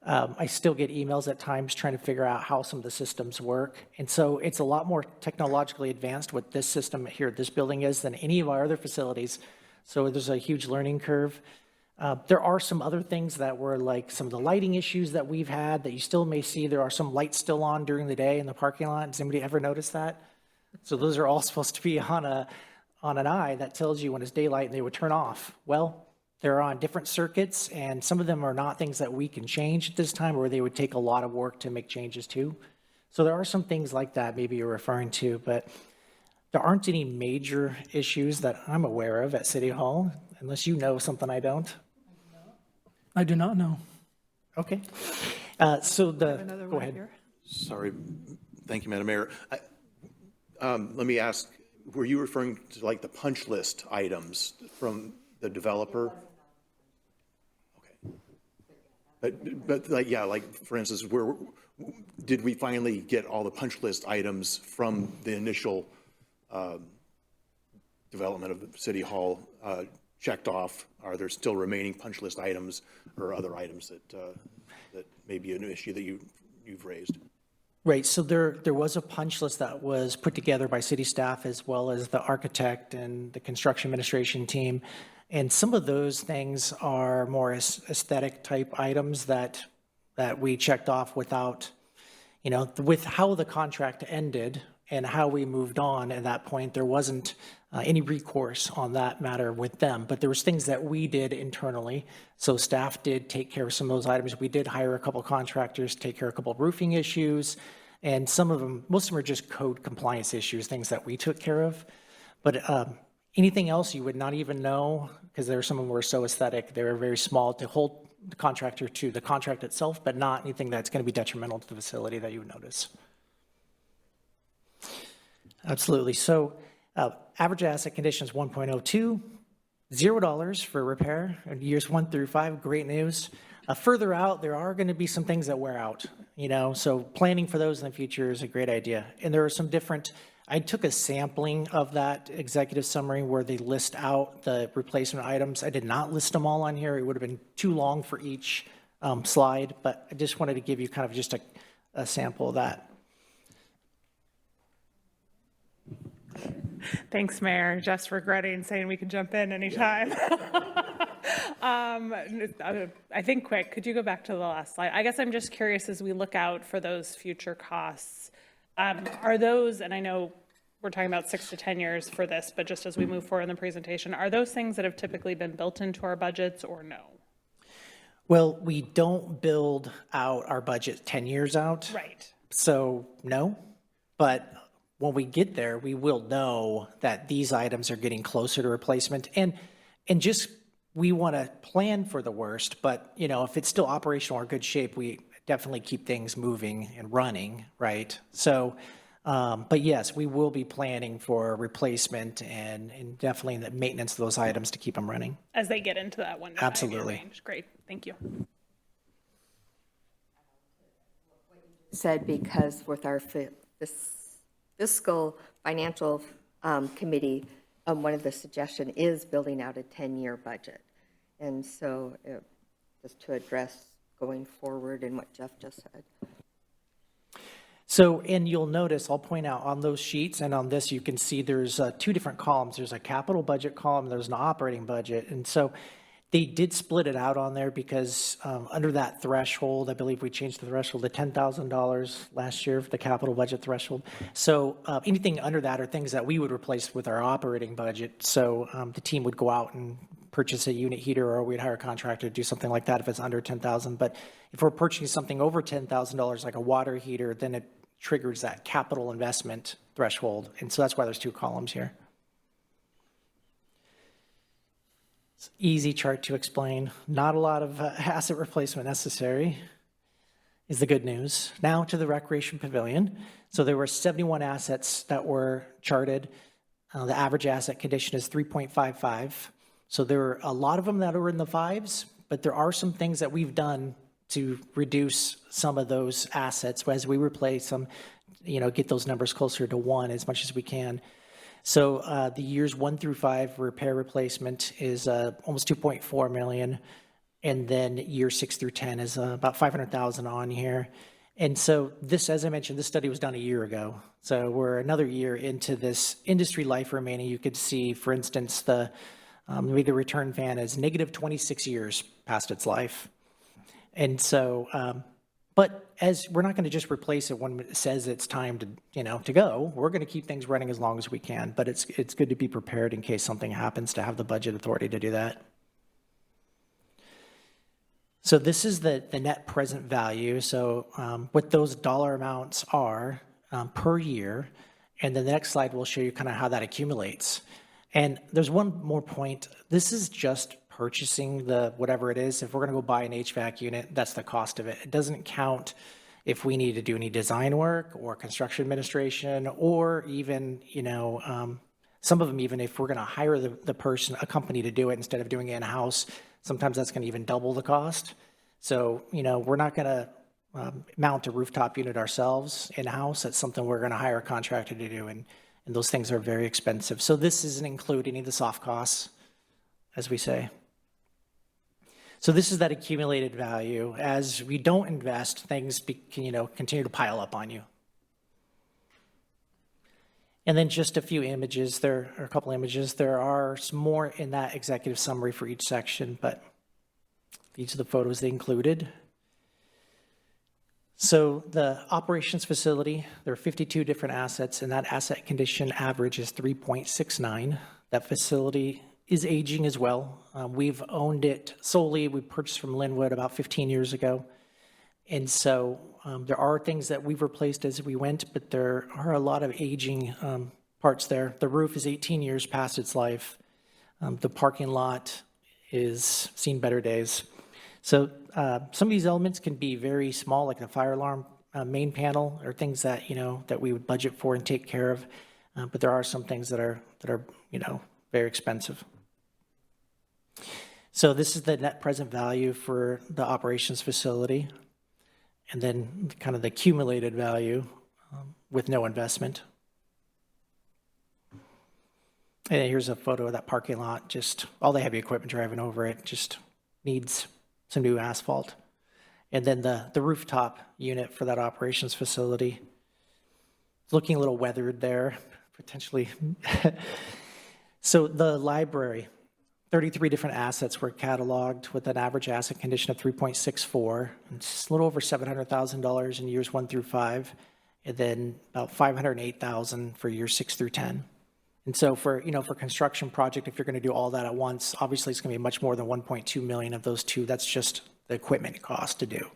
I still get emails at times trying to figure out how some of the systems work. And so it's a lot more technologically advanced what this system here at this building is than any of our other facilities. So there's a huge learning curve. There are some other things that were like some of the lighting issues that we've had that you still may see. There are some lights still on during the day in the parking lot. Has anybody ever noticed that? So those are all supposed to be on an eye that tells you when it's daylight and they would turn off. Well, they're on different circuits, and some of them are not things that we can change at this time, or they would take a lot of work to make changes to. So there are some things like that maybe you're referring to, but there aren't any major issues that I'm aware of at City Hall, unless you know something I don't. I do not know. Okay. So go ahead. Sorry, Thank you, Madam Mayor. Let me ask, were you referring to like the punch list items from the developer? Okay. But like, yeah, like for instance, did we finally get all the punch list items from the initial development of the City Hall checked off? Are there still remaining punch list items or other items that may be an issue that you've raised? Right, so there was a punch list that was put together by city staff as well as the architect and the construction administration team. And some of those things are more aesthetic type items that we checked off without, you know, with how the contract ended and how we moved on at that point, there wasn't any recourse on that matter with them. But there was things that we did internally. So staff did take care of some of those items. We did hire a couple contractors to take care of a couple of roofing issues. And some of them, most of them are just code compliance issues, things that we took care of. But anything else you would not even know, because there are some of them were so aesthetic, they were very small to hold the contractor to the contract itself, but not anything that's going to be detrimental to the facility that you would notice. Absolutely. So average asset condition is 1.02, $0 for repair in years 1 through 5. Great news. Further out, there are going to be some things that wear out, you know, so planning for those in the future is a great idea. And there are some different, I took a sampling of that executive summary where they list out the replacement items. I did not list them all on here. It would have been too long for each slide, but I just wanted to give you kind of just a sample of that. Thanks, Mayor. Just regretting saying we can jump in anytime. I think quick, could you go back to the last slide? I guess I'm just curious as we look out for those future costs, are those, and I know we're talking about 6 to 10 years for this, but just as we move forward in the presentation, are those things that have typically been built into our budgets or no? Well, we don't build out our budget 10 years out. Right. So no, but when we get there, we will know that these items are getting closer to replacement. And just, we want to plan for the worst, but you know, if it's still operational or good shape, we definitely keep things moving and running, right? So, but yes, we will be planning for replacement and definitely the maintenance of those items to keep them running. As they get into that 1 to 5 year Absolutely. range. Great, thank you. Said because with our fiscal financial committee, one of the suggestion is building out a 10-year budget. And so just to address going forward and what Jeff just said. So, and you'll notice, I'll point out on those sheets and on this, you can see there's 2 different columns. There's a capital budget column, there's an operating budget. And so they did split it out on there because under that threshold, I believe we changed the threshold to $10,000 last year for the capital budget threshold. So anything under that are things that we would replace with our operating budget. So the team would go out and purchase a unit heater, or we'd hire a contractor to do something like that if it's under $10,000. But if we're purchasing something over $10,000, like a water heater, then it triggers that capital investment threshold. And so that's why there's 2 columns here. It's an easy chart to explain. Not a lot of asset replacement necessary is the good news. Now to the recreation pavilion. So there were 71 assets that were charted. The average asset condition is 3.55. So there are a lot of them that are in the 5s, but there are some things that we've done to reduce some of those assets as we replace them, you know, get those numbers closer to 1 as much as we can. So the years 1 through 5 repair replacement is almost 2.4 million. And then year 6 through 10 is about 500,000 on here. And so this, as I mentioned, this study was done a year ago. So we're another year into this industry life remaining. You could see, for instance, the maybe the return fan is negative 26 years past its life. And so, but as we're not going to just replace it when it says it's time to, you know, to go, we're going to keep things running as long as we can. But it's good to be prepared in case something happens, to have the budget authority to do that. So this is the net present value. So what those dollar amounts are per year. And then the next slide will show you kind of how that accumulates. And there's one more point. This is just purchasing the whatever it is. If we're going to go buy an HVAC unit, that's the cost of it. It doesn't count if we need to do any design work or construction administration, or even, some of them, even if we're going to hire the person, a company to do it instead of doing it in-house, sometimes that's going to even double the cost. So, we're not going to mount a rooftop unit ourselves in-house. That's something we're going to hire a contractor to do, and those things are very expensive. So this doesn't include any of the soft costs, as we say. So this is that accumulated value. As we don't invest, things continue to pile up on you. And then just a few images. There are a couple images. There are some more in that executive summary for each section, but these are the photos they included. So the operations facility, there are 52 different assets, and that asset condition average is 3.69. That facility is aging as well. We've owned it solely. We purchased from Linwood about 15 years ago. And so there are things that we've replaced as we went, but there are a lot of aging parts there. The roof is 18 years past its life. The parking lot is seen better days. So some of these elements can be very small, like the fire alarm main panel, or things that, that we would budget for and take care of. But there are some things that are very expensive. So this is the net present value for the operations facility, and then kind of the accumulated value with no investment. And here's a photo of that parking lot, just all the heavy equipment driving over it, just needs some new asphalt. And then the rooftop unit for that operations facility, looking a little weathered there, potentially. So the library, 33 different assets were cataloged with an average asset condition of 3.64. It's a little over $700,000 in years 1 through 5, and then about $508,000 for years 6 through 10. And so for construction project, if you're going to do all that at once, obviously it's going to be much more than 1.2 million of those two. That's just the equipment cost to do.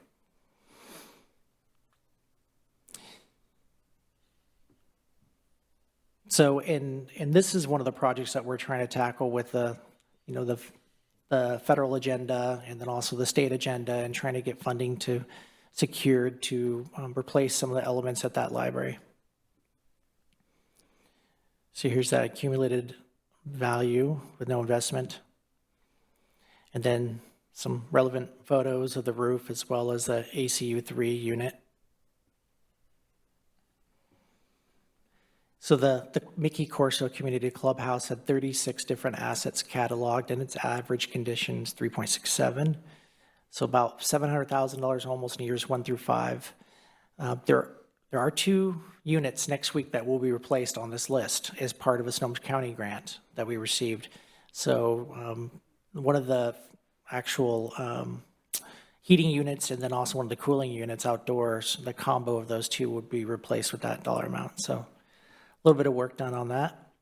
So, and this is one of the projects that we're trying to tackle with the federal agenda and then also the state agenda, and trying to get funding secured to replace some of the elements at that library. So here's that accumulated value with no investment. And then some relevant photos of the roof as well as the ACU3 unit. So the Mickey Corso Community Clubhouse had 36 different assets cataloged, and its average condition is 3.67. So about $700,000 almost in years 1 through 5. There are 2 units next week that will be replaced on this list as part of a Snohomish County grant that we received. So one of the actual heating units and then also one of the cooling units outdoors, the combo of those 2 would be replaced with that dollar amount. So a little bit of work done on that.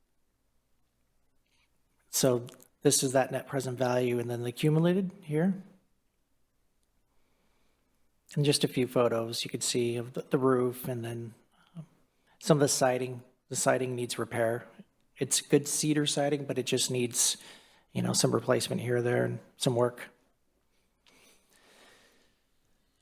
So this is that net present value, and then the accumulated here. And just a few photos you could see of the roof, and then some of the siding. The siding needs repair. It's good cedar siding, but it just needs, some replacement here or there and some work.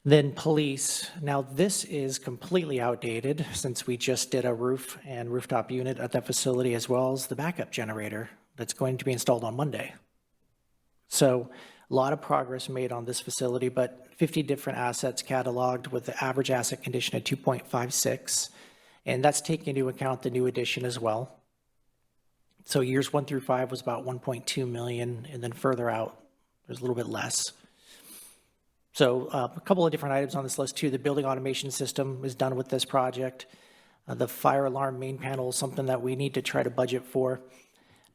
Then police. Now this is completely outdated since we just did a roof and rooftop unit at that facility, as well as the backup generator that's going to be installed on Monday. So a lot of progress made on this facility, but 50 different assets cataloged with the average asset condition at 2.56. And that's taking into account the new addition as well. So years 1 through 5 was about 1.2 million, and then further out, there's a little bit less. So a couple of different items on this list too. The building automation system is done with this project. The fire alarm main panel is something that we need to try to budget for.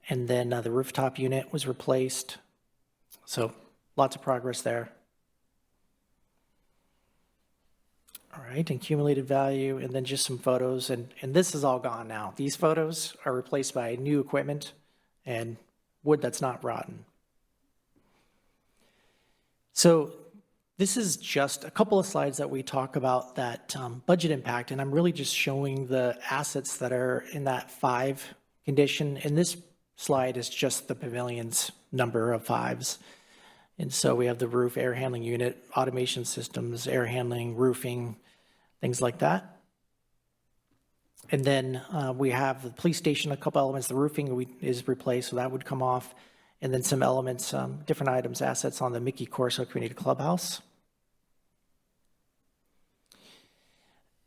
And then the rooftop unit was replaced. So lots of progress there. All right, accumulated value, and then just some photos. And this is all gone now. These photos are replaced by new equipment and wood that's not rotten. So this is just a couple of slides that we talk about that budget impact, and I'm really just showing the assets that are in that 5 condition. And this slide is just the pavilion's number of 5s. And so we have the roof, air handling unit, automation systems, air handling, roofing, things like that. And then we have the police station, a couple elements, the roofing is replaced, so that would come off. And then some elements, different items, assets on the Mickey Corso Community Clubhouse.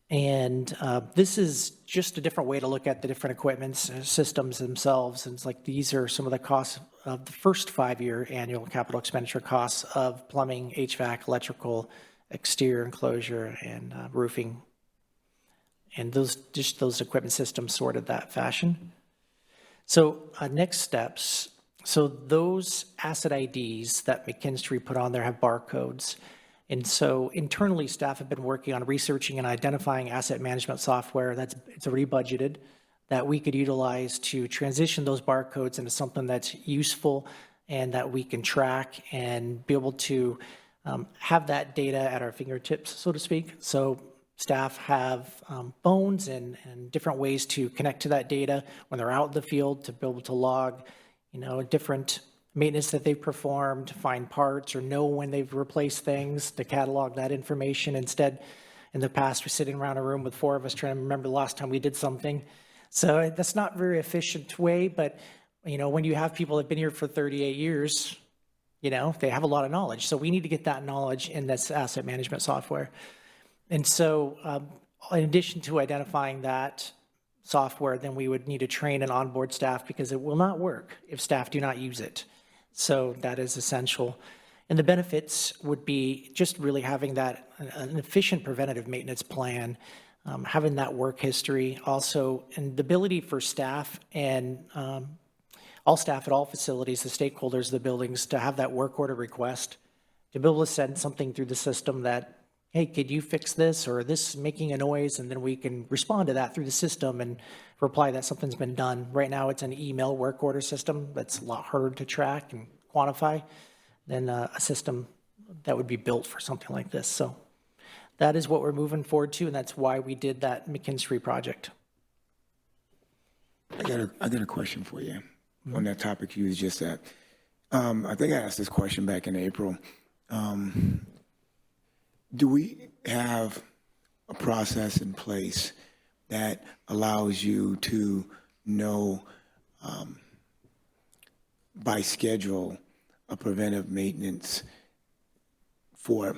And this is just a different way to look at the different equipment systems themselves. And it's like these are some of the costs of the first 5-year annual capital expenditure costs of plumbing, HVAC, electrical, exterior enclosure, and roofing. And those equipment systems sorted that fashion. So next steps. So those asset IDs that McKinstry put on there have barcodes. And so internally, staff have been working on researching and identifying asset management software it's already budgeted that we could utilize to transition those barcodes into something that's useful and that we can track and be able to have that data at our fingertips, so to speak. So staff have phones and different ways to connect to that data when they're out in the field to be able to log, different maintenance that they've performed, find parts, or know when they've replaced things, to catalog that information. Instead, in the past, we're sitting around a room with 4 of us trying to remember the last time we did something. So that's not a very efficient way, but when you have people that have been here for 38 years, they have a lot of knowledge. So we need to get that knowledge in this asset management software. And so in addition to identifying that software, then we would need to train and onboard staff because it will not work if staff do not use it. So that is essential. And the benefits would be just really having that an efficient preventative maintenance plan, having that work history also, and the ability for staff and all staff at all facilities, the stakeholders of the buildings, to have that work order request, to be able to send something through the system that, hey, could you fix this, or this is making a noise, and then we can respond to that through the system and reply that something's been done. Right now, it's an email work order system that's a lot harder to track and quantify than a system that would be built for something like this. So that is what we're moving forward to, and that's why we did that McKinstry project. I got a question for you on that topic you was just at. I think I asked this question back in April. Do we have a process in place that allows you to know by schedule a preventive maintenance for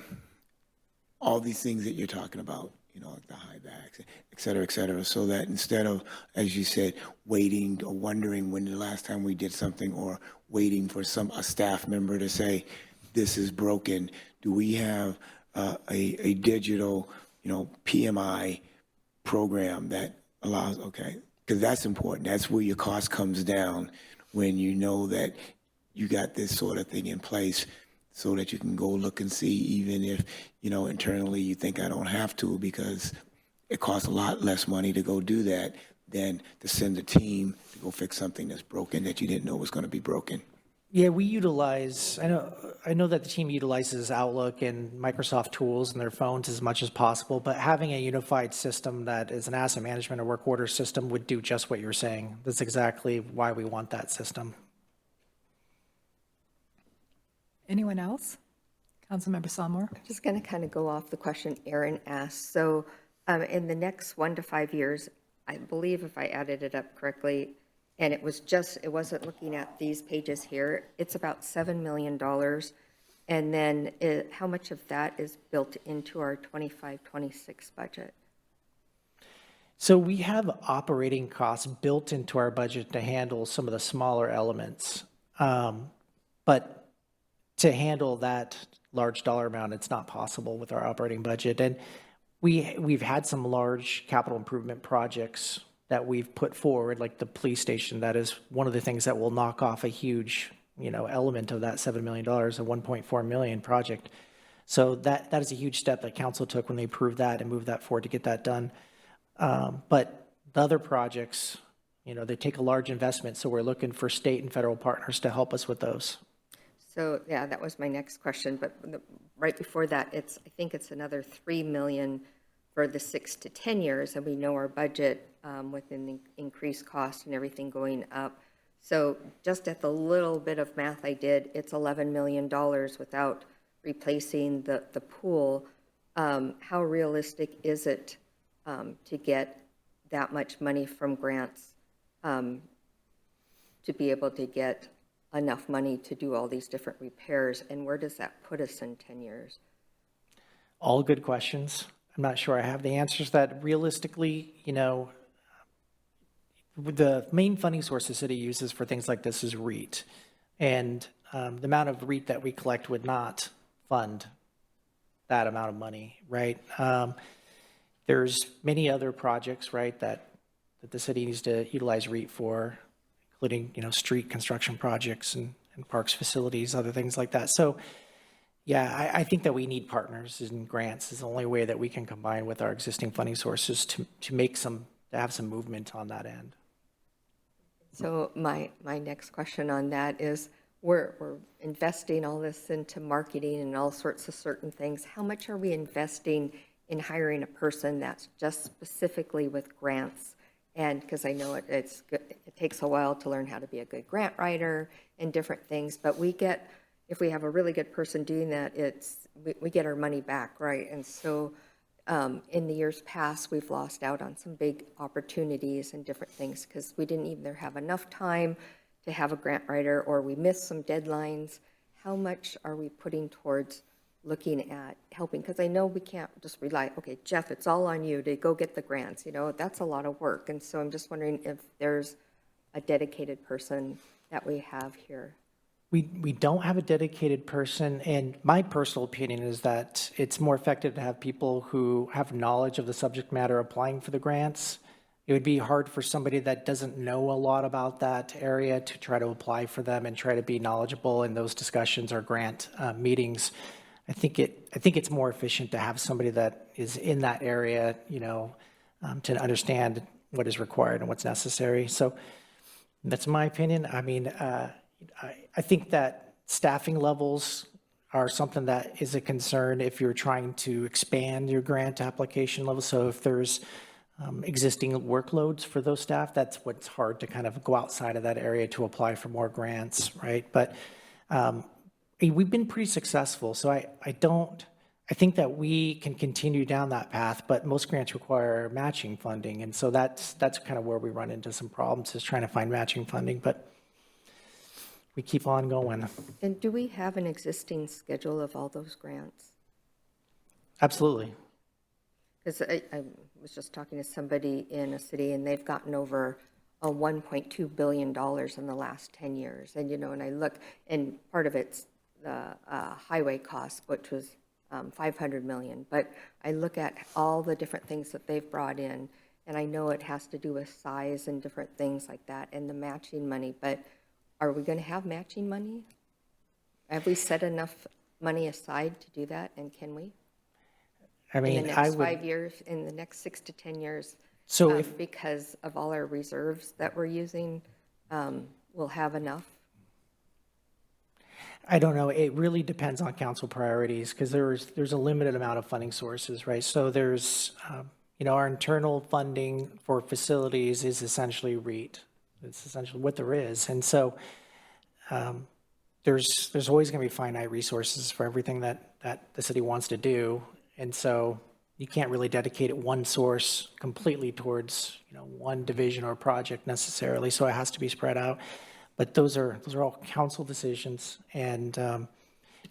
all these things that you're talking about, like the high backs, et cetera, so that instead of, as you said, waiting or wondering when the last time we did something, or waiting for a staff member to say, this is broken, do we have a digital, PMI program that allows, because that's important. That's where your cost comes down, when you know that you got this sort of thing in place, so that you can go look and see, even if, internally you think I don't have to, because it costs a lot less money to go do that than to send a team to go fix something that's broken that you didn't know was going to be broken. Yeah, we utilize, I know that the team utilizes Outlook and Microsoft tools and their phones as much as possible, but having a unified system that is an asset management or work order system would do just what you're saying. That's exactly why we want that system. Anyone else? Councilmember Salmore? I'm just going to kind of go off the question Aaron asked. So in the next 1 to 5 years, I believe if I added it up correctly, and it wasn't looking at these pages here, it's about $7 million. And then how much of that is built into our 25-26 budget? So we have operating costs built into our budget to handle some of the smaller elements. But to handle that large dollar amount, it's not possible with our operating budget. And we've had some large capital improvement projects that we've put forward, like the police station. That is one of the things that will knock off a huge, element of that $7 million, a $1.4 million project. So that is a huge step that council took when they approved that and moved that forward to get that done. But the other projects, they take a large investment. So we're looking for state and federal partners to help us with those. So yeah, that was my next question. But right before that, I think it's another $3 million for the 6 to 10 years, and we know our budget within the increased cost and everything going up. So just at the little bit of math I did, it's $11 million without replacing the pool. how realistic is it to get that much money from grants to be able to get enough money to do all these different repairs? And where does that put us in 10 years? All good questions. I'm not sure I have the answers to that. Realistically, the main funding source the city uses for things like this is REIT. And the amount of REIT that we collect would not fund that amount of money, right? There's many other projects, right, that the city needs to utilize REIT for, including, street construction projects and parks facilities, other things like that. So, yeah, I think that we need partners, and grants is the only way that we can combine with our existing funding sources to have some movement on that end. So my next question on that is, we're investing all this into marketing and all sorts of certain things. How much are we investing in hiring a person that's just specifically with grants? And because I know it takes a while to learn how to be a good grant writer and different things, but if we have a really good person doing that, we get our money back, right? And so in the years past, we've lost out on some big opportunities and different things because we didn't either have enough time to have a grant writer, or we missed some deadlines. How much are we putting towards looking at helping? Because I know we can't just rely, okay, Jeff, it's all on you to go get the grants. That's a lot of work. And so I'm just wondering if there's a dedicated person that we have here. We don't have a dedicated person, and my personal opinion is that it's more effective to have people who have knowledge of the subject matter applying for the grants. It would be hard for somebody that doesn't know a lot about that area to try to apply for them and try to be knowledgeable in those discussions or grant meetings. I think it's more efficient to have somebody that is in that area, to understand what is required and what's necessary. So that's my opinion. I mean, I think that staffing levels are something that is a concern if you're trying to expand your grant application level. So if there's existing workloads for those staff, that's what's hard to kind of go outside of that area to apply for more grants, right? But we've been pretty successful. So I think that we can continue down that path, but most grants require matching funding. And so that's kind of where we run into some problems, is trying to find matching funding. But we keep on going. And do we have an existing schedule of all those grants? Absolutely. Because I was just talking to somebody in a city, and they've gotten over $1.2 billion in the last 10 years. And, and I look, and part of it's the highway costs, which was $500 million. But I look at all the different things that they've brought in, and I know it has to do with size and different things like that and the matching money. But are we going to have matching money? Have we set enough money aside to do that, and can we? I mean, in the next 5 years, in the next 6 to 10 years, so because of all our reserves that we're using, we'll have enough? I don't know. It really depends on council priorities, because there's a limited amount of funding sources, right? So there's, our internal funding for facilities is essentially REIT. It's essentially what there is. And so there's always going to be finite resources for everything that the city wants to do. And so you can't really dedicate one source completely towards, one division or project necessarily. So it has to be spread out. But those are all council decisions. And,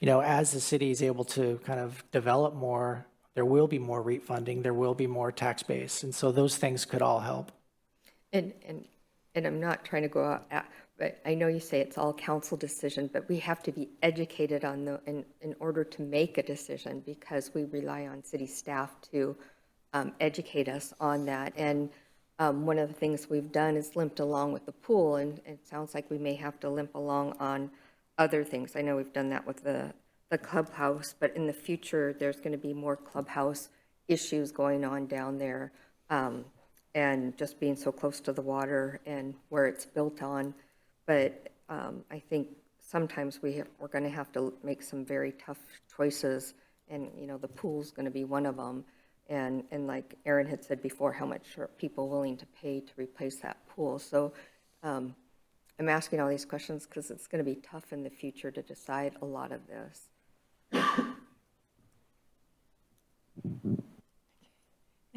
as the city is able to kind of develop more, there will be more REIT funding, there will be more tax base. And so those things could all help. And I'm not trying to go out, but I know you say it's all council decision, but we have to be educated on in order to make a decision, because we rely on city staff to educate us on that. And one of the things we've done is limped along with the pool, and it sounds like we may have to limp along on other things. I know we've done that with the clubhouse, but in the future, there's going to be more clubhouse issues going on down there. And just being so close to the water and where it's built on. But I think sometimes we're going to have to make some very tough choices, and the pool's going to be one of them. And like Aaron had said before, how much are people willing to pay to replace that pool? So I'm asking all these questions because it's going to be tough in the future to decide a lot of this.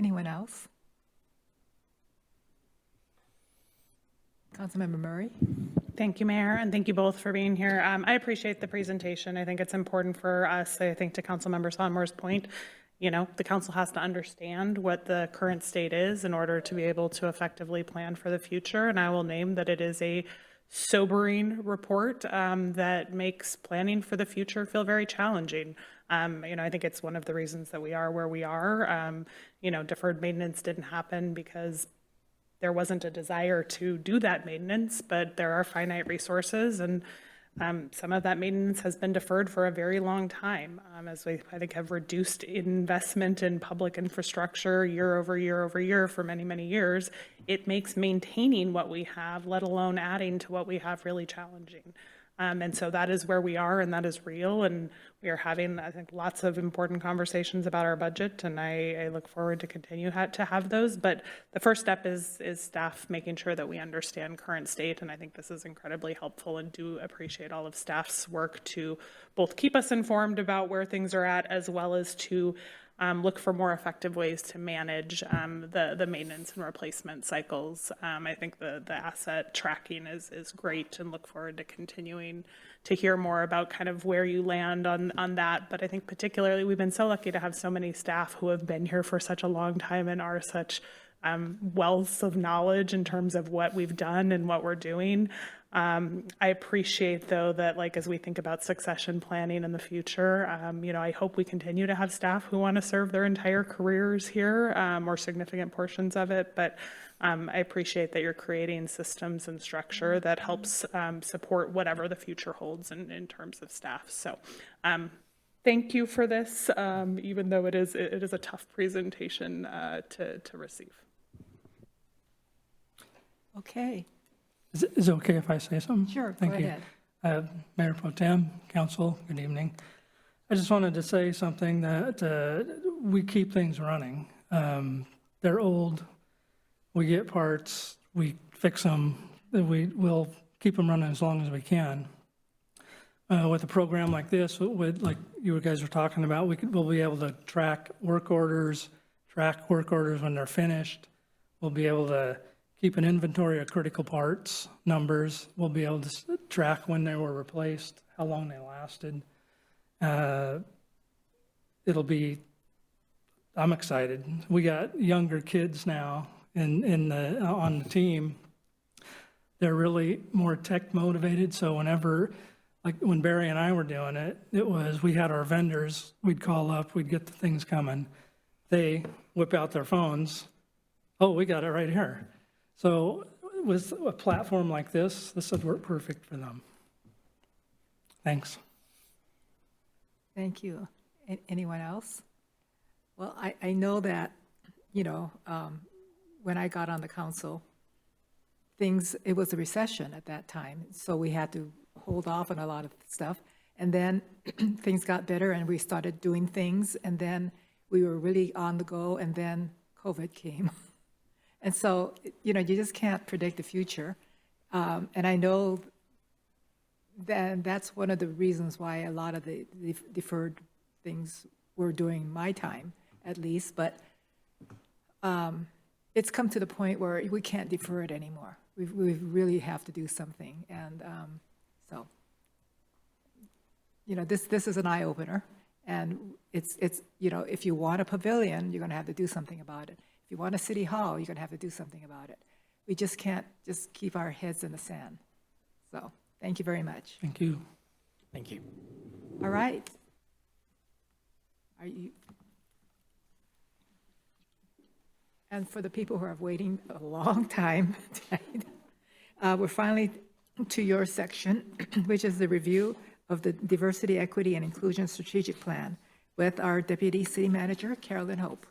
Anyone else? Councilmember Murray? Thank you, Mayor, and thank you both for being here. I appreciate the presentation. I think it's important for us, I think to Councilmember Sonmore's point, the council has to understand what the current state is in order to be able to effectively plan for the future. And I will name that it is a sobering report that makes planning for the future feel very challenging. I think it's one of the reasons that we are where we are. Deferred maintenance didn't happen because there wasn't a desire to do that maintenance, but there are finite resources, and some of that maintenance has been deferred for a very long time, as we, I think, have reduced investment in public infrastructure year over year over year for many, many years. It makes maintaining what we have, let alone adding to what we have, really challenging. And so that is where we are, and that is real. And we are having, I think, lots of important conversations about our budget, and I look forward to continue to have those. But the first step is staff making sure that we understand current state, and I think this is incredibly helpful, and do appreciate all of staff's work to both keep us informed about where things are at, as well as to look for more effective ways to manage the maintenance and replacement cycles. I think the asset tracking is great, and look forward to continuing to hear more about kind of where you land on that. But I think particularly we've been so lucky to have so many staff who have been here for such a long time and are such wealths of knowledge in terms of what we've done and what we're doing. I appreciate, though, that as we think about succession planning in the future, I hope we continue to have staff who want to serve their entire careers here, or significant portions of it. But I appreciate that you're creating systems and structure that helps support whatever the future holds in terms of staff. So thank you for this, even though it is a tough presentation to receive. Okay. Is it okay if I say something? Sure, Thank go you. ahead. Mayor Pro Tem, Council, good evening. I just wanted to say something that we keep things running. They're old. We get parts. We fix them. We'll keep them running as long as we can. With a program like this, like you guys were talking about, we'll be able to track work orders when they're finished. We'll be able to keep an inventory of critical parts, numbers. We'll be able to track when they were replaced, how long they lasted. I'm excited. We got younger kids now on the team. They're really more tech motivated. So whenever, like when Barry and I were doing it, we had our vendors, we'd call up, we'd get the things coming. They whip out their phones. Oh, we got it right here. So with a platform like this would work perfect for them. Thanks. Thank you. Anyone else? Well, I know that, when I got on the council, it was a recession at that time. So we had to hold off on a lot of stuff. And then things got better and we started doing things. And then we were really on the go. And then COVID came. And so, you just can't predict the future. And I know that that's one of the reasons why a lot of the deferred things were during my time, at least. But it's come to the point where we can't defer it anymore. We really have to do something. And so, this is an eye-opener. And it's if you want a pavilion, you're going to have to do something about it. If you want a city hall, you're going to have to do something about it. We just can't just keep our heads in the sand. So thank you very much. Thank you. Thank you. All right. And for the people who are waiting a long time, we're finally to your section, which is the review of the Diversity, Equity, and Inclusion Strategic Plan with our Deputy City Manager, Carolyn Hope.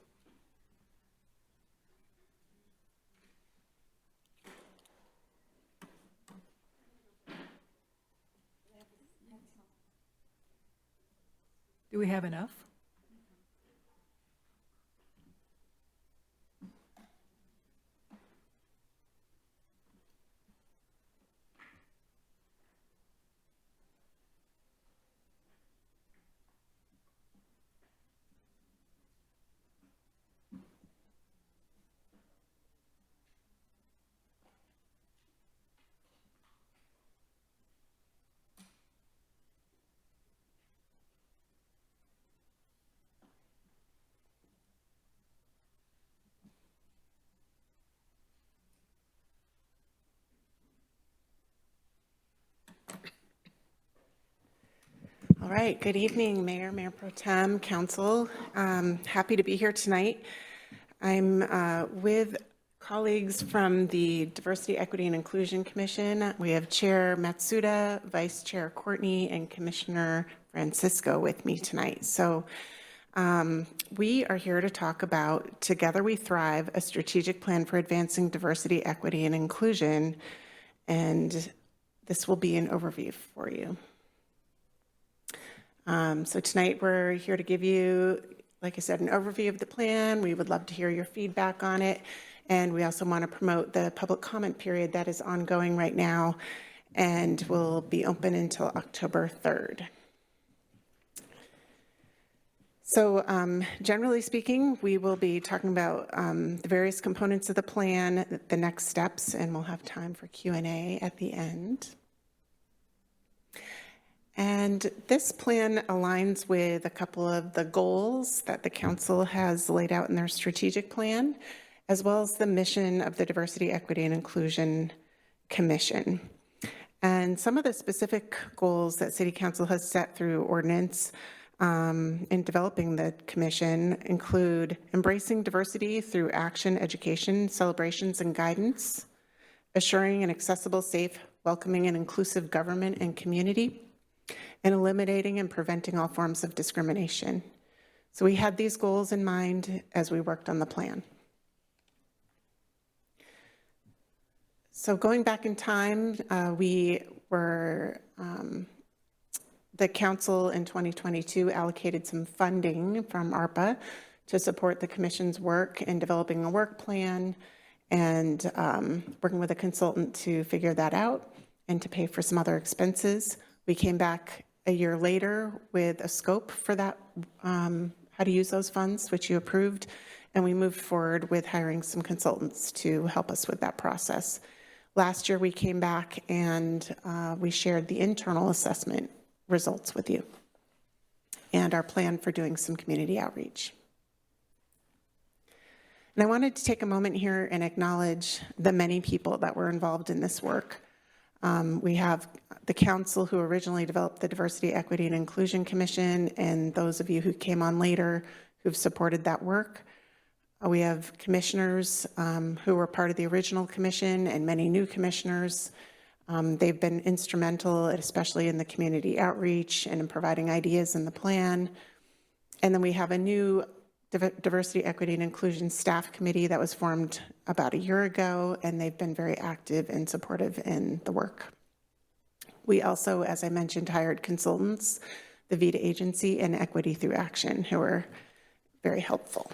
Do we have enough? All right, good evening, Mayor, Mayor Pro Tem, Council. Happy to be here tonight. I'm with colleagues from the Diversity, Equity, and Inclusion Commission. We have Chair Matsuda, Vice Chair Courtney, and Commissioner Francisco with me tonight. So we are here to talk about Together We Thrive, a strategic plan for advancing diversity, equity, and inclusion. And this will be an overview for you. So tonight we're here to give you, like I said, an overview of the plan. We would love to hear your feedback on it. And we also want to promote the public comment period that is ongoing right now and will be open until October 3rd. So generally speaking, we will be talking about the various components of the plan, the next steps, and we'll have time for Q&A at the end. And this plan aligns with a couple of the goals that the council has laid out in their strategic plan, as well as the mission of the Diversity, Equity, and Inclusion Commission. And some of the specific goals that City Council has set through ordinance in developing the commission include embracing diversity through action, education, celebrations, and guidance, assuring an accessible, safe, welcoming, and inclusive government and community, and eliminating and preventing all forms of discrimination. So we had these goals in mind as we worked on the plan. So going back in time, we were, the council in 2022 allocated some funding from ARPA to support the commission's work in developing a work plan and working with a consultant to figure that out and to pay for some other expenses. We came back a year later with a scope for that, how to use those funds, which you approved, and we moved forward with hiring some consultants to help us with that process. Last year, we came back and we shared the internal assessment results with you and our plan for doing some community outreach. And I wanted to take a moment here and acknowledge the many people that were involved in this work. We have the council who originally developed the Diversity, Equity, and Inclusion Commission, and those of you who came on later who've supported that work. We have commissioners who were part of the original commission and many new commissioners. They've been instrumental, especially in the community outreach and in providing ideas in the plan. And then we have a new Diversity, Equity, and Inclusion Staff Committee that was formed about a year ago, and they've been very active and supportive in the work. We also, as I mentioned, hired consultants, the VITA agency and Equity Through Action, who are very helpful.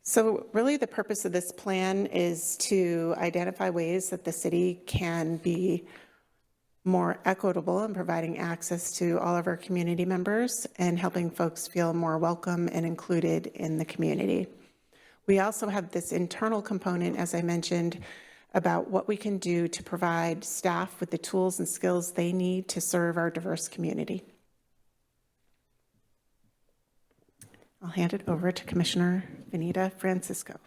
So really the purpose of this plan is to identify ways that the city can be more equitable in providing access to all of our community members and helping folks feel more welcome and included in the community. We also have this internal component, as I mentioned, about what we can do to provide staff with the tools and skills they need to serve our diverse community. I'll hand it over to Commissioner Benita Francisco.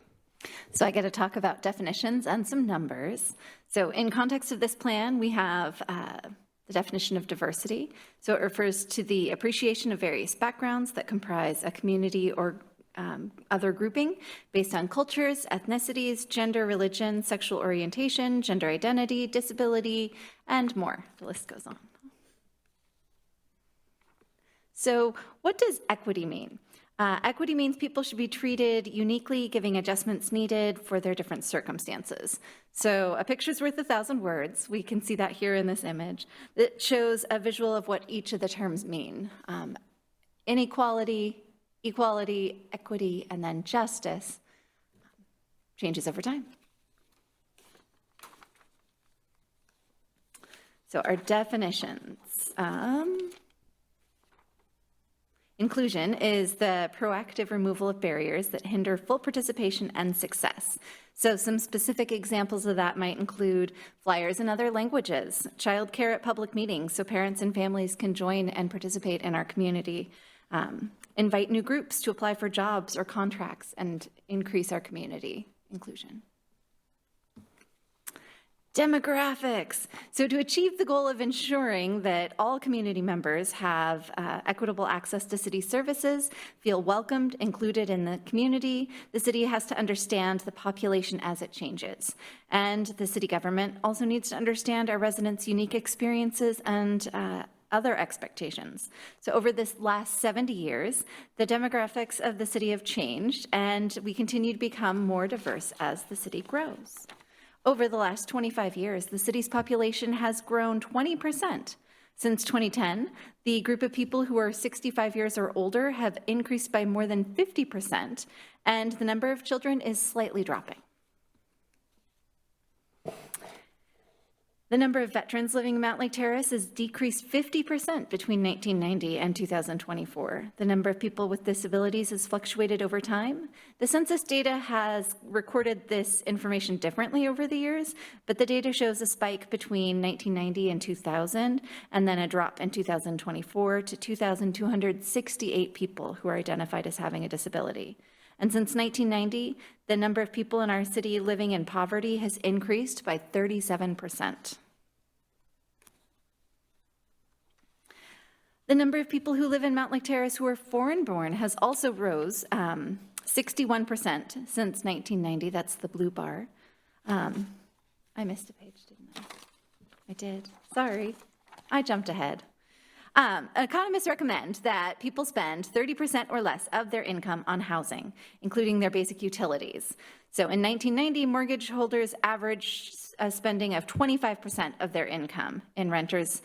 So I get to talk about definitions and some numbers. So in context of this plan, we have the definition of diversity. So it refers to the appreciation of various backgrounds that comprise a community or other grouping based on cultures, ethnicities, gender, religion, sexual orientation, gender identity, disability, and more. The list goes on. So what does equity mean? Equity means people should be treated uniquely, giving adjustments needed for their different circumstances. So a picture's worth 1,000 words. We can see that here in this image. It shows a visual of what each of the terms mean. Inequality, equality, equity, and then justice changes over time. So our definitions. Inclusion is the proactive removal of barriers that hinder full participation and success. So some specific examples of that might include flyers in other languages, childcare at public meetings so parents and families can join and participate in our community, invite new groups to apply for jobs or contracts and increase our community inclusion. Demographics. So to achieve the goal of ensuring that all community members have equitable access to city services, feel welcomed, included in the community, the city has to understand the population as it changes. And the city government also needs to understand our residents' unique experiences and other expectations. So over this last 70 years, the demographics of the city have changed, and we continue to become more diverse as the city grows. Over the last 25 years, the city's population has grown 20%. Since 2010, the group of people who are 65 years or older have increased by more than 50%, and the number of children is slightly dropping. The number of veterans living in Mountlake Terrace has decreased 50% between 1990 and 2024. The number of people with disabilities has fluctuated over time. The census data has recorded this information differently over the years, but the data shows a spike between 1990 and 2000, and then a drop in 2024 to 2,268 people who are identified as having a disability. And since 1990, the number of people in our city living in poverty has increased by 37%. The number of people who live in Mountlake Terrace who are foreign-born has also rose 61% since 1990. That's the blue bar. I missed a page, didn't I? I did. Sorry. I jumped ahead. Economists recommend that people spend 30% or less of their income on housing, including their basic utilities. So in 1990, mortgage holders averaged a spending of 25% of their income, and renters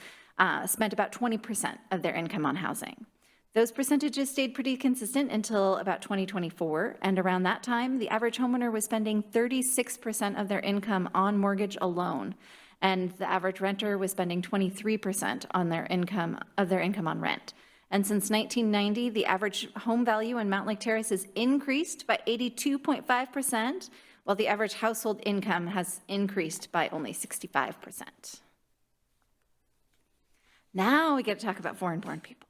spent about 20% of their income on housing. Those percentages stayed pretty consistent until about 2024, and around that time, the average homeowner was spending 36% of their income on mortgage alone, and the average renter was spending 23% on their income on rent. And since 1990, the average home value in Mountlake Terrace has increased by 82.5%, while the average household income has increased by only 65%. Now we get to talk about foreign-born people.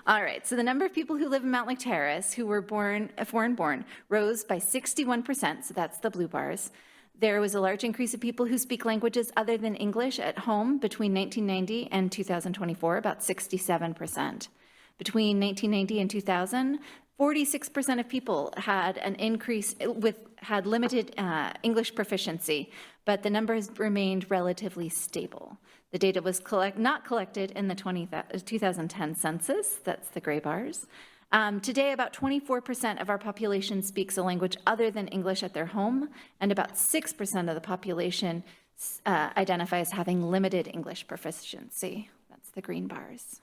All right, so the number of people who live in Mountlake Terrace who were foreign-born rose by 61%, so that's the blue bars. There was a large increase of people who speak languages other than English at home between 1990 and 2024, about 67%. Between 1990 and 2000, 46% of people had an increase had limited English proficiency, but the number has remained relatively stable. The data was not collected in the 2010 census, that's the gray bars. Today, about 24% of our population speaks a language other than English at their home, and about 6% of the population identify as having limited English proficiency. That's the green bars.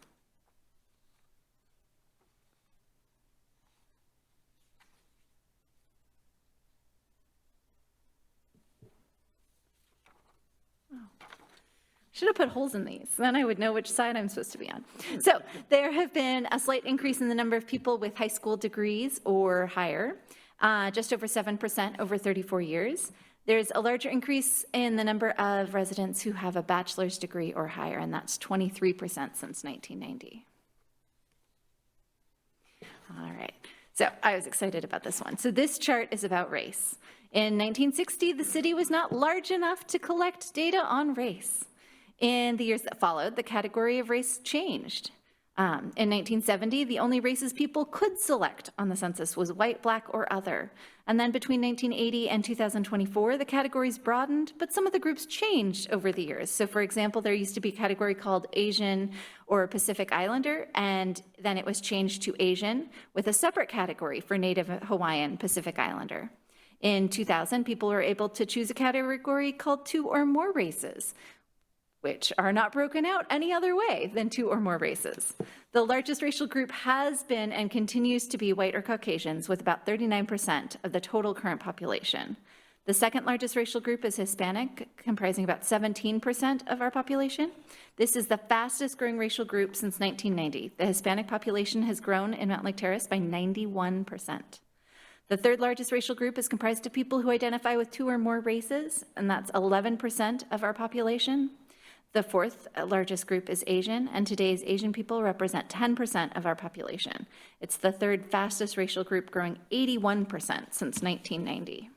Should have put holes in these, then I would know which side I'm supposed to be on. So there have been a slight increase in the number of people with high school degrees or higher, just over 7% over 34 years. There's a larger increase in the number of residents who have a bachelor's degree or higher, and that's 23% since 1990. All right, so I was excited about this one. So this chart is about race. In 1960, the city was not large enough to collect data on race. In the years that followed, the category of race changed. In 1970, the only races people could select on the census was white, black, or other. And then between 1980 and 2024, the categories broadened, but some of the groups changed over the years. So for example, there used to be a category called Asian or Pacific Islander, and then it was changed to Asian with a separate category for Native Hawaiian Pacific Islander. In 2000, people were able to choose a category called 2 or more races, which are not broken out any other way than 2 or more races. The largest racial group has been and continues to be white or Caucasians, with about 39% of the total current population. The second largest racial group is Hispanic, comprising about 17% of our population. This is the fastest growing racial group since 1990. The Hispanic population has grown in Mountlake Terrace by 91%. The third largest racial group is comprised of people who identify with 2 or more races, and that's 11% of our population. The fourth largest group is Asian, and today's Asian people represent 10% of our population. It's the third fastest racial group, growing 81% since 1990.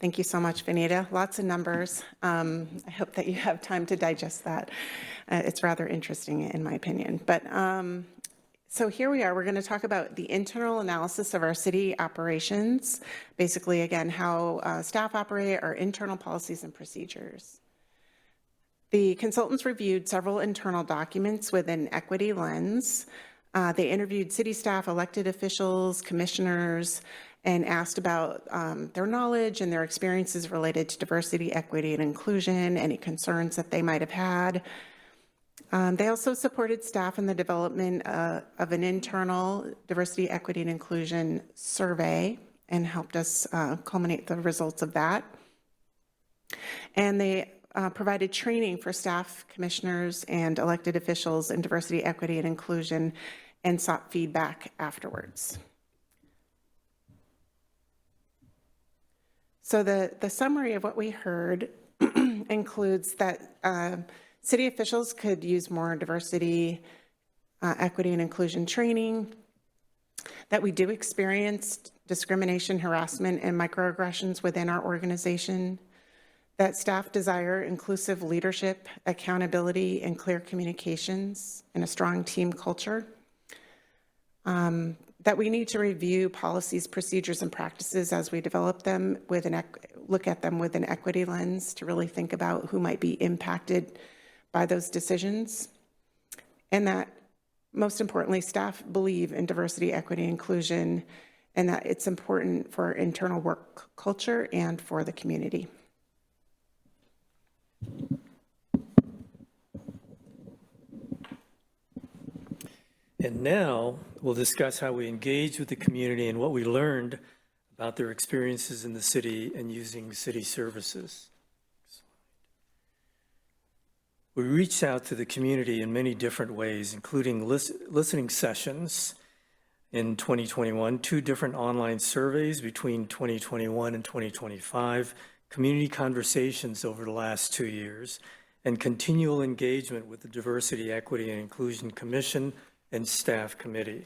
Thank you so much, Vanita. Lots of numbers. I hope that you have time to digest that. It's rather interesting, in my opinion. But so here we are. We're going to talk about the internal analysis of our city operations. Basically, again, how staff operate, our internal policies and procedures. The consultants reviewed several internal documents with an equity lens. They interviewed city staff, elected officials, commissioners, and asked about their knowledge and their experiences related to diversity, equity, and inclusion, any concerns that they might have had. They also supported staff in the development of an internal diversity, equity, and inclusion survey and helped us culminate the results of that. And they provided training for staff, commissioners, and elected officials in diversity, equity, and inclusion and sought feedback afterwards. So the summary of what we heard includes that city officials could use more diversity, equity, and inclusion training, that we do experience discrimination, harassment, and microaggressions within our organization, that staff desire inclusive leadership, accountability, and clear communications, and a strong team culture, that we need to review policies, procedures, and practices as we develop them with look at them with an equity lens to really think about who might be impacted by those decisions, and that most importantly, staff believe in diversity, equity, inclusion, and that it's important for our internal work culture and for the community. And now we'll discuss how we engage with the community and what we learned about their experiences in the city and using city services. We reached out to the community in many different ways, including listening sessions in 2021, 2 different online surveys between 2021 and 2025, community conversations over the last 2 years, and continual engagement with the Diversity, Equity, and Inclusion Commission and Staff Committee.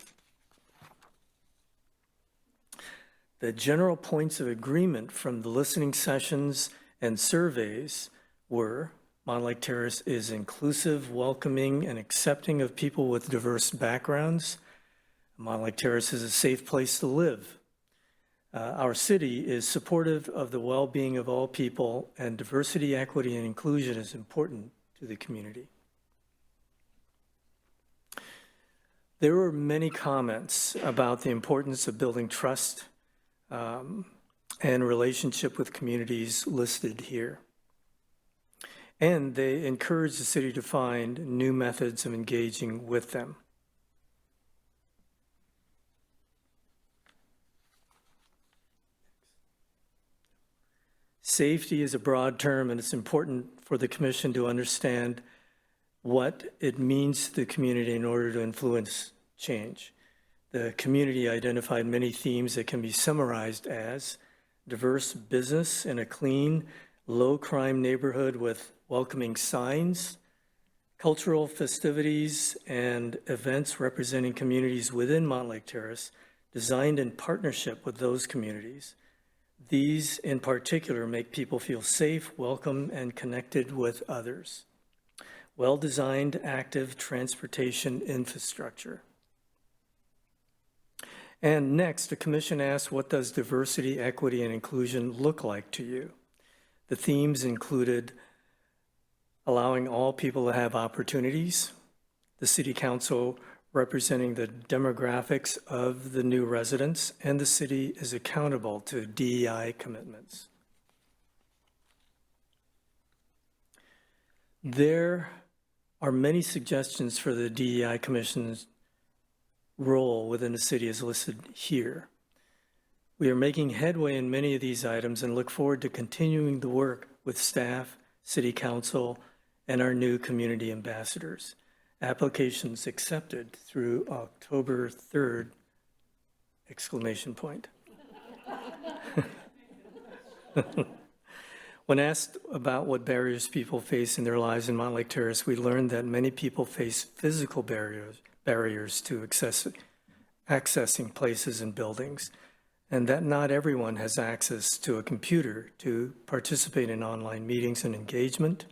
The general points of agreement from the listening sessions and surveys were Mountlake Terrace is inclusive, welcoming, and accepting of people with diverse backgrounds. Mountlake Terrace is a safe place to live. Our city is supportive of the well-being of all people, and diversity, equity, and inclusion is important to the community. There were many comments about the importance of building trust and relationship with communities listed here. And they encourage the city to find new methods of engaging with them. Safety is a broad term, and it's important for the commission to understand what it means to the community in order to influence change. The community identified many themes that can be summarized as diverse business in a clean, low-crime neighborhood with welcoming signs, cultural festivities and events representing communities within Mountlake Terrace, designed in partnership with those communities. These, in particular, make people feel safe, welcome, and connected with others. Well-designed, active transportation infrastructure. And next, the commission asked, what does diversity, equity, and inclusion look like to you? The themes included allowing all people to have opportunities, the city council representing the demographics of the new residents, and the city is accountable to DEI commitments. There are many suggestions for the DEI Commission's role within the city as listed here. We are making headway in many of these items and look forward to continuing the work with staff, city council, and our new community ambassadors. Applications accepted through October 3rd, exclamation point. When asked about what barriers people face in their lives in Mountlake Terrace, we learned that many people face physical barriers to accessing places and buildings. and that not everyone has access to a computer to participate in online meetings and engagement.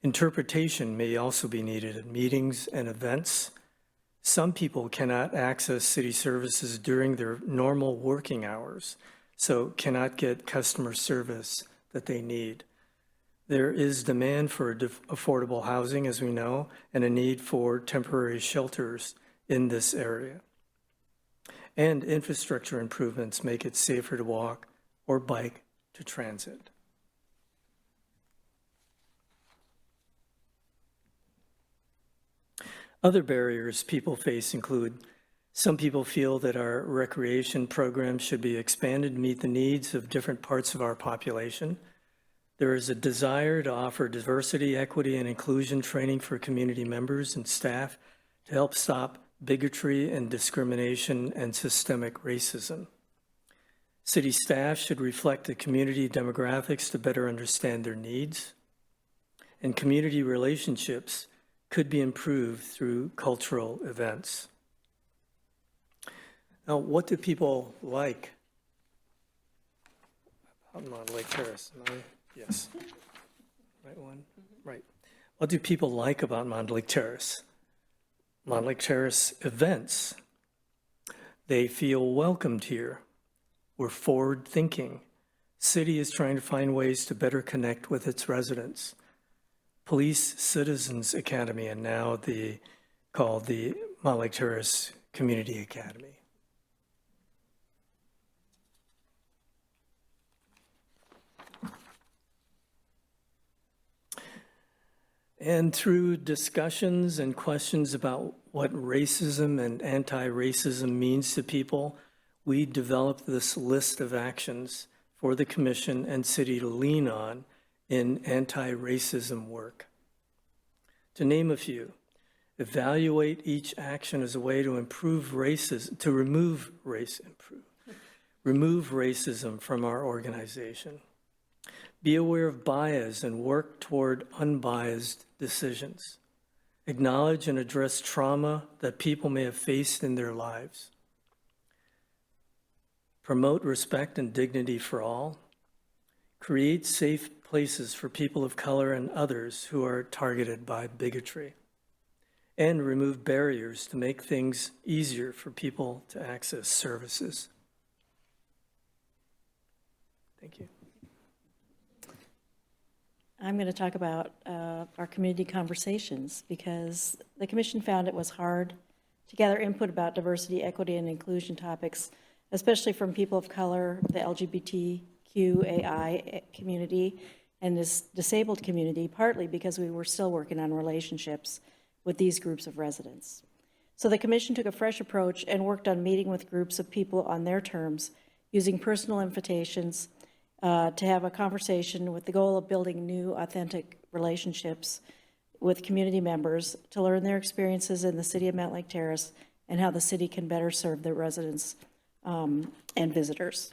Interpretation may also be needed at meetings and events. Some people cannot access city services during their normal working hours, so cannot get customer service that they need. There is demand for affordable housing, as we know, and a need for temporary shelters in this area. And infrastructure improvements make it safer to walk or bike to transit. Other barriers people face include some people feel that our recreation programs should be expanded to meet the needs of different parts of our population. There is a desire to offer diversity, equity, and inclusion training for community members and staff to help stop bigotry and discrimination and systemic racism. City staff should reflect the community demographics to better understand their needs. And community relationships could be improved through cultural events. Now, what do people like on Mountlake Terrace? Yes. Right one? Right. What do people like about Mountlake Terrace? Mountlake Terrace events. They feel welcomed here. We're forward-thinking. City is trying to find ways to better connect with its residents. Police Citizens Academy, and now called the Mountlake Terrace Community Academy. And through discussions and questions about what racism and anti-racism means to people, we developed this list of actions for the Commission and City to lean on in anti-racism work. To name a few, evaluate each action as a way to remove racism from our organization. Be aware of bias and work toward unbiased decisions. Acknowledge and address trauma that people may have faced in their lives. Promote respect and dignity for all. Create safe places for people of color and others who are targeted by bigotry. And remove barriers to make things easier for people to access services. Thank you. I'm going to talk about our community conversations because the Commission found it was hard to gather input about diversity, equity, and inclusion topics, especially from people of color, the LGBTQAI community, and this disabled community, partly because we were still working on relationships with these groups of residents. So the Commission took a fresh approach and worked on meeting with groups of people on their terms, using personal invitations, to have a conversation with the goal of building new, authentic relationships with community members to learn their experiences in the city of Mountlake Terrace and how the city can better serve their residents and visitors.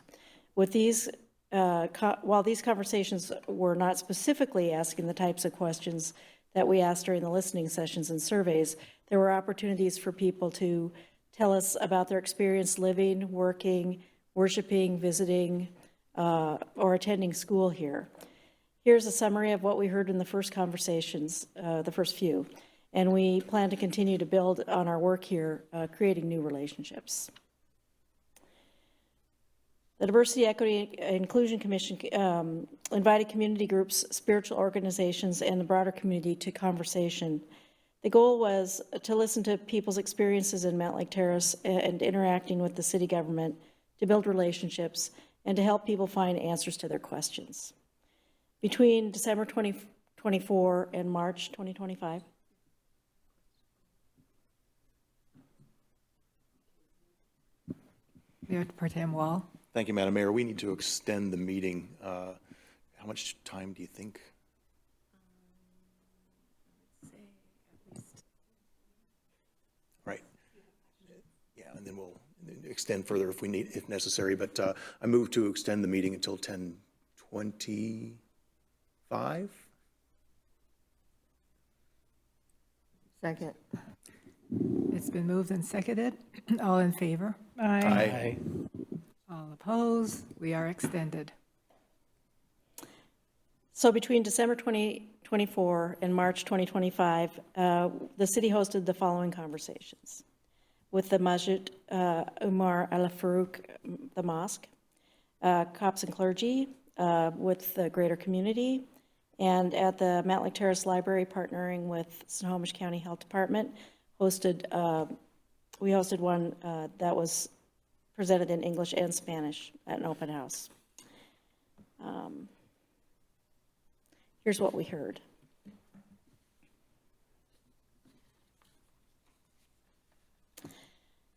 With these, while these conversations were not specifically asking the types of questions that we asked during the listening sessions and surveys, there were opportunities for people to tell us about their experience living, working, worshiping, visiting, or attending school here. Here's a summary of what we heard in the first conversations, the first few, and we plan to continue to build on our work here, creating new relationships. The Diversity, Equity, and Inclusion Commission invited community groups, spiritual organizations, and the broader community to conversation. The goal was to listen to people's experiences in Mountlake Terrace and interacting with the city government to build relationships and to help people find answers to their questions. Between December 2024 and March 2025, Mayor Pro Tem Wall. Thank you, Madam Mayor. We need to extend the meeting. How much time do you think? Right. Yeah, and then we'll extend further if necessary. But I move to extend the meeting until 10:25. Second. It's been moved and seconded. All in favor? Aye. All opposed? We are extended. So between December 2024 and March 2025, the city hosted the following conversations with the Masjid Umar Al Farouk, the mosque, cops and clergy, with the greater community, and at the Mountlake Terrace Library, partnering with Snohomish County Health Department, we hosted one that was presented in English and Spanish at an open house. Here's what we heard.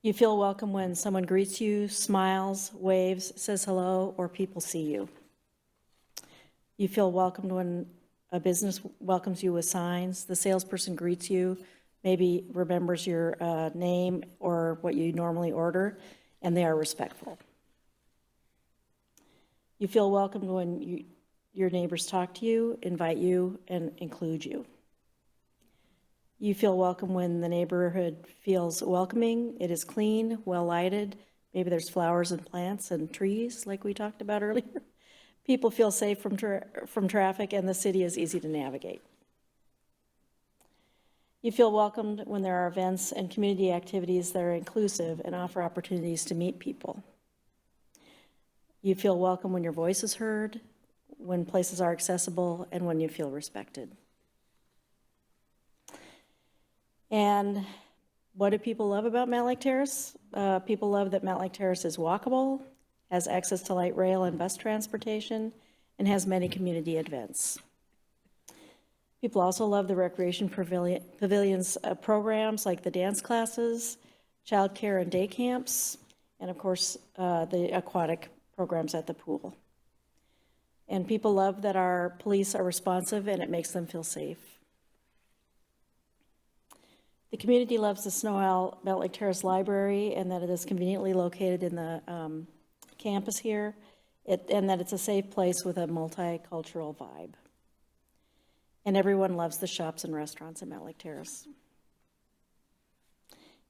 You feel welcome when someone greets you, smiles, waves, says hello, or people see you. You feel welcomed when a business welcomes you with signs, the salesperson greets you, maybe remembers your name or what you normally order, and they are respectful. You feel welcomed when your neighbors talk to you, invite you, and include you. You feel welcome when the neighborhood feels welcoming, it is clean, well lighted, maybe there's flowers and plants and trees like we talked about earlier. People feel safe from traffic, and the city is easy to navigate. You feel welcomed when there are events and community activities that are inclusive and offer opportunities to meet people. You feel welcome when your voice is heard, when places are accessible, and when you feel respected. And what do people love about Mountlake Terrace? People love that Mountlake Terrace is walkable, has access to light rail and bus transportation, and has many community events. People also love the recreation pavilions programs like the dance classes, childcare and day camps, and of course, the aquatic programs at the pool. And people love that our police are responsive and it makes them feel safe. The community loves the Snow Mountlake Terrace Library and that it is conveniently located in the campus here, and that it's a safe place with a multicultural vibe. And everyone loves the shops and restaurants in Mountlake Terrace.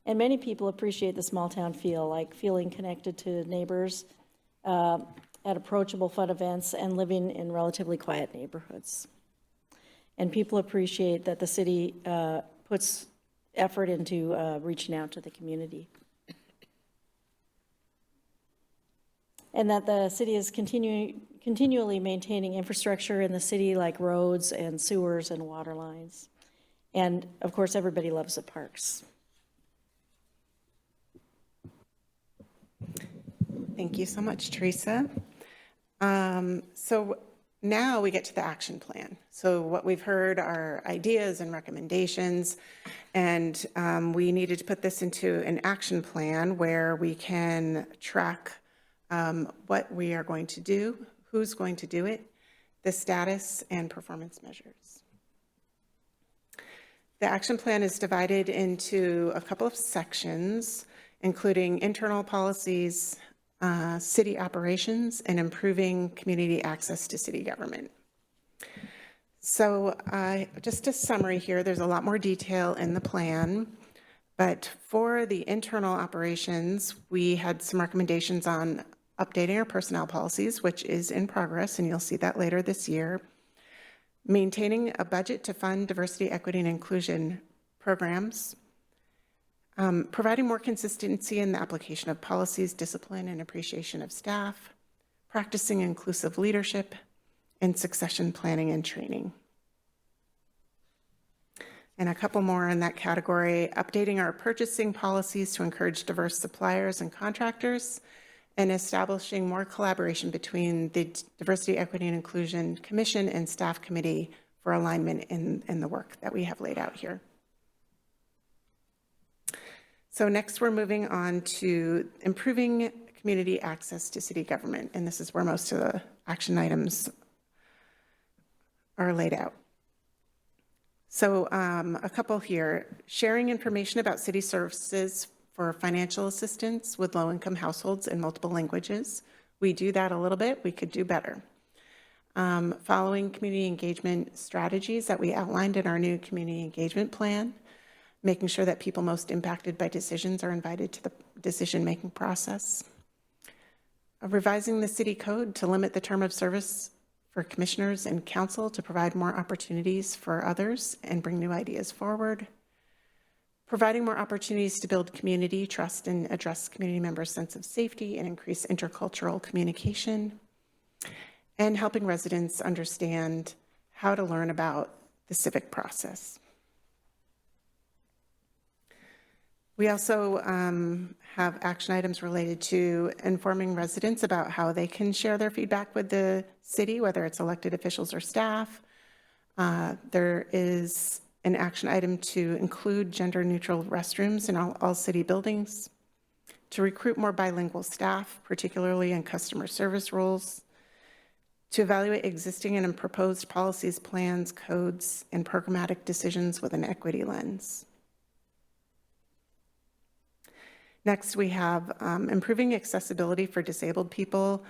And many people appreciate the small town feel, like feeling connected to neighbors at approachable fun events and living in relatively quiet neighborhoods. And people appreciate that the city puts effort into reaching out to the community. And that the city is continually maintaining infrastructure in the city like roads and sewers and water lines. And of course, everybody loves the parks. Thank you so much, Teresa. So now we get to the action plan. So what we've heard are ideas and recommendations, and we needed to put this into an action plan where we can track what we are going to do, who's going to do it, the status, and performance measures. The action plan is divided into a couple of sections, including internal policies, city operations, and improving community access to city government. So just a summary here, there's a lot more detail in the plan, but for the internal operations, we had some recommendations on updating our personnel policies, which is in progress, and you'll see that later this year. Maintaining a budget to fund diversity, equity, and inclusion programs. Providing more consistency in the application of policies, discipline, and appreciation of staff. Practicing inclusive leadership, and succession planning and training. And a couple more in that category, updating our purchasing policies to encourage diverse suppliers and contractors, and establishing more collaboration between the Diversity, Equity, and Inclusion Commission and Staff Committee for alignment in the work that we have laid out here. So next we're moving on to improving community access to city government, and this is where most of the action items are laid out. So a couple here, sharing information about city services for financial assistance with low-income households in multiple languages. We do that a little bit, we could do better. Following community engagement strategies that we outlined in our new community engagement plan, making sure that people most impacted by decisions are invited to the decision-making process. revising the city code to limit the term of service for commissioners and council to provide more opportunities for others and bring new ideas forward. Providing more opportunities to build community trust and address community members' sense of safety and increase intercultural communication. And helping residents understand how to learn about the civic process. We also have action items related to informing residents about how they can share their feedback with the city, whether it's elected officials or staff. There is an action item to include gender-neutral restrooms in all city buildings, to recruit more bilingual staff, particularly in customer service roles, to evaluate existing and proposed policies, plans, codes, and programmatic decisions with an equity lens. Next, we have improving accessibility for disabled people,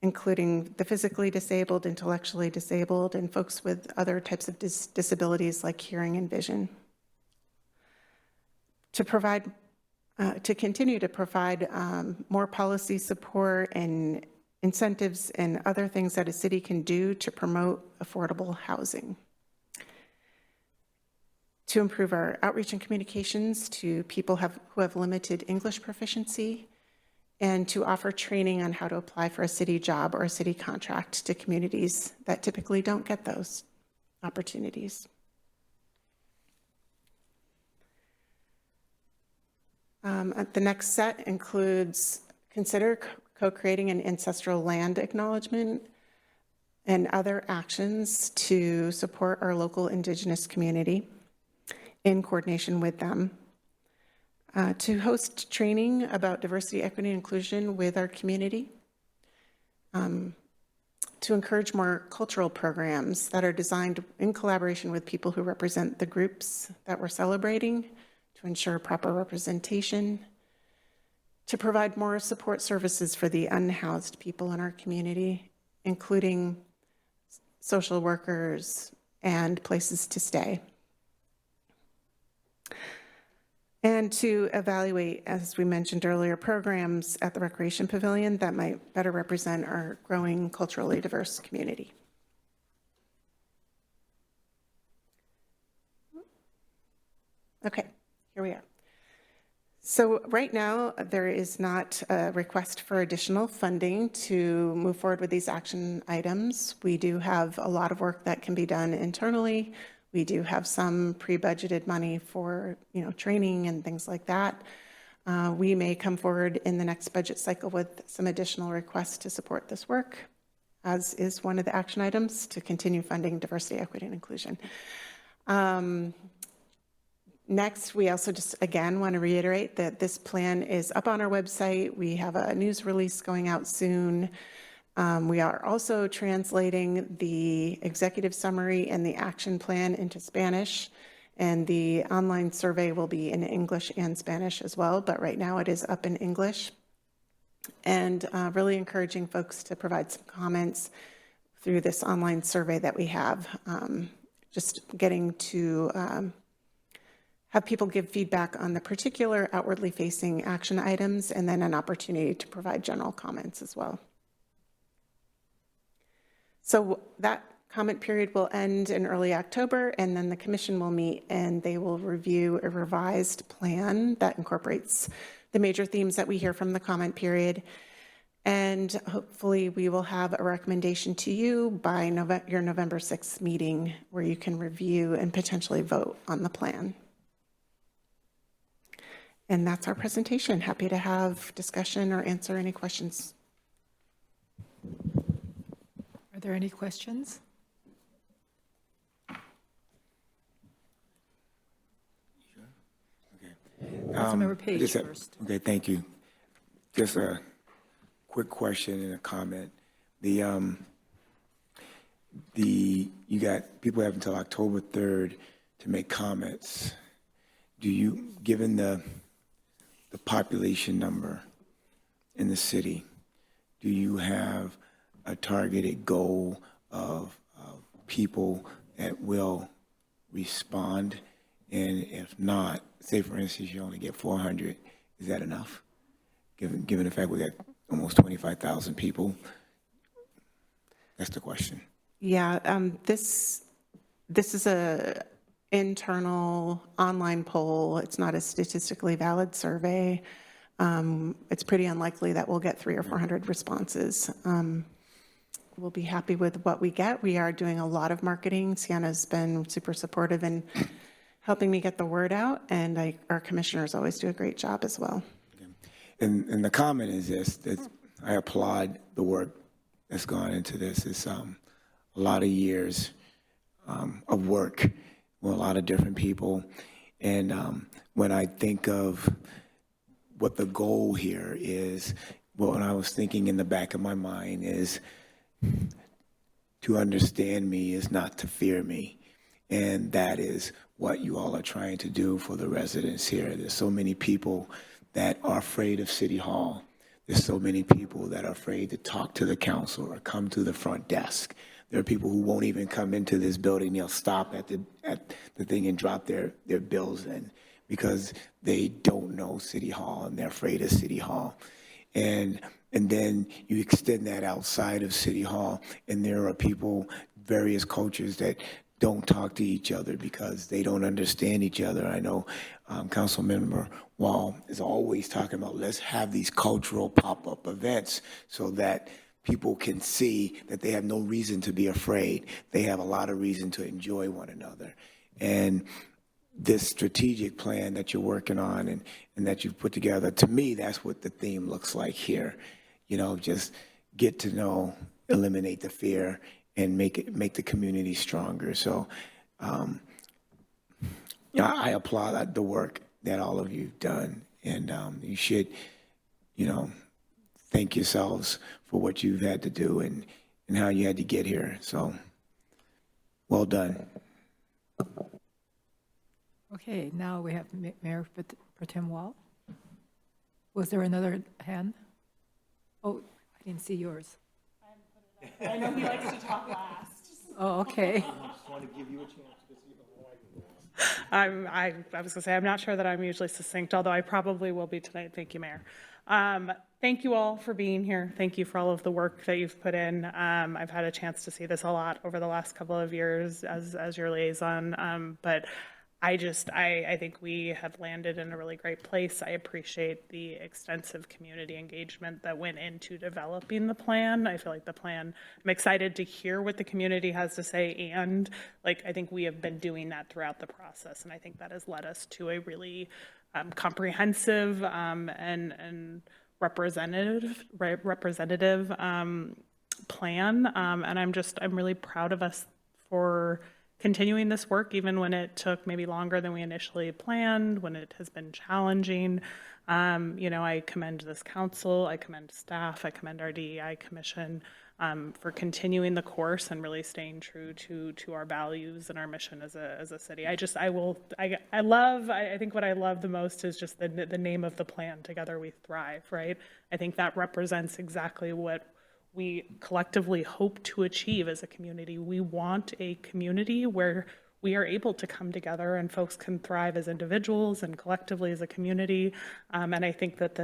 including the physically disabled, intellectually disabled, and folks with other types of disabilities like hearing and vision. To continue to provide more policy support and incentives and other things that a city can do to promote affordable housing. To improve our outreach and communications to people who have limited English proficiency, and to offer training on how to apply for a city job or a city contract to communities that typically don't get those opportunities. The next set includes consider co-creating an ancestral land acknowledgement and other actions to support our local Indigenous community in coordination with them. To host training about diversity, equity, and inclusion with our community. To encourage more cultural programs that are designed in collaboration with people who represent the groups that we're celebrating to ensure proper representation. To provide more support services for the unhoused people in our community, including social workers and places to stay. And to evaluate, as we mentioned earlier, programs at the Recreation Pavilion that might better represent our growing culturally diverse community. Okay, here we are. So right now, there is not a request for additional funding to move forward with these action items. We do have a lot of work that can be done internally. We do have some pre-budgeted money for, training and things like that. We may come forward in the next budget cycle with some additional requests to support this work, as is one of the action items to continue funding diversity, equity, and inclusion. Next, we also just, again, want to reiterate that this plan is up on our website. We have a news release going out soon. We are also translating the executive summary and the action plan into Spanish, and the online survey will be in English and Spanish as well, but right now it is up in English. And really encouraging folks to provide some comments through this online survey that we have. Just getting to have people give feedback on the particular outwardly facing action items, and then an opportunity to provide general comments as well. So that comment period will end in early October, and then the commission will meet and they will review a revised plan that incorporates the major themes that we hear from the comment period. And hopefully we will have a recommendation to you by your November 6th meeting, where you can review and potentially vote on the plan. And that's our presentation. Happy to have discussion or answer any questions. Are there any questions? Councilmember Page first. Okay, thank you. Just a quick question and a comment. You got people have until October 3rd to make comments. Do you, given the population number in the city, do you have a targeted goal of people that will respond? And if not, say for instance, you only get 400, is that enough? Given the fact we got almost 25,000 people? That's the question. Yeah, this is a internal online poll. It's not a statistically valid survey. It's pretty unlikely that we'll get 300 or 400 responses. We'll be happy with what we get. We are doing a lot of marketing. Sienna's been super supportive in helping me get the word out, and our commissioners always do a great job as well. And the comment is this, that I applaud the work that's gone into this. It's a lot of years of work with a lot of different people. And when I think of what the goal here is, what I was thinking in the back of my mind is to understand me is not to fear me. And that is what you all are trying to do for the residents here. There's so many people that are afraid of City Hall. There's so many people that are afraid to talk to the council or come to the front desk. There are people who won't even come into this building. They'll stop at the thing and drop their bills in because they don't know City Hall and they're afraid of City Hall. And then you extend that outside of City Hall, and there are people, various cultures that don't talk to each other because they don't understand each other. I know Councilmember Wall is always talking about let's have these cultural pop-up events so that people can see that they have no reason to be afraid. They have a lot of reason to enjoy one another. And this strategic plan that you're working on and that you've put together, to me, that's what the theme looks like here. You know, just get to know, eliminate the fear, and make the community stronger. So I applaud the work that all of you've done, and you should, thank yourselves for what you've had to do and how you had to get here. So well done. Okay, now we have Mayor Pro Tem Wall. Was there another hand? Oh, I didn't see yours. I know he likes to talk last. Oh, okay. I was going to say, I'm not sure that I'm usually succinct, although I probably will be tonight. Thank you, Mayor. Thank you all for being here. Thank you for all of the work that you've put in. I've had a chance to see this a lot over the last couple of years as your liaison, but I think we have landed in a really great place. I appreciate the extensive community engagement that went into developing the plan. I feel like the plan, I'm excited to hear what the community has to say, and I think we have been doing that throughout the process, and I think that has led us to a really comprehensive and representative plan, and I'm really proud of us for continuing this work, even when it took maybe longer than we initially planned, when it has been challenging. I commend this council, I commend staff, I commend our DEI commission for continuing the course and really staying true to our values and our mission as a city. I think what I love the most is just the name of the plan, Together We Thrive, right? I think that represents exactly what we collectively hope to achieve as a community. We want a community where we are able to come together and folks can thrive as individuals and collectively as a community. And I think that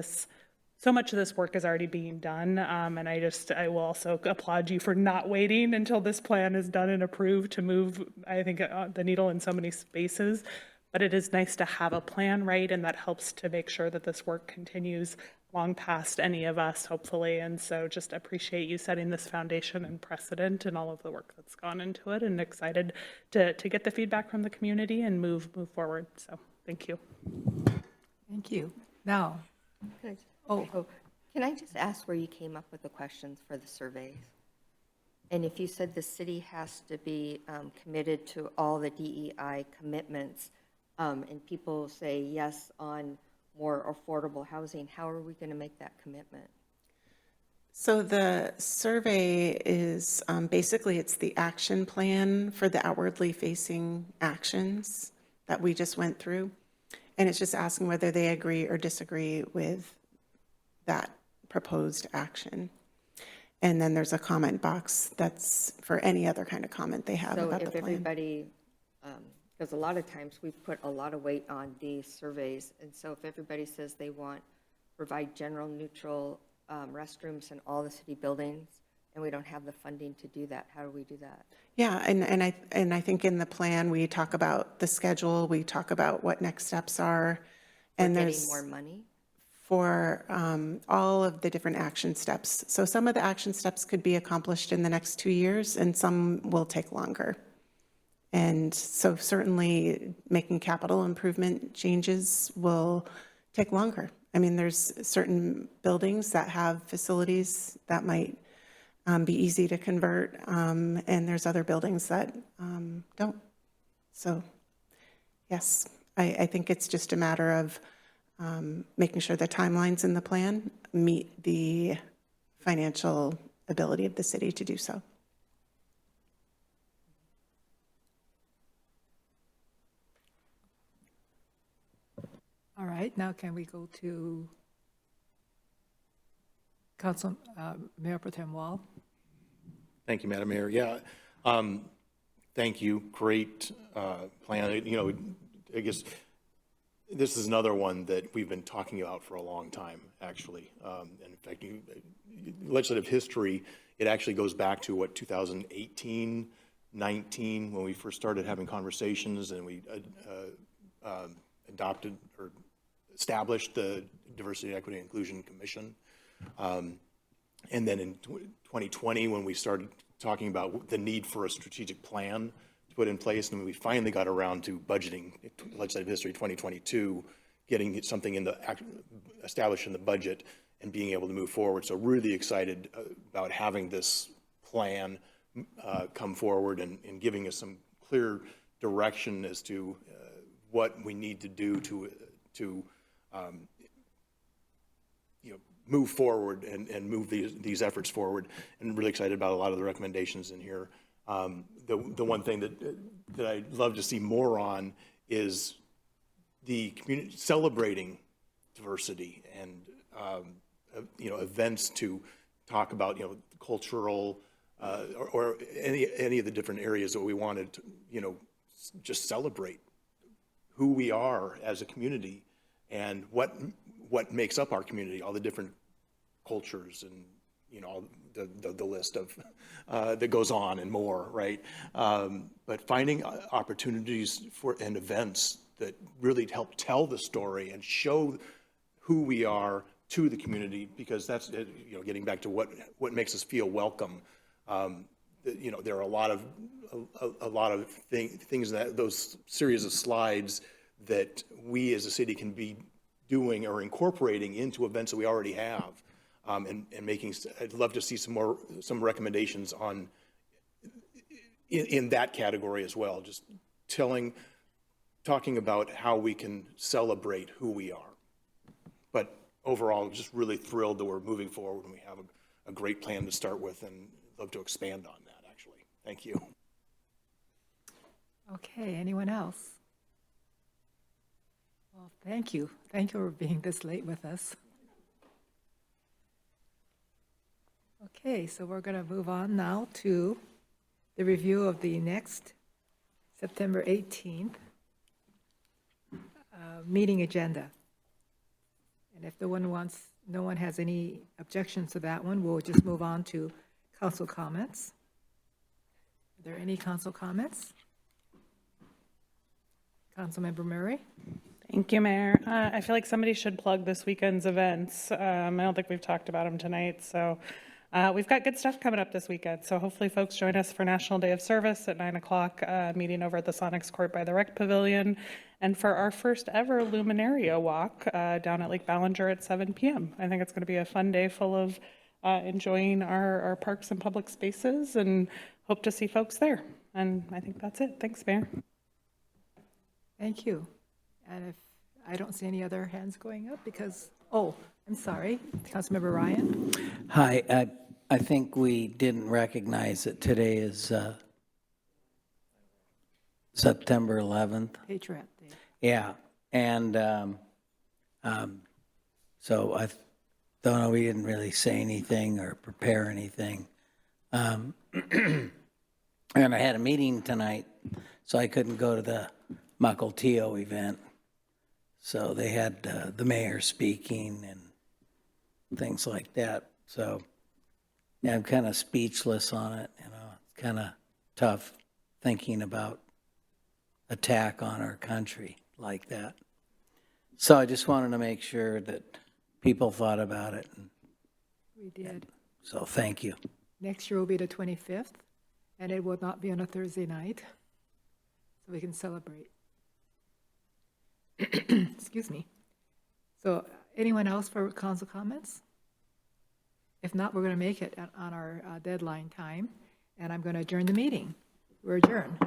so much of this work is already being done. And I will also applaud you for not waiting until this plan is done and approved to move, I think, the needle in so many spaces. But it is nice to have a plan, right? And that helps to make sure that this work continues long past any of us, hopefully. And so just appreciate you setting this foundation and precedent and all of the work that's gone into it, and excited to get the feedback from the community and move forward. So thank you. Thank you. Now, Can I just ask where you came up with the questions for the surveys? And if you said the city has to be committed to all the DEI commitments, and people say yes on more affordable housing, how are we going to make that commitment? So the survey is basically it's the action plan for the outwardly facing actions that we just went through. And it's just asking whether they agree or disagree with that proposed action. And then there's a comment box that's for any other kind of comment they have about the plan. So if everybody, because a lot of times we put a lot of weight on these surveys, and so if everybody says they provide general, neutral, restrooms in all the city buildings, and we don't have the funding to do that. How do we do that? Yeah, and I think in the plan, we talk about the schedule, we talk about what next steps are. And We're there's getting more money? for all of the different action steps. So some of the action steps could be accomplished in the next 2 years, and some will take longer. And so certainly making capital improvement changes will take longer. I mean, there's certain buildings that have facilities that might be easy to convert, and there's other buildings that don't. So yes, I think it's just a matter of making sure the timelines in the plan meet the financial ability of the city to do so. All right, now can we go to Council Mayor Pro Tem Wall? Thank you, Madam Mayor. Yeah, thank you. Great plan. You know, I guess this is another one that we've been talking about for a long time, actually. And in fact, legislative history, it actually goes back to, what, 2018, 19, when we first started having conversations and we adopted or established the Diversity, Equity, and Inclusion Commission. And then in 2020, when we started talking about the need for a strategic plan to put in place, and we finally got around to budgeting legislative history 2022, getting something in the established in the budget and being able to move forward. So really excited about having this plan come forward and giving us some clear direction as to what we need to do to you know, move forward and move these efforts forward, and really excited about a lot of the recommendations in here. The one thing that I'd love to see more on is the community celebrating diversity and you know, events to talk about, you know, cultural or any of the different areas that we wanted to, you know, just celebrate who we are as a community and what makes up our community, all the different cultures and, you know, the list of that goes on and more, right? But finding opportunities for and events that really help tell the story and show who we are to the community, because that's, you know, getting back to what makes us feel welcome. You know, there are a lot of things that those series of slides that we as a city can be doing or incorporating into events that we already have, and making. I'd love to see some recommendations on in that category as well. Just talking about how we can celebrate who we are. But overall, just really thrilled that we're moving forward and we have a great plan to start with, and love to expand on that, actually. Thank you. Okay, anyone else? Well, thank you. Thank you for being this late with us. Okay, so we're going to move on now to the review of the next September 18th meeting agenda. And if no one has any objections to that one, we'll just move on to council comments. Are there any council comments? Councilmember Murray? Thank you, Mayor. I feel like somebody should plug this weekend's events. I don't think we've talked about them tonight, so we've got good stuff coming up this weekend. So hopefully folks join us for National Day of Service at 9 o'clock, meeting over at the Sonics Court by the Rec Pavilion, and for our first ever Luminaria walk down at Lake Ballinger at 7 p.m. I think it's going to be a fun day full of enjoying our parks and public spaces, and hope to see folks there. And I think that's it. Thanks, Mayor. Thank you. And if I don't see any other hands going up because, oh, I'm sorry, Councilmember Ryan. Hi, I think we didn't recognize that today is September 11th. Patriot Day. Yeah, and so I don't know, we didn't really say anything or prepare anything. And I had a meeting tonight, so I couldn't go to the Mukilteo event. So they had the mayor speaking, and things like that. So, yeah, I'm kind of speechless on it, you know, it's kind of tough thinking about attack on our country like that. So I just wanted to make sure that people thought about it. We did. So thank you. Next year will be the 25th, and it will not be on a Thursday night, so we can celebrate. Excuse me. So anyone else for council comments? If not, we're going to make it on our deadline time, and I'm going to adjourn the meeting. We're adjourned.